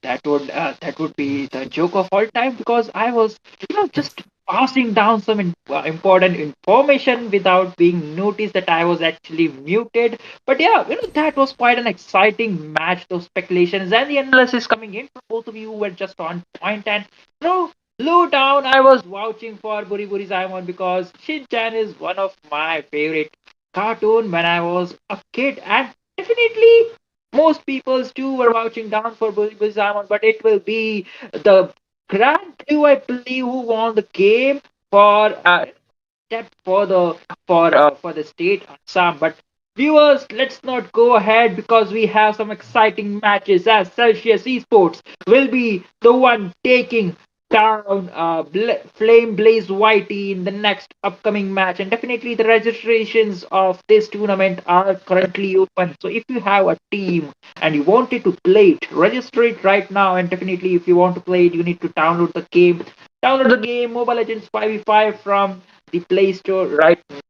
That would be the joke of all time because I was just passing down some important information without being noticed that I was actually muted. But yeah, that was quite an exciting match. Those speculations and the analysis coming in from both of you were just on point. And low down, I was vouching for Buri Buri Zaimon because Shin-chan is one of my favorite cartoon when I was a kid, and definitely most peoples too were vouching down for Bully Simon, but it will be the Grand Blue, I believe, who won the game for step for the state Assam. But viewers, let's not go ahead because we have some exciting matches as Celsius Esports will be the one taking down Flame Blaze Whitey in the next upcoming match. And definitely the registrations of this tournament are currently open. So if you have a team and you wanted to play it, register it right now. And definitely if you want to play it, you need to download the game. Download the game Mobile Legends 5v5 from the Play Store right now.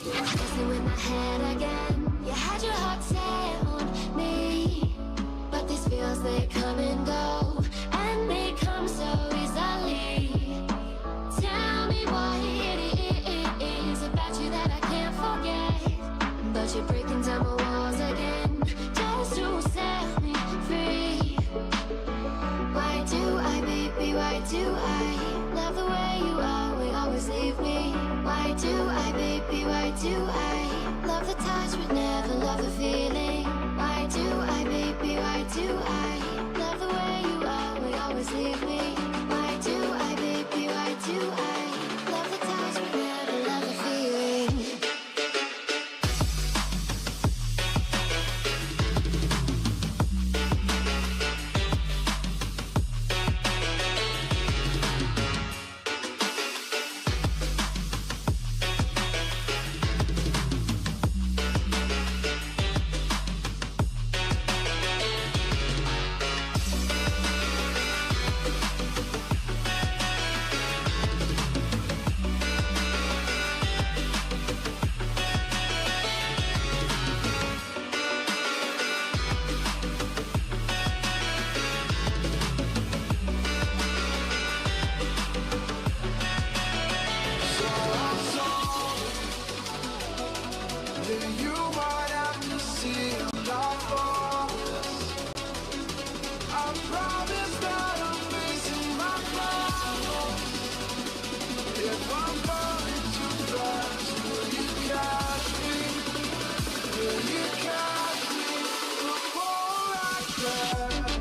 Messing with my head again. You had your heart set on me, but these feels they come and go, and they come so easily. Tell me what it is about you that I can't forget, but you're breaking down my walls again just to set me free. Why do I, baby? Why do I love the way you are? We always leave me. Why do I, baby? Why do I love the touch but never love the feeling? Why Why do I, baby, why do I love the way you are, we always leave me? Why do I, baby, why do I love the touch but never love the feeling? You might have to see enough of this. I promise that I'm facing my problems. If I'm falling too fast, will you catch me? Will you catch me before I crash?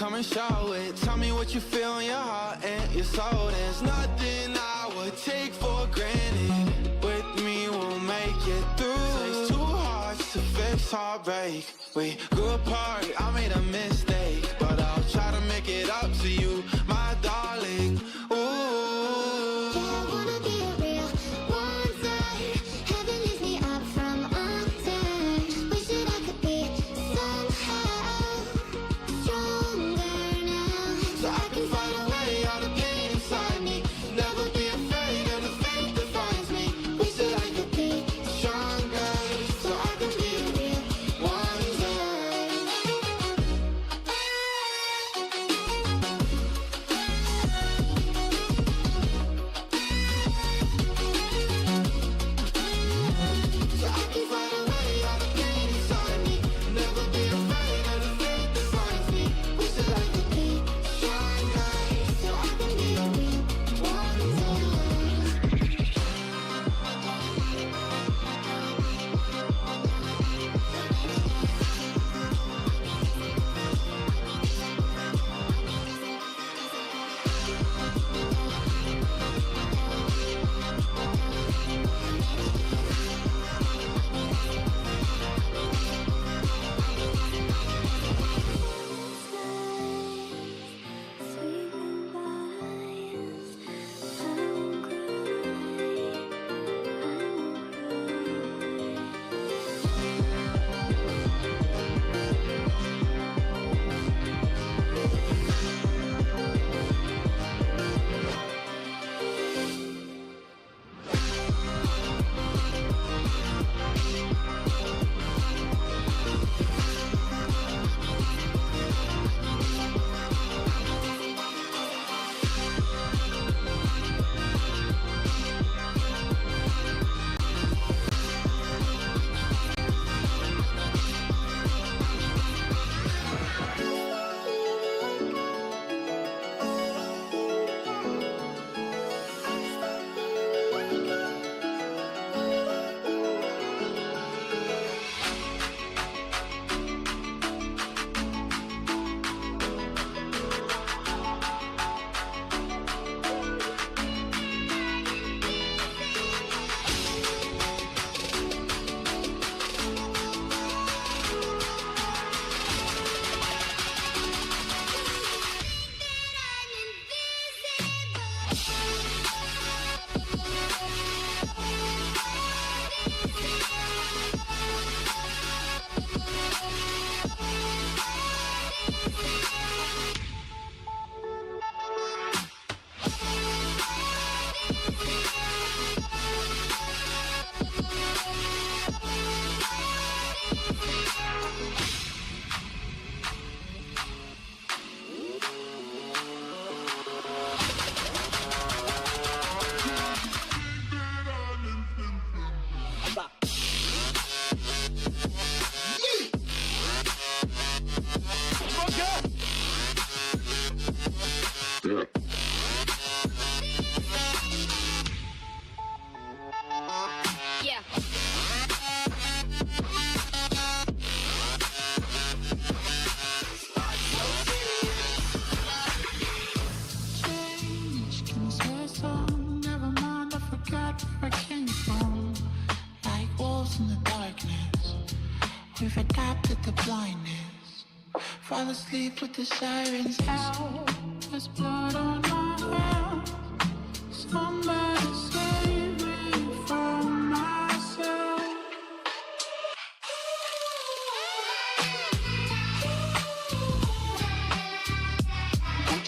come and show it. Tell me what you feel in your heart and your soul. There's nothing I would take for granted. With me, we'll make it through. Takes two hearts to fix heartbreak. We grew apart, I made a mistake, but I'll try to make it up to you, my darling. Ooh. Yeah, I wanna be a real one day. Heaven leaves me up from under. Wishing I could be somehow stronger now, So I can fight away all the pain inside me. Never be afraid of the fate that finds me. wish that I could be stronger, so I can be a real one day. So I can fight away all the pain inside me. Never be afraid of the fate that finds me. Wish that I could be stronger, so I can be a real one day. Sweet goodbyes. I won't cry. Change, can you say a song? Never mind, I forgot where I came from. Like wolves in the darkness, we've adapted to blindness. Fall asleep with the sirens out. There's blood on my hands. Somebody save me from myself.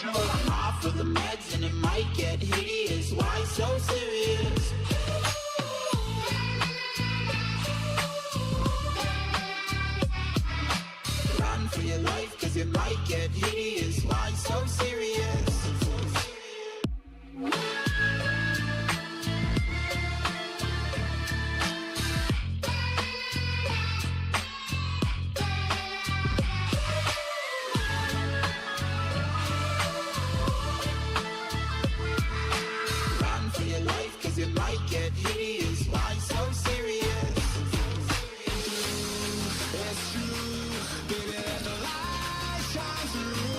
I'm off of the meds and it might get hideous. Why so serious? Run for your life, cause it might get hideous. Why so serious? Run for your life, cause it might get hideous. Why so serious? It's true, baby, let the light shine through.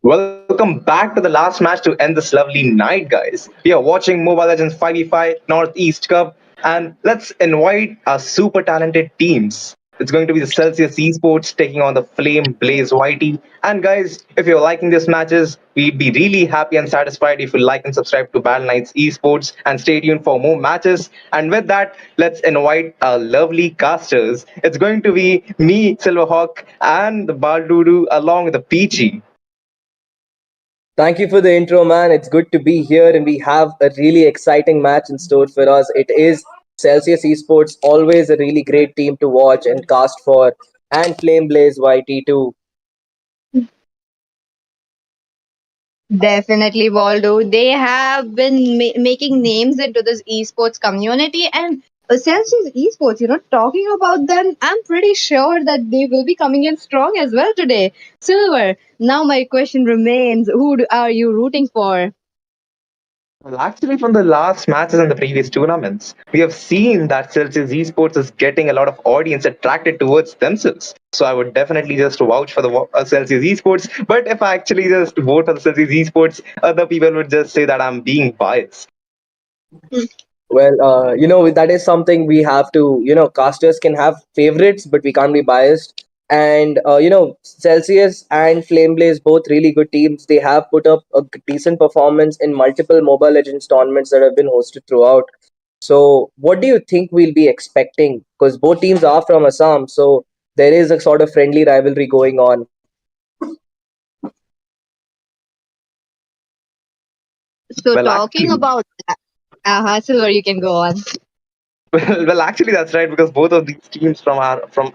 Welcome back to the last match to end this lovely night, guys. We are watching Mobile Legends 5v5 Northeast Cup, and let's invite our super talented teams. It's going to be the Celsius Esports taking on the Flame Blaze YT. And guys, if you're liking these matches, we'd be really happy and satisfied if you like and subscribe to Battle Knights Esports and stay tuned for more matches. And with that, let's invite our lovely casters. It's going to be me, Silverhawk, and the Baldudu along with the Peachy. Thank you for the intro, man. It's good to be here, and we have a really exciting match in store for us. It is Celsius Esports, always a really great team to watch and cast for, and Flame Blaze YT too. Definitely, Waldo. They have been making names into this esports community, and Celsius Esports, talking about them, I'm pretty sure that they will be coming in strong as well today. Silver, now my question remains, are you rooting for? Well, actually, from the last matches and the previous tournaments, we have seen that Celsius Esports is getting a lot of audience attracted towards themselves. So I would definitely just vouch for the Celsius Esports. But if I actually just vote for the Celsius Esports, other people would just say that I'm being biased. Well, that is something we have to, casters can have favorites, but we can't be biased. And, Celsius and Flame Blaze, both really good teams. They have put up a decent performance in multiple Mobile Legends tournaments that have been hosted throughout. So, what do you think we'll be expecting? Because both teams are from Assam, so there is a sort of friendly rivalry going on. So, Well, talking actually, about Silver, you can go on. actually, that's right because both of these teams from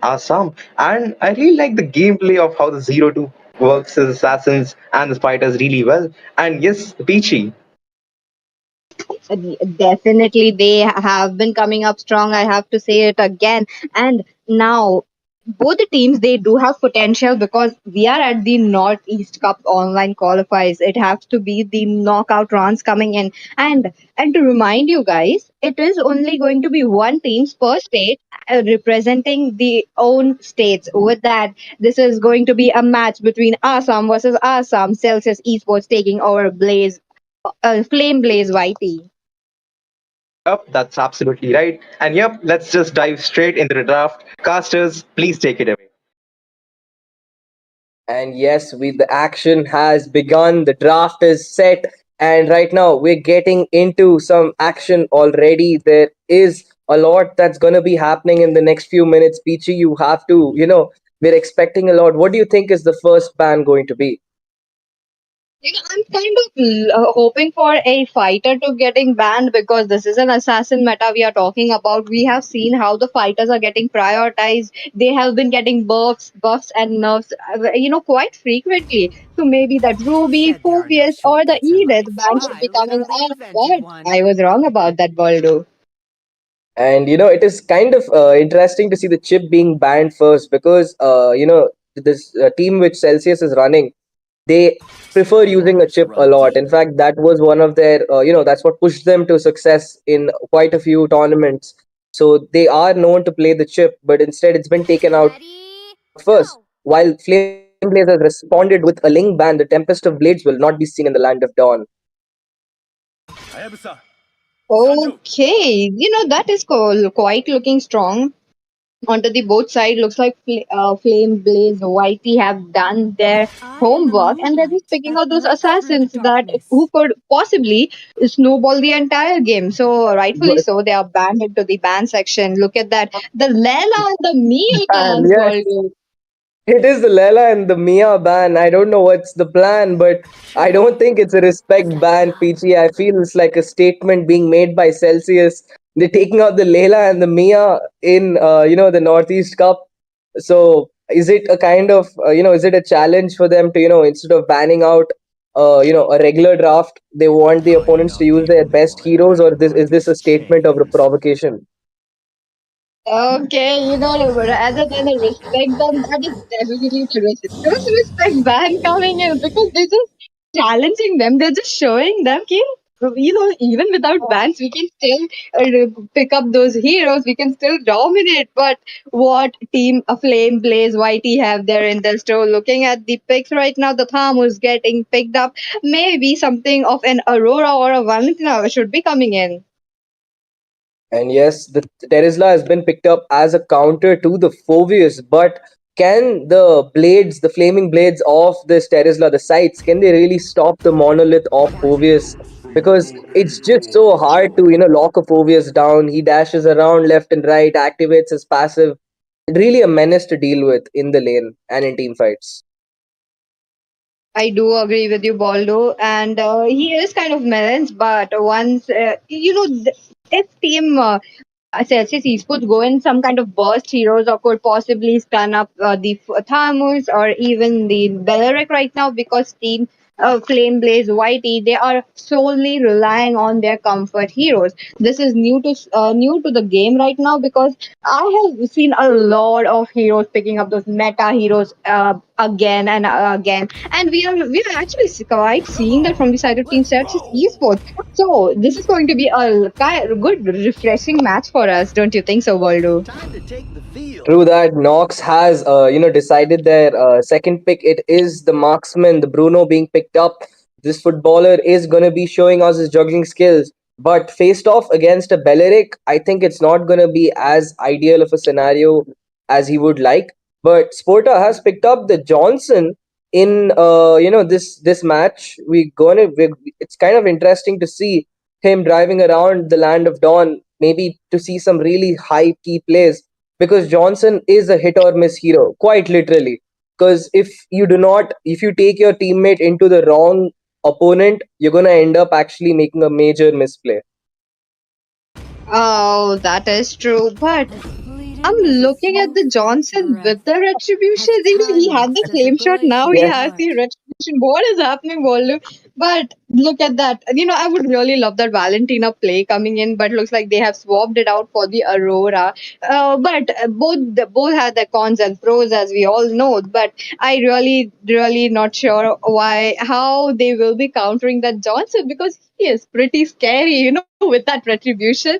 Assam, and I really like the gameplay of how the 0-2 works as assassins and the fighters really well. And yes, Peachy. Uh, Definitely, they have been coming up strong. I have to say it again. And now, both the teams they do have potential because we are at the Northeast Cup online qualifiers. It has to be the knockout rounds coming in, and to remind you guys, it is only going to be one teams per state representing the own states. With that, this is going to be a match between Assam versus Assam. Celsius Esports taking over Flame Blaze YT. Yep, that's absolutely right. And yep, let's just dive straight into the draft. Casters, please take it away. And yes, the action has begun. The draft is set, and right now we're getting into some action already. There is a lot that's gonna be happening in the next few minutes. Peachy, you have to, we're expecting a lot. What do you think is the first ban going to be? I'm kind of hoping for a fighter to getting banned because this is an assassin meta we are talking about. We have seen how the fighters are getting prioritized. They have been getting buffs and nerfs, quite frequently. So maybe that Ruby, Phobius, or the Edith ban should be coming out. But I was wrong about that, Baldo. And it is kind of interesting to see the chip being banned first because this team which Celsius is running, they prefer using a chip a lot. In fact, that was one of their that's what pushed them to success in quite a few tournaments. So they are known to play the chip, but instead it's been taken out first. While Flame Blaze has responded with a Ling ban, the Tempest of Blades will not be seen in the Land of Dawn. Okay, that is cool. Quite looking strong. Onto the both side looks like Flame Blaze YT have done their homework and they're just picking out those assassins that who could possibly snowball the entire game. So rightfully But, so, they are banned into the ban section. Look at that, the Lela and the Mia and clans, yes, Baldo. it is the Lela and the Mia ban. I don't know what's the plan, but I don't think it's a respect ban, PG. I feel it's like a statement being made by Celsius. They're taking out the Lela and the Mia in, the Northeast Cup. So is it a kind of, is it a challenge for them to, instead of banning out, a regular draft, they want the opponents to use their best heroes, or is this a statement of a provocation? Okay, rather than a respect ban, that is definitely the disrespect ban coming in because they're just challenging them. They're just showing them, kid. even without bans, we can still pick up those heroes. We can still dominate. But what team a Flame Blaze Whitey have there in their store? Looking at the picks right now, the Thamus getting picked up. Maybe something of an Aurora or a Valentina should be coming in. And yes, the Terizla has been picked up as a counter to the Phoveus, but can the blades, the flaming blades of this Terizla, the sights, can they really stop the monolith of Phoveus? Because it's just so hard to, lock a Phoveus down. He dashes around left and right, activates his passive. Really a menace to deal with in the lane and in team fights. I do agree with you, Baldo, and he is kind of balanced. But once if team Celsius Esports go in some kind of burst heroes or could possibly stun up the Thamus or even the Belleric right now because team Flame Blaze Whitey they are solely relying on their comfort heroes. This is new to the game right now because I have seen a lot of heroes picking up those meta heroes again and again, and we are actually quite seeing that from the side of Team Celsius Esports. So this is going to be a good, refreshing match for us, don't you think so, Waldo? True that. Knox has, decided their second pick. It is the marksman, the Bruno being picked up. This footballer is going to be showing us his juggling skills. But faced off against a Belleric, I think it's not going to be as ideal of a scenario as he would like. But Sporta has picked up the Johnson in, this match. It's kind of interesting to see him driving around the land of Dawn, maybe to see some really high key plays because Johnson is a hit or miss hero, quite literally. Because if you take your teammate into the wrong opponent, you're gonna end up actually making a major misplay. Oh, that is true. But I'm looking at the Johnson with the retribution. He had the flame shot. Now he Yes, has the retribution. What is happening, Bolu? But look at that. I would really love that Valentina play coming in, but looks like they have swapped it out for the Aurora. But both had their cons and pros, as we all know. But I really not sure how they will be countering that Johnson because he is pretty scary, with that retribution.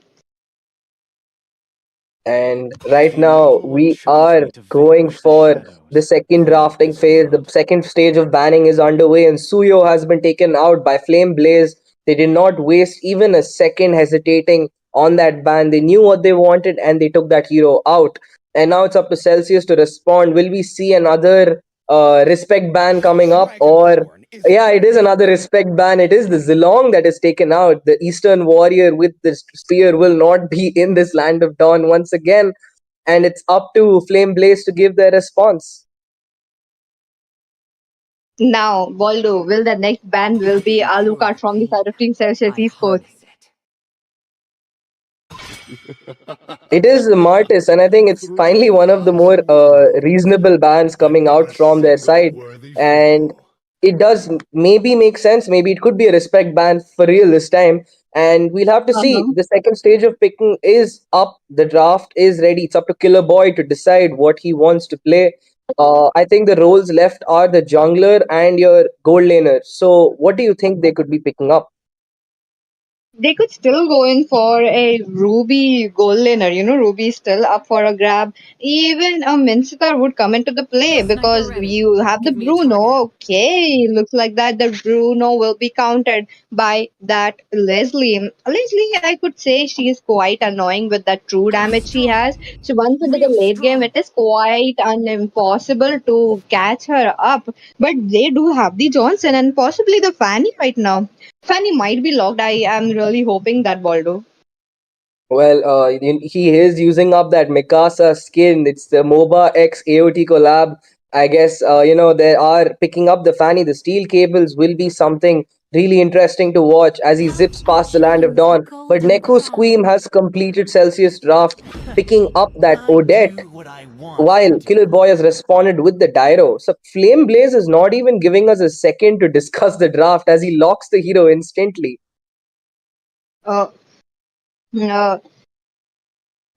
and right now we are going for the second drafting phase. The second stage of banning is underway, and Suyo has been taken out by Flame Blaze. They did not waste even a second hesitating on that ban. They knew what they wanted and they took that hero out. And now it's up to Celsius to respond. Will we see another respect ban coming up, or yeah, it is another respect ban. It is the Zilong that is taken out. The Eastern Warrior with the spear will not be in this land of Dawn once again. And it's up to Flame Blaze to give their response. Now, Waldo, will the next band will be Alucard from the side of Team Celsius Esports? It is Martis, and I think it's finally one of the more reasonable bands coming out from their side. And it does maybe make sense. Maybe it could be a respect band for real this time. And we'll have to see. Uh-huh. The second stage of picking is up. The draft is ready. It's up to Killer Boy to decide what he wants to play. I think the roles left are the jungler and your gold laner. So, what do you think they could be picking up? They could still go in for a Ruby gold laner. Ruby is still up for a grab. Even a Minstar would come into the play because you have the Bruno. Okay, looks like that the Bruno will be countered by that Leslie. Leslie, I could say she is quite annoying with that true damage she has. So once into the late game, it is quite impossible to catch her up. But they do have the Johnson and possibly the Fanny right now. Fanny might be locked. I am really hoping that Baldo. Well, he is using up that Mikasa skin. It's the MOBA X AOT collab. I guess, they are picking up the Fanny. The steel cables will be something really interesting to watch as he zips past the land of Dawn. But Neko Squeam has completed Celsius draft, picking up that Odette, while Killer Boy has responded with the Dyro. So Flame Blaze is not even giving us a second to discuss the draft as he locks the hero instantly. Uh, uh,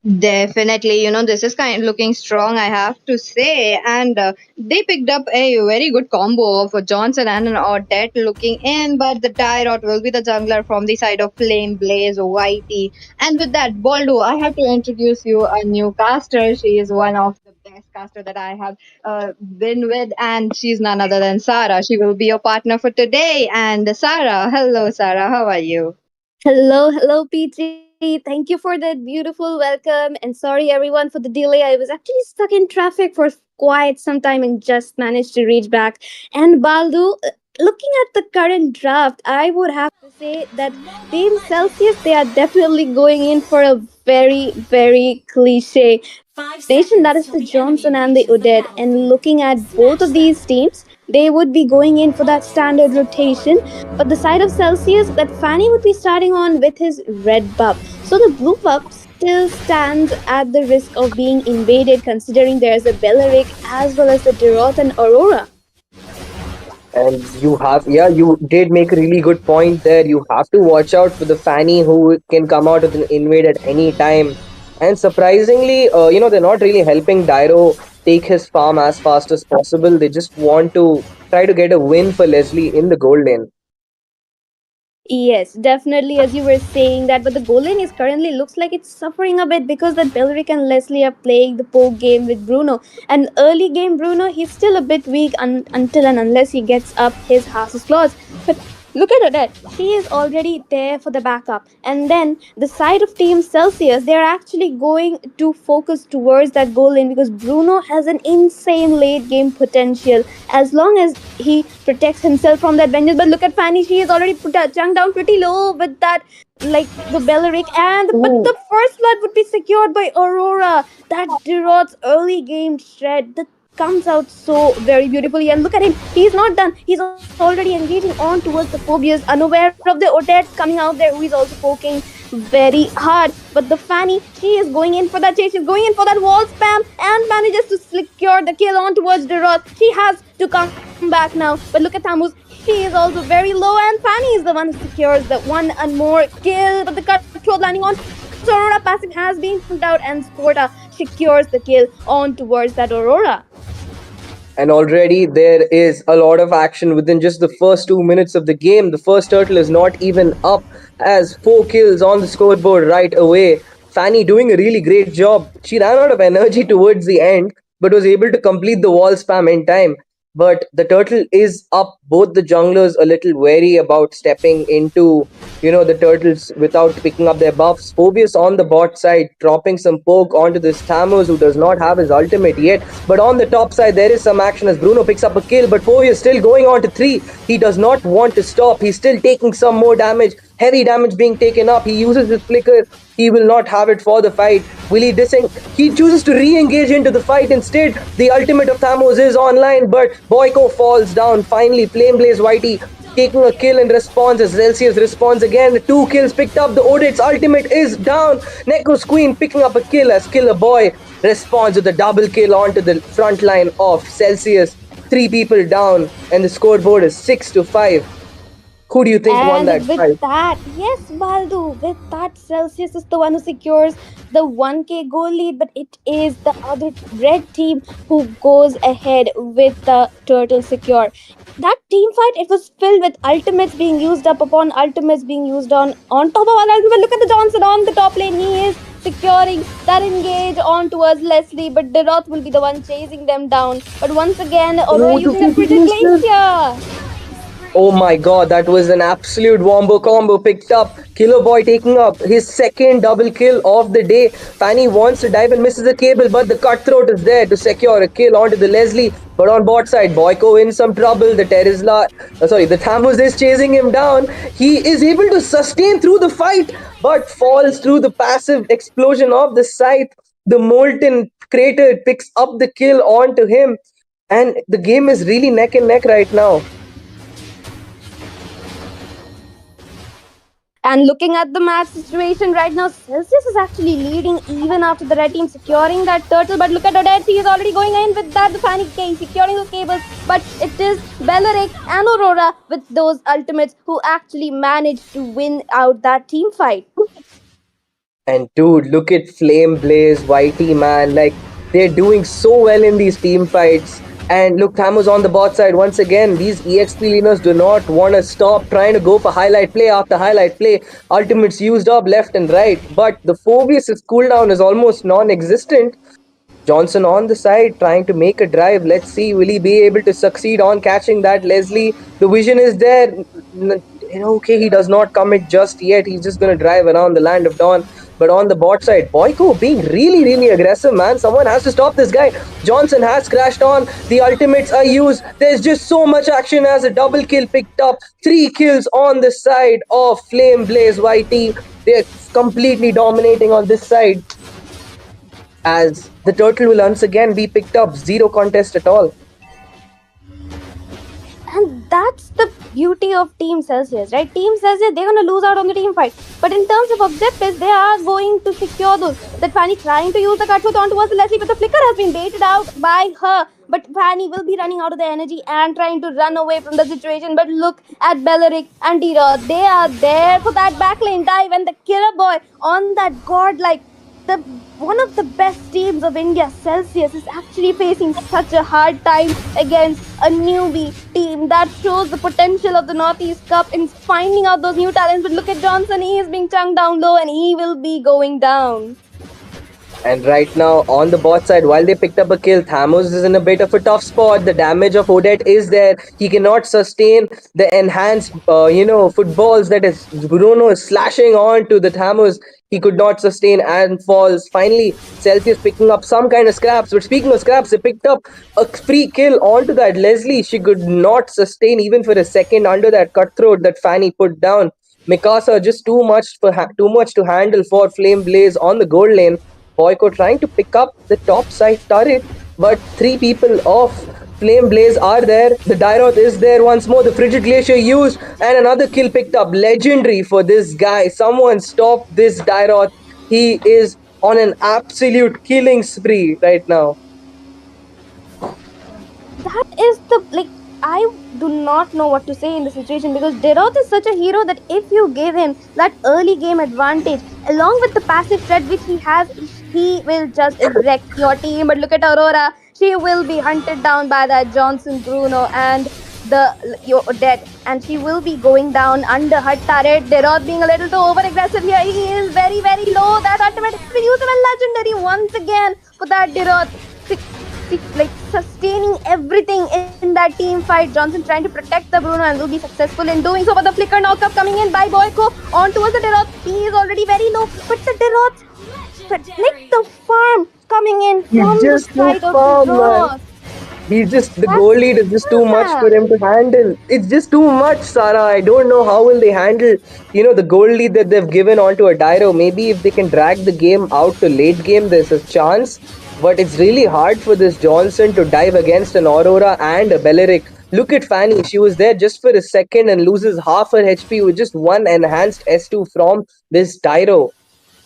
Definitely, this is kind of looking strong, I have to say. And they picked up a very good combo of Johnson and an Odette looking in, but the Tyrot will be the jungler from the side of Flame Blaze Whitey. And with that, Baldo, I have to introduce you a new caster. She is one of the best caster that I have been with, and she's none other than Sarah. She will be your partner for today. And Sarah, hello, Sarah, how are you? Hello, PG. Thank you for that beautiful welcome. And sorry, everyone, for the delay. I was actually stuck in traffic for quite some time and just managed to reach back. And Baldu, looking at the current draft, I would have to say that Team Celsius, they are definitely going in for a very, very cliche combination, that is the Johnson and the Odette. And looking at both of these teams, they would be going in for that standard rotation. But the side of Celsius, that Fanny would be starting on with his red buff. So the blue buff still stands at the risk of being invaded, considering there's a Belleric as well as the Deroth and Aurora. And you have, yeah, you did make a really good point there. You have to watch out for the Fanny who can come out with an invade at any time. And surprisingly, they're not really helping Dyro take his farm as fast as possible. They just want to try to get a win for Leslie in the gold lane. Yes, definitely, as you were saying that, but the goal line is currently looks like it's suffering a bit because that Belric and Leslie are playing the poke game with Bruno. And early game Bruno, he's still a bit weak until and unless he gets up his Hass's claws. But look at that, she is already there for the backup. And then the side of Team Celsius, they're actually going to focus towards that goal line because Bruno has an insane late game potential as long as he protects himself from that vengeance. But look at Fanny, she is already put chunked down pretty low with that, like the Belleric, and but the first blood would be secured by Aurora. That Dirot's early game shred that comes out so very beautifully. And look at him, he's not done. He's already engaging on towards the phobias, unaware of the Odette coming out there, who is also poking very hard. But the Fanny, she is going in for that chase. She's going in for that wall spam and manages to secure the kill on towards Deroth. She has to come back now. But look at Tammuz. She is also very low, and Fanny is the one who secures the one and more kill. But the cutthroat landing on towards Aurora passive has been put out, and Sporta secures the kill on towards that Aurora. And already there is a lot of action within just the first 2 minutes of the game. The first turtle is not even up, as 4 kills on the scoreboard right away. Fanny doing a really great job. She ran out of energy towards the end, but was able to complete the wall spam in time. But the turtle is up. Both the junglers a little wary about stepping into, the turtles without picking up their buffs. Phobius on the bot side, dropping some poke onto this Thamus who does not have his ultimate yet. But on the top side, there is some action as Bruno picks up a kill, but Phobius still going on to 3. He does not want to stop. He's still taking some more damage. Heavy damage being taken up. He uses his flicker. He will not have it for the fight. Will he He chooses to re-engage into the fight instead. The ultimate of Thamos is online, but Boyko falls down. Finally, Flame Blaze Whitey taking a kill in response as Celsius responds again. 2 kills picked up. The Odet's ultimate is down. Neko's Queen picking up a kill as Killer Boy responds with a double kill onto the front line of Celsius. 3 people down, and the scoreboard is 6-5. Who do you think won that And with fight? that, yes, Baldu, with that, Celsius is the one who secures the 1K goal lead, but it is the other red team who goes ahead with the turtle secure. That team fight, it was filled with ultimates being used up upon ultimates being used on top of all ultimates. Look at the Johnson on the top lane. He is securing that engage on towards Leslie, but Deroth will be the one chasing them down. But once again, Aurora Oh, using that critical glacier. oh my god, that was an absolute wombo combo picked up. Killer Boy taking up his second double kill of the day. Fanny wants to dive and misses the cable, but the cutthroat is there to secure a kill onto the Leslie. But on bot side, Boyko in some trouble. The Thamus is chasing him down. He is able to sustain through the fight, but falls through the passive explosion of the scythe. The molten crater picks up the kill onto him, and the game is really neck and neck right now. And looking at the match situation right now, Celsius is actually leading even after the red team securing that turtle. But look at Odette, he is already going in with that, the Fanny K securing those cables. But it is Belleric and Aurora with those ultimates who actually managed to win out that team fight. And dude, look at Flame Blaze, Whitey, man. Like, they're doing so well in these team fights. And look, Thamus on the bot side once again. These EXP leaders do not want to stop trying to go for highlight play after highlight play. Ultimates used up left and right. But the Phobius' cooldown is almost non existent. Johnson on the side trying to make a drive. Let's see, will he be able to succeed on catching that Leslie? The vision is there. Okay, he does not commit just yet. He's just going to drive around the land of Dawn. But on the bot side, Boyko being really, really aggressive, man. Someone has to stop this guy. Johnson has crashed on. The ultimates are used. There's just so much action as a double kill picked up. 3 kills on the side of Flame Blaze YT. They're completely dominating on this side as the turtle will once again be picked up. Zero contest at all. And that's the beauty of Team Celsius, right? Team Celsius, they're gonna lose out on the team fight. But in terms of objectives, they are going to secure those. That Fanny trying to use the cutthroat on towards Leslie, but the flicker has been baited out by her. But Fanny will be running out of the energy and trying to run away from the situation. But look at Belleric and Tira. They are there for that backlane dive, and the killer boy on that godlike, the one of the best teams of India, Celsius, is actually facing such a hard time against a newbie team. That shows the potential of the Northeast Cup in finding out those new talents. But look at Johnson, he is being chunked down low and he will be going down. And right now, on the bot side, while they picked up a kill, Thamos is in a bit of a tough spot. The damage of Odette is there. He cannot sustain the enhanced, footballs that is Bruno is slashing on to the Thamos. He could not sustain and falls. Finally, Celsius picking up some kind of scraps. But speaking of scraps, they picked up a free kill onto that Leslie. She could not sustain even for a second under that cutthroat that Fanny put down. Mikasa just too much to handle for Flame Blaze on the gold lane. Boyko trying to pick up the top side turret, but 3 people of Flame Blaze are there. The Dyroth is there once more. The Frigid Glacier used, and another kill picked up. Legendary for this guy. Someone stop this Dyroth. He is on an absolute killing spree right now. That is the like I do not know what to say in the situation because Deroth is such a hero that if you give him that early game advantage along with the passive threat which he has, he will just wreck your team. But look at Aurora, she will be hunted down by that Johnson Bruno and the your Odette, and she will be going down under her turret. Deroth being a little too over aggressive here. He is very, very low. That ultimate has been used and legendary once again for that Deroth. Like sustaining everything in that team fight. Johnson trying to protect the Bruno and will be successful in doing so. But the flicker knockup coming in by Boyko on towards the Deroth. He is already very low, but the Deroth, like the farm coming in from He's the just too side of firm, man. Deroth. The That's goal lead is just too much for yeah. him to handle. It's just too much, Sarah. I don't know how will they handle, the goal lead that they've given onto a Dyro. Maybe if they can drag the game out to late game, there's a chance. But it's really hard for this Johnson to dive against an Aurora and a Belleric. Look at Fanny. She was there just for a second and loses half her HP with just one enhanced S2 from this Dyro.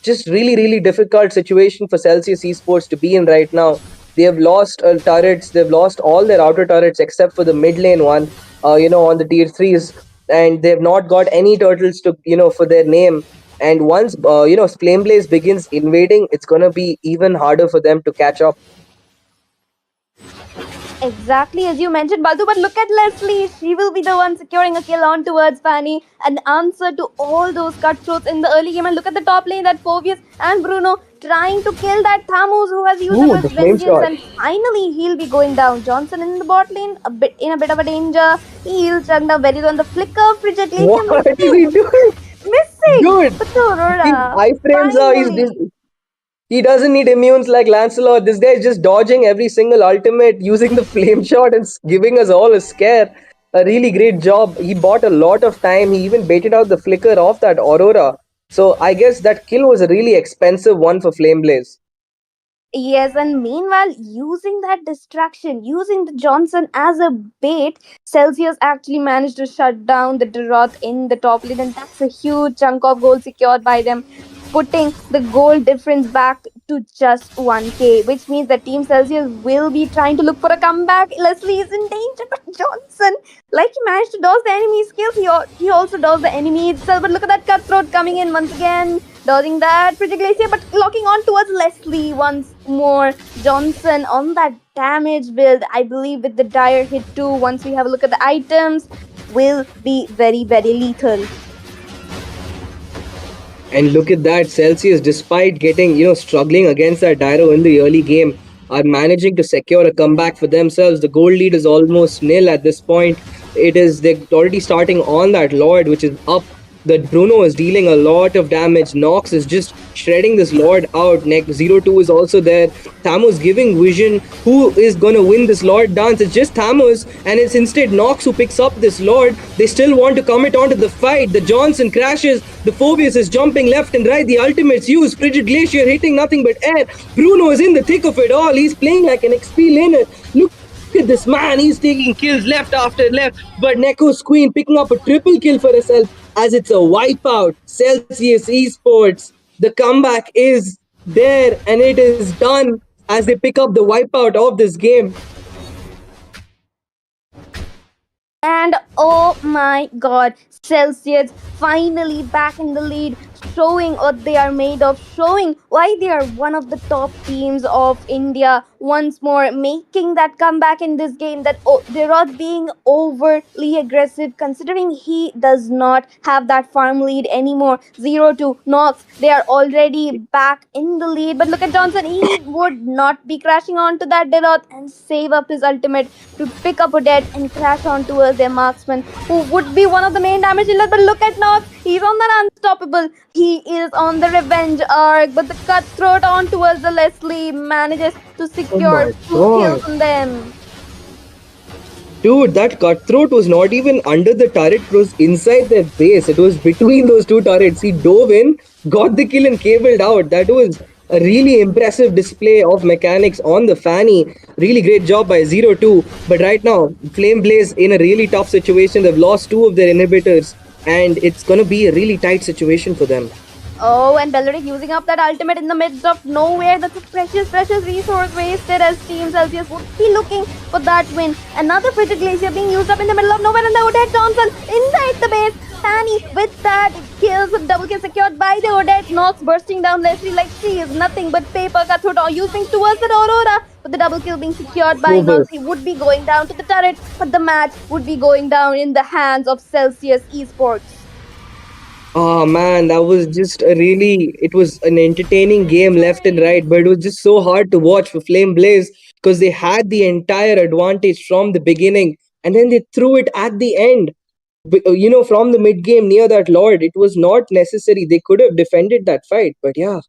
Just really, really difficult situation for Celsius Esports to be in right now. They have lost turrets. They've lost all their outer turrets except for the mid lane one, on the tier 3s. And they've not got any turtles to, for their name. And once, Flame Blaze begins invading, it's going to be even harder for them to catch up. Exactly as you mentioned, Baldu. But look at Leslie. She will be the one securing a kill on towards Fanny. An answer to all those cutthroats in the early game. And look at the top lane, that Phobius and Bruno trying to kill that Thamus who has used Ooh, his the flame vengeance. shot. And finally, he'll be going down. Johnson in the bot lane, in a bit of a danger. He'll chug down very on the flicker. Frigid Glacier What is he doing? missing. Dude, But the these Aurora, iframes are. finally. He doesn't need immunes like Lancelot. This guy is just dodging every single ultimate, using the flame shot and giving us all a scare. A really great job. He bought a lot of time. He even baited out the flicker off that Aurora. So I guess that kill was a really expensive one for Flame Blaze. Yes, and meanwhile, using that distraction, using the Johnson as a bait, Celsius actually managed to shut down the Deroth in the top lane, and that's a huge chunk of gold secured by them, putting the goal difference back to just 1k, which means that Team Celsius will be trying to look for a comeback. Leslie is in danger, but Johnson, like he managed to dodge the enemy skills, he also dodged the enemy itself. But look at that cutthroat coming in once again. dodging that Pretty Glacier, but locking on towards Leslie once more. Johnson on that damage build, I believe with the dire hit too, once we have a look at the items, will be very, very lethal. And look at that, Celsius, despite getting, struggling against that Dyro in the early game, are managing to secure a comeback for themselves. The goal lead is almost nil at this point. They're already starting on that Lord, which is up. That Bruno is dealing a lot of damage. Nox is just shredding this Lord out. Next 0-2 is also there. Thamus giving vision. Who is gonna win this Lord dance? It's just Thamus, and it's instead Nox who picks up this Lord. They still want to commit onto the fight. The Johnson crashes. The Phobius is jumping left and right. The ultimates use Frigid Glacier hitting nothing but air. Bruno is in the thick of it all. He's playing like an XP laner. Look at this man. He's taking kills left after left. But Neko's Queen picking up a triple kill for herself as it's a wipeout. Celsius Esports. The comeback is there and it is done as they pick up the wipeout of this game. And oh my god, Celsius finally back in the lead, showing what they are made of, showing why they are one of the top teams of India. Once more, making that comeback in this game. That they're not being overly aggressive, considering he does not have that farm lead anymore. 0-2 Nox, they are already back in the lead. But look at Johnson, he would not be crashing onto that Deloth and save up his ultimate to pick up Odette and crash on towards their marksman, who would be one of the main damage dealers. But look at Nox, he's on that unstoppable. He is on the revenge arc, but the cutthroat on towards the Leslie manages to Oh secure my 2 kills god. on them. Dude, that cutthroat was not even under the turret, it was inside their base. It was between those two turrets. He dove in, got the kill, and cabled out. That was a really impressive display of mechanics on the Fanny. Really great job by 0-2. But right now, Flame Blaze in a really tough situation. They've lost two of their inhibitors, and it's gonna be a really tight situation for them. Oh, and Belleric using up that ultimate in the midst of nowhere. That's a precious, precious resource wasted as Team Celsius would be looking for that win. Another Frigid Glacier being used up in the middle of nowhere, and the Odette Johnson inside the base. Fanny with that kills, double kill secured by the Odette. Nox bursting down Leslie like she is nothing but paper. Cutthroat using towards the Aurora. But the double kill being secured by Over. Nox. He would be going down to the turret, but the match would be going down in the hands of Celsius Esports. Oh man, that was just a really, it was an entertaining game left and right, but it was just so hard to watch for Flame Blaze because they had the entire advantage from the beginning and then they threw it at the end. From the mid game near that Lord, it was not necessary. They could have defended that fight, but yeah.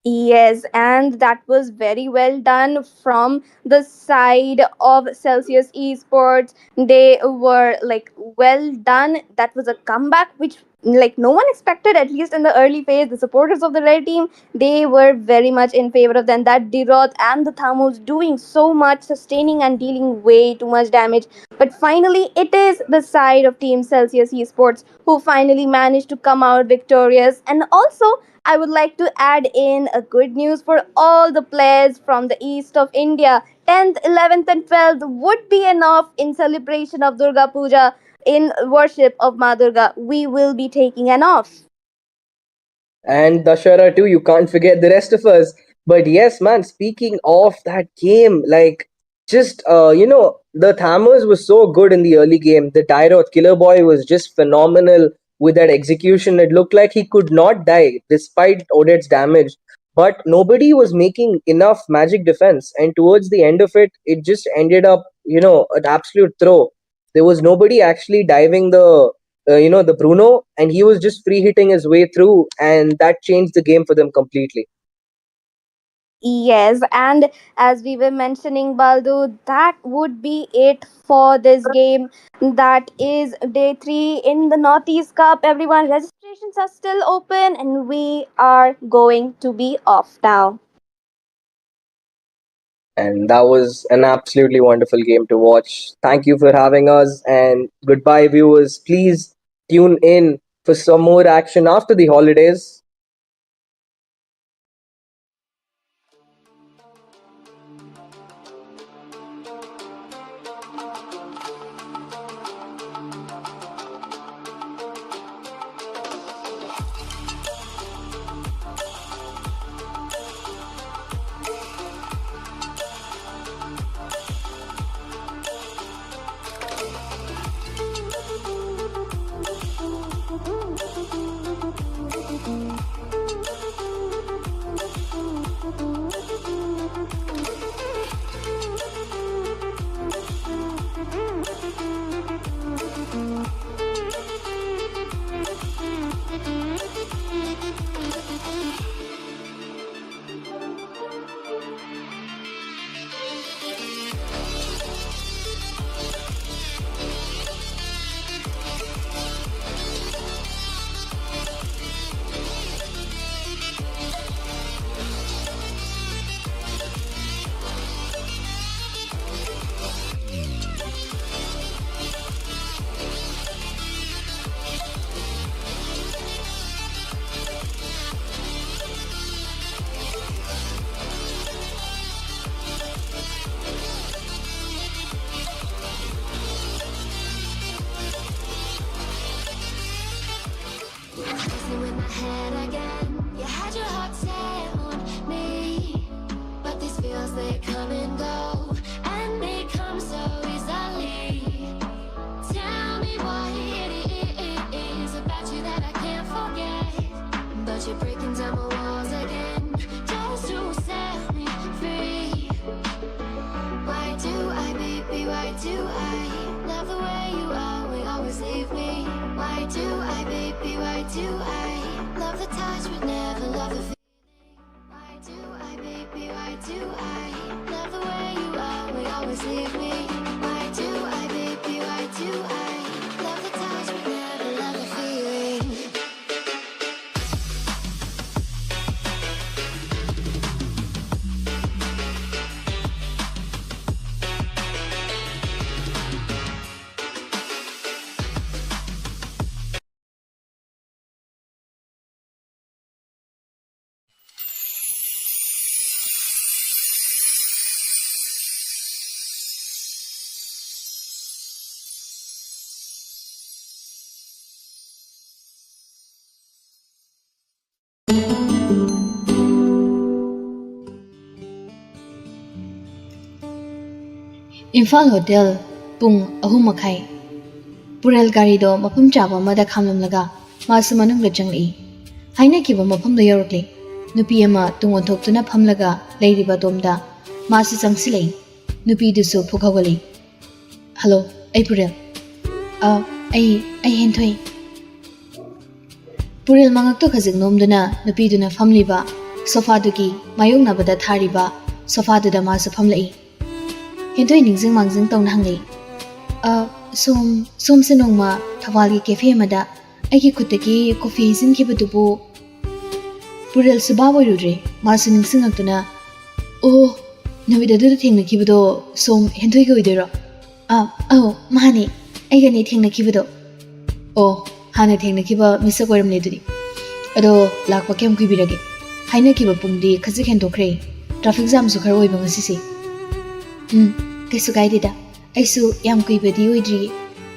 Yes, and that was very well done from the side of Celsius Esports. They were like well done. That was a comeback which like no one expected, at least in the early phase. The supporters of the red team, they were very much in favor of them. That Diroth and the Thamos doing so much, sustaining and dealing way too much damage. But finally, it is the side of Team Celsius Esports who finally managed to come out victorious. And also, I would like to add in a good news for all the players from the east of India. 10th, 11th, and 12th would be enough in celebration of Durga Puja, in worship of Ma Durga. We will be taking an off. And Dashara too, you can't forget the rest of us. But yes, man, speaking of that game, like just the Thammers was so good in the early game. The Tyroth Killer Boy was just phenomenal with that execution. It looked like he could not die despite Odette's damage. But nobody was making enough magic defense. And towards the end of it, it just ended up, an absolute throw. There was nobody actually diving the Bruno, and he was just free hitting his way through, and that changed the game for them completely. Yes, and as we were mentioning, Baldu, that would be it for this game. That is day 3 in the Northeast Cup. Everyone, registrations are still open, and we are going to be off now. And that was an absolutely wonderful game to watch. Thank you for having us, and goodbye, viewers. Please tune in for some more action after the holidays. feels they come and go, and they come so easily. Tell me what it is about you that I can't forget, but you're breaking down my walls again just to set me free. Why do I, baby, why do I love the way you always leave me? Why do I, baby, why do I love the touch but never love the feeling? Why do I, baby, why do I love the way you always leave me? Why do I, baby, why do I love the touch but never love the feeling? Imphal Hotel pung 3:30 Purel garido mafam chaba mada khamlamlaga masu manungda changli haina kiba mafam do yorokli nupi ama tungon thoktuna phamlaga leiriba tomda masu changsilei nupi dusu phukhagali hello ai Purel ai henthoi Purel mangak to khajik nomduna nupi duna phamliba sofa duki mayong nabada thariba sofa duda masu phamlei Hentoi ningsing mangsing tong hangi. Som senongma thawali cafe mada aiki khutaki coffee sin ki batubu Purel subabo rudre masu ningsing aktuna oh nubida du thengna kibado som hentoi go idero mani aiga ni thengna kibado oh hana thengna kiba misa koram le duri ado lakpa kem kuibirage haina kiba pungdi khajik hendokre traffic jam su khar oiba ngasisi Kaisu gaidida aisu yam kuibadi oidri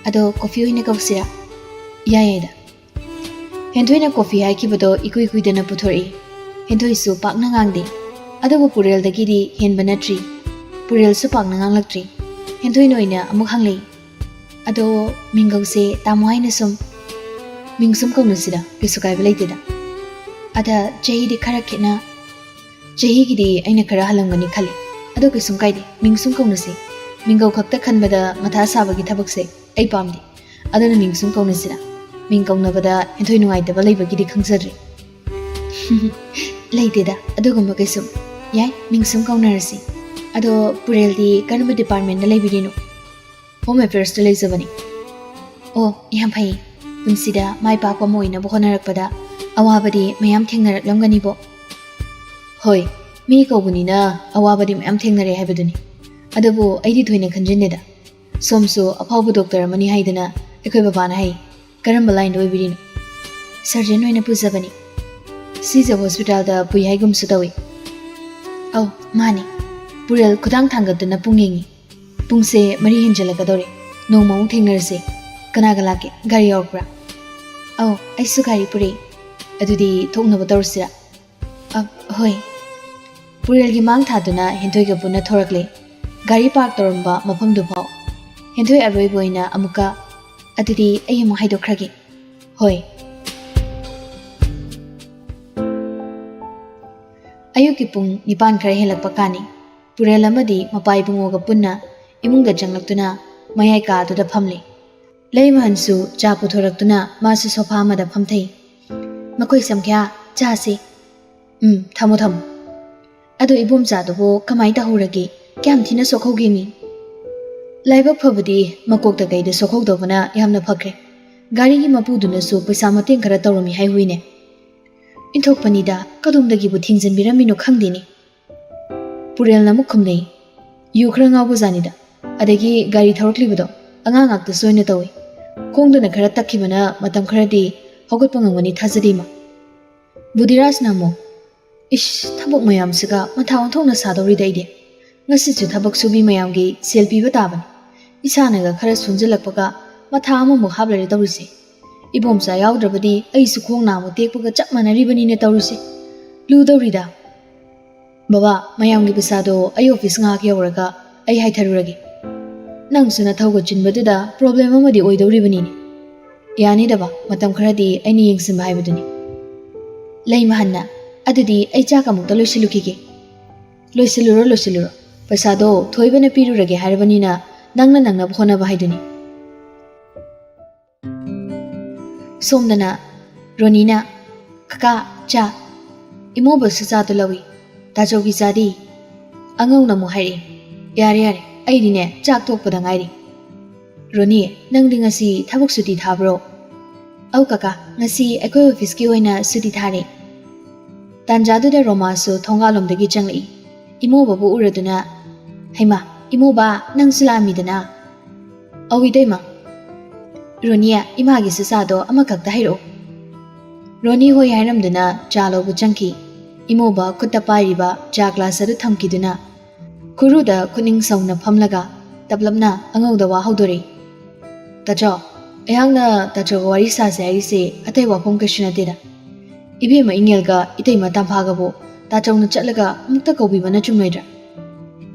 ado coffee oina kausira yaida hendoina coffee haikibado ikui kuidana puthori hendoisu pakna ngangde adabu Purel dagidi henba natri Purel su pakna nganglaktri hendoina oina amuk hanglei ado mingause tamohaina sum mingsum kaunasida kaisu gaiba leitida ada jahidi khara khena jahigidi aina khara halamgani khali ado kaisum kaide mingsum kaunase mingau khakta khanbada matha sabagi thabakse ai pamdi adana mingsum kaunasira ming kaunabada henthoi nungai daba leibagi di khangsadri leiteda adugumba kaisum yai mingsum kaunarasi ado Purel di kanba department da leibirino home affairs da leizabani oh yam phai punsida mai papa moina bohonarakpada awabadi mayam thengnaraklamgani bo hoi mi kaubunina awabadi mayam thengnare haibaduni adabu aidi thoina khanjineda somsu afawbu doctor amani haidana ekoi babana hai karamba line doi birino surgeon oina pujabani sija hospital da pui haigum sudawi au mani Purel khudang thangatuna pungengi pungse mari hinjalagadore nongmau thengnerse kanaga lake gari yorkra au aisu gari pure adudi thokna badawsira hoi Purel gi mang thaduna hentoi ga puna thorakle gari park toramba mafam du phau hentoi aroi boina amuka adudi ayimu haidokhrage hoi ayuki pung nipan khare helakpa kani Purel amadi mapai bungoga punna imungda janglaktuna mayai ka adu da phamle leimahansu cha puthoraktuna masu sofa amada phamthei makoi samkya cha se thamo thamo ado ibom cha do kamai ta horage kyam thina sokhoge mi laiba phabadi makok ta gaida sokhok dobana yamna phakre gari gi mapu duna su paisa mateng khara tawrami hai huine inthok panida kadum dagi bu thingjan biramino khangdini Purel na mukhumnei yu khra ngaw buzanida adagi gari thorokli budo angang akta soina tawi khongduna khara takhibana matam kharadi hogot pangangani thajadi ma budiras namo ish thabok mayam siga matha onthokna sadori daide ngasi chu thabok subi mayam gi selfie bataban isana ga khara sunjilakpaga matha amu mu hablare tawrise ibomsa yawdrabadi ai su khong namu tekpaga chap manari bani ne tawrise lu dawrida Baba, mayamgi pisado ay office nga yauraga ay haitharuragi. Nangsu nathawga chinbaduda problem amadi oidoribani. Yani daba matam kharadi aini yengsimba haibaduni. Lay mahanna adudi ay chaka mukta loisilukige. Loisiluro pisado thoibana pirurage harabanina nangna bhona bahaiduni. Somdana Ronina Kaka cha Imoba Sasatu Lawi Tajogi Zadi Angong Namu Hari Yare Aidine Jack Tok Padangari Roni Nangding Asi Tabuk Suti Tabro Au Kaka Nasi Eko Fiski Wena Suti Tare Tanjadu de Romasu Tongalum de Gijangli Imoba Bu Uraduna Hema Imoba Nang Sulamidana Awidema Ronia Imagi Sasado Amakak Hiro Roni hoi hairamduna chalo bu changki imoba kutta pairiba cha glass adu thamkiduna kuruda kuning sauna phamlaga tablapna angauda wa haudori tajo ayangna tajo wari sa sai se atai wa phom kashina deda ibe ma ingelga itei ma tamphaga bo tajo na chatlaga mukta kobi bana chumnaidra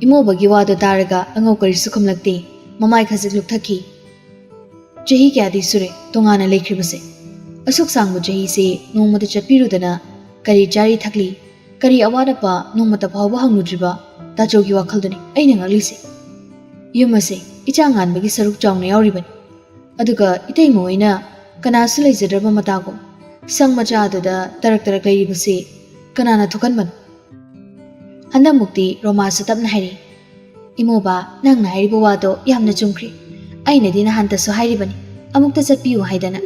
imoba gi wada taraga angau kari sukhum lakte mamai khajik luk thaki jehi kya di sure tongana lekhribase Asuk sang mujahi se nongmata chapirudana kari jari thakli kari awadapa nongmata phawba hangudriba tajogi wakhaldani aina ngalise yumase ichangan bagi saruk chawna yauribani aduga itei moina kanasu leijadraba matago sang macha adada tarak leiribase kanana thukanban handa mukti romasa tapna hairi imoba nangna hairiba wado yamna chumkhri aina dina hanta so hairibani amukta chappiu haidana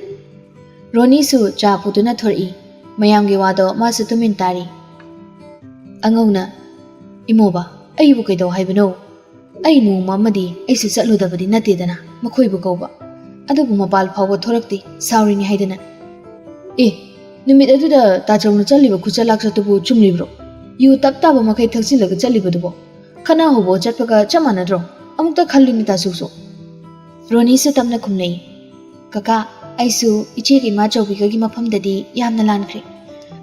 Roni su cha putuna thori mayamgi wado masu tumin tari angona imoba ayibu kaido haibano ai nu mamadi ai su chatlu dabadi natedana makhoi bu kauba adubu mapal phawba thorakti saurini haidana numit aduda tajawna chaliba khuchalak chatubu chumlibro yu taptaba makai thaksinlaga chalibadubo khana hobo chatpaga chamanadro amukta khalluni tasukso Roni su tamna khumnai kaka Aisu iche ki ma chawbiga gi mafam dadi yamna lankhre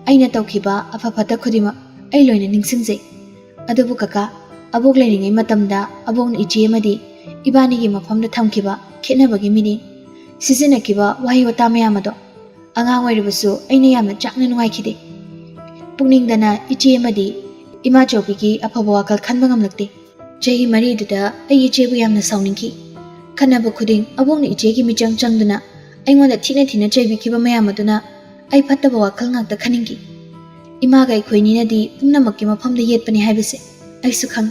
aina tawkhiba afa phata khudima ai loina ningsingjai adubu kaka abok leiringai matamda abong iche madi ibani gi mafam da thamkhiba khenabagi mini sizinakiba wahi wata mayamado angang oiribasu aina yamna chakna nungai khide pungningdana iche madi ima chawbigi afaba wakal khanba ngamlakte jehi mari duda ai iche bu yamna sawningki khanaba khuding abong iche gi michang changduna aingona thina chaibi khiba mayamaduna ai phattaba wakhal ngakta khaningi imaga ikhoini nadi pumnamakki mafamda yetpani haibase ai su khang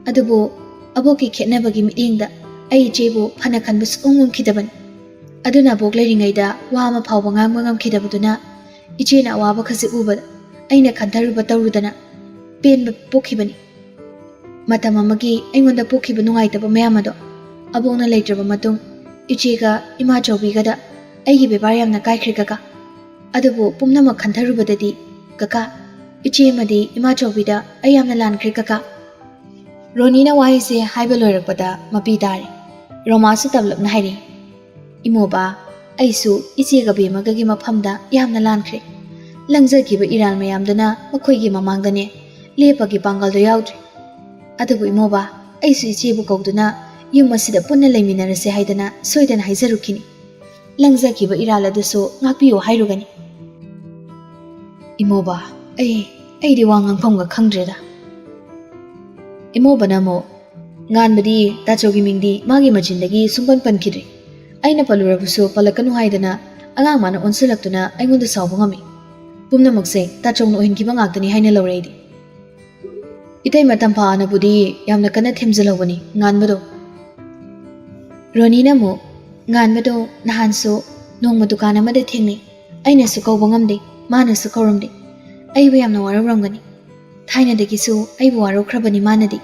adubo aboki khetnabagi mitengda ai jebu phana khanbus ungum khidaban aduna bok leiringaida wama phawba ngangba ngam khidabuduna ichena waba khasi uba aina khandaruba tawrudana penba pokhibani matamamagi aingonda pokhiba nungaitaba mayamado abongna leitraba matung Ichega ima chawbigada aigi bebar yamna kaikhri kaka adubu pumnama khantharubadadi kaka iche madi ima chawbida ayamna lankhri kaka Ronina waise haiba loirakpada mapi tare Romasu tablapna hairi imoba aisu ichega bemaga gi mafamda yamna lankhri langjakiba iral mayamdana makhoigi mamangdane lepagi pangaldo yaudri adubu imoba aisu ichebu kauduna Yung masida punna leiminarase haidana soidana haizarukini langjakiba iraladasu ngakpiyo hairugani imoba ai di wangang phomga khangdreda imoba namo nganbadi tachogi mingdi magi majindagi sumpan pankhidri aina palurabusu palakanu haidana angang mana onsilaktuna aingonda sawba ngami pumna makse tachongno ohinkiba ngaktani haina lawreidi itai matam phaana budi yamna kana themjalawani nganbado Ronina mo nganbado nahanso nongma dukan amada thengni aina su kauba ngamde mana su kauramde aibu yamna warawramgani thaina dagisu aibu warokhrabani manadi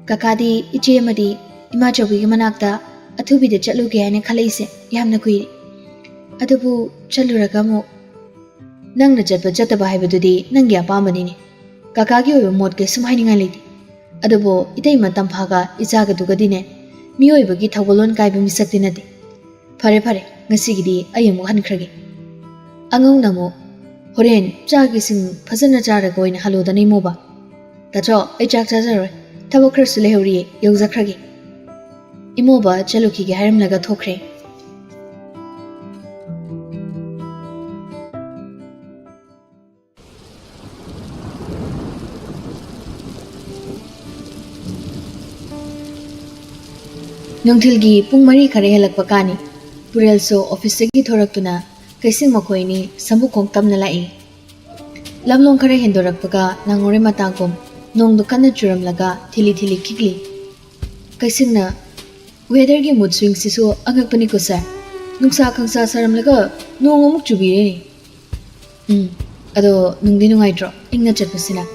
kakadi iche amadi ima chawbigi manakta athubida chatluge haina khalaise yamna kuiri adubu chaluraga mo nangna chatba chataba haibadudi nangi apambanini kakagi oyo modke sumhaininga leiti adubu itei matam phaga ichaga dugadine miyoibagi thawalon kaiba misakti nate fare ngasigidi ayamu hankrage angau namo horen chagi sing phajana charaga oina halodani moba Tatro, I chak chazaroi. Thabo khar su lehori yauzakragi. Imoba chaluki ge harim laga thokre. Nungthilgi pung mari khare helakpa kani. Purel so office gi thoraktuna kaising makoini samukong tamna lai. Lamlong khare hendorakpaga nangore matangkom nong dukanna churamlaga thili thili kikli. Kaisingna weather gi mood swing sisu angakpani ko sir. Nungsa khangsa saramlaga nong amuk chubire ni. Ado nungdi nungai tro ingna chatpasina.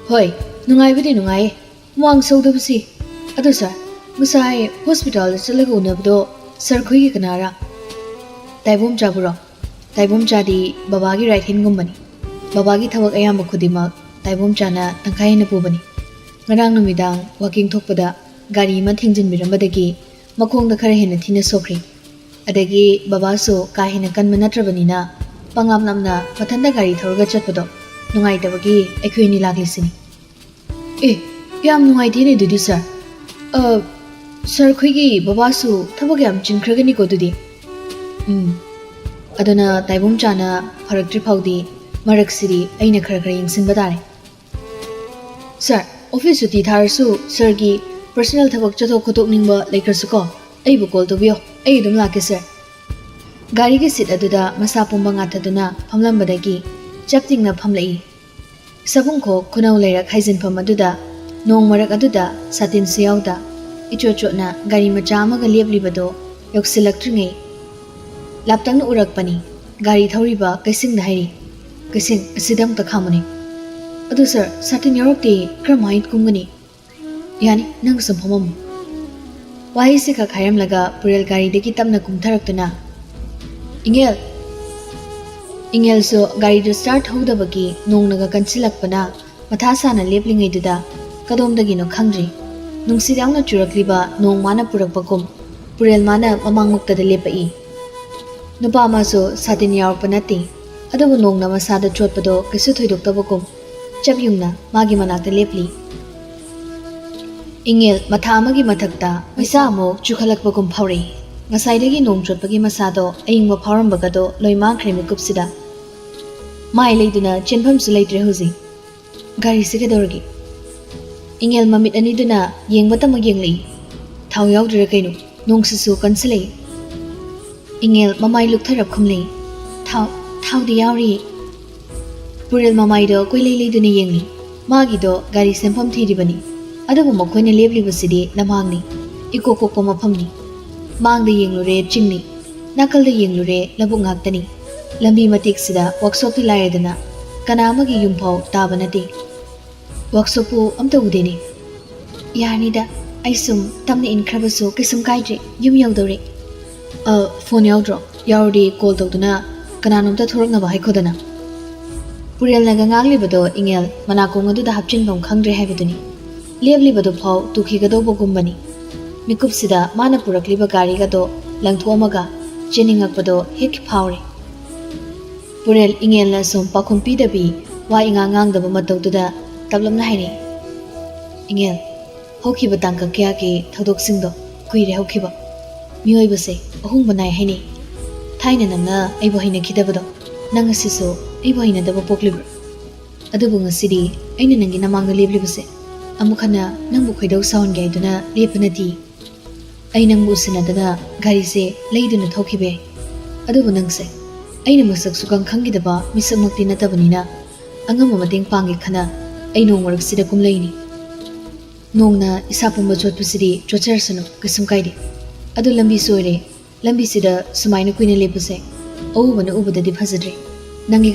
Hoi, nungai bidi nungai. Muang sawdabasi. Ado sir, musai hospital chalaga unabdo sir khoi gi kanara. Taibom chaburo. Taibom chadi babagi right hand gumbani. Babagi thawak ayamba khudima taibom chana tangkai na pubani. Ngarang numidang walking thokpada gari ma thingjin mirambadagi makhong da khara hena thina sokri. Adagi baba so ka hena kanma natrabanina pangam namna pathanda gari thorga chatpado nungai tabagi aikhoi ni laglisini. Yam nungai dine dudi sir. Sir khoi gi baba su thabak yam chinkragani ko dudi. Adana taibom chana pharakri phawdi Marak City, aina khara yingsin badare. Sir, office suti tharsu sir gi personal thabak chathok khotok ningba laikrasu ko aibu call to bio ai dum lake sir. Gari gi sit aduda masa pumba ngathaduna phamlambadagi chapting na phamlai. Sabung kho khunau leirak haijin pham aduda nong marak aduda satin siyawda ichocho na gari macha amaga leplibado yoksilaktrngai. Laptang na urakpani gari thoriba kaising na hairi. Kaising asidam ta khamani. Adu sir, satin yorokti kramait kumgani. Yani nang samphamam. Wahi se ka khayam laga purel gari deki tamna kumtharaktuna. Ingel so gari do start hodabagi nong naga kansilakpana matha sana leplingai duda kadom dagi no khangri. Nungsidang na churakliba nong mana purakpakum purel mana mamangmukta da lepai. Nupa ma so satin yorpanati. Adabu nong na masada chotpado kaisu thoidoktabakum chabyungna magi manakta lepli. Ingel matha amagi mathakta maisa amok chukhalakbagum phawri. Ngasaidagi nong chotpagi masado aingma phawrambagado loimang khremi kupsida. Mai leiduna chenpham su leitre huzi. Gari sikadorgi. Ingel mamit aniduna yengbata magyarnglei. Thau yaudra kainu nong sisu kansilei. Ingel mamai luktharap khumlei. Thau di yauri. Purel mamai do koi lei duna yengli. Magi do gari sempham thiribani. Adabu makhoina leblibasidi lamangni. Ikokokko maphamni. Mangda yenglure chingni. Nakalda yenglure labuk ngaktani. Lambi matik sida workshop ti lairedana. Kana amagi yumphau tabanati. Workshop pu amta udeni. Yanida aisum tamni inkrabaso kisum kaidre yum yaudore. Phone yaudro. Yaudi call tawduna kananomta thorakna ba haikodana. Purel naga ngaglibado ingel manakong aduda hapchinbam khangre haibaduni. Leblibado phau tukhigadawba gumbani. Mikupsida mana purakliba gari gado langthuamaga cheningakpado hek phawre. Purel ingel na som pakhumpi dabi wa ingangang daba matawduda tablamna haire. Ingel hokiba tangka kya ke thodoksingo kuire hokiba. Mioibase ahung banai haine. Thaina namna aibo haina khidabado nang asiso aibo haina daba poklibra. Adubu ngasidi aina nangi namangda leblibase amukhana nangbu khoidau saun gaiduna lepanati. Ay nang musinadana gari se leiduna thokibe. Adubu nangse aina masak sukang khangidaba misamakti natabanina angama mateng pangi khana ay nong waraksida kumlaini. Nongna isapumba chotpusidi chocharsano kasum kaide. Adu lambi soire lambi sida sumaina kuina lepuse. Awubana ubadadi phajadre. Nangi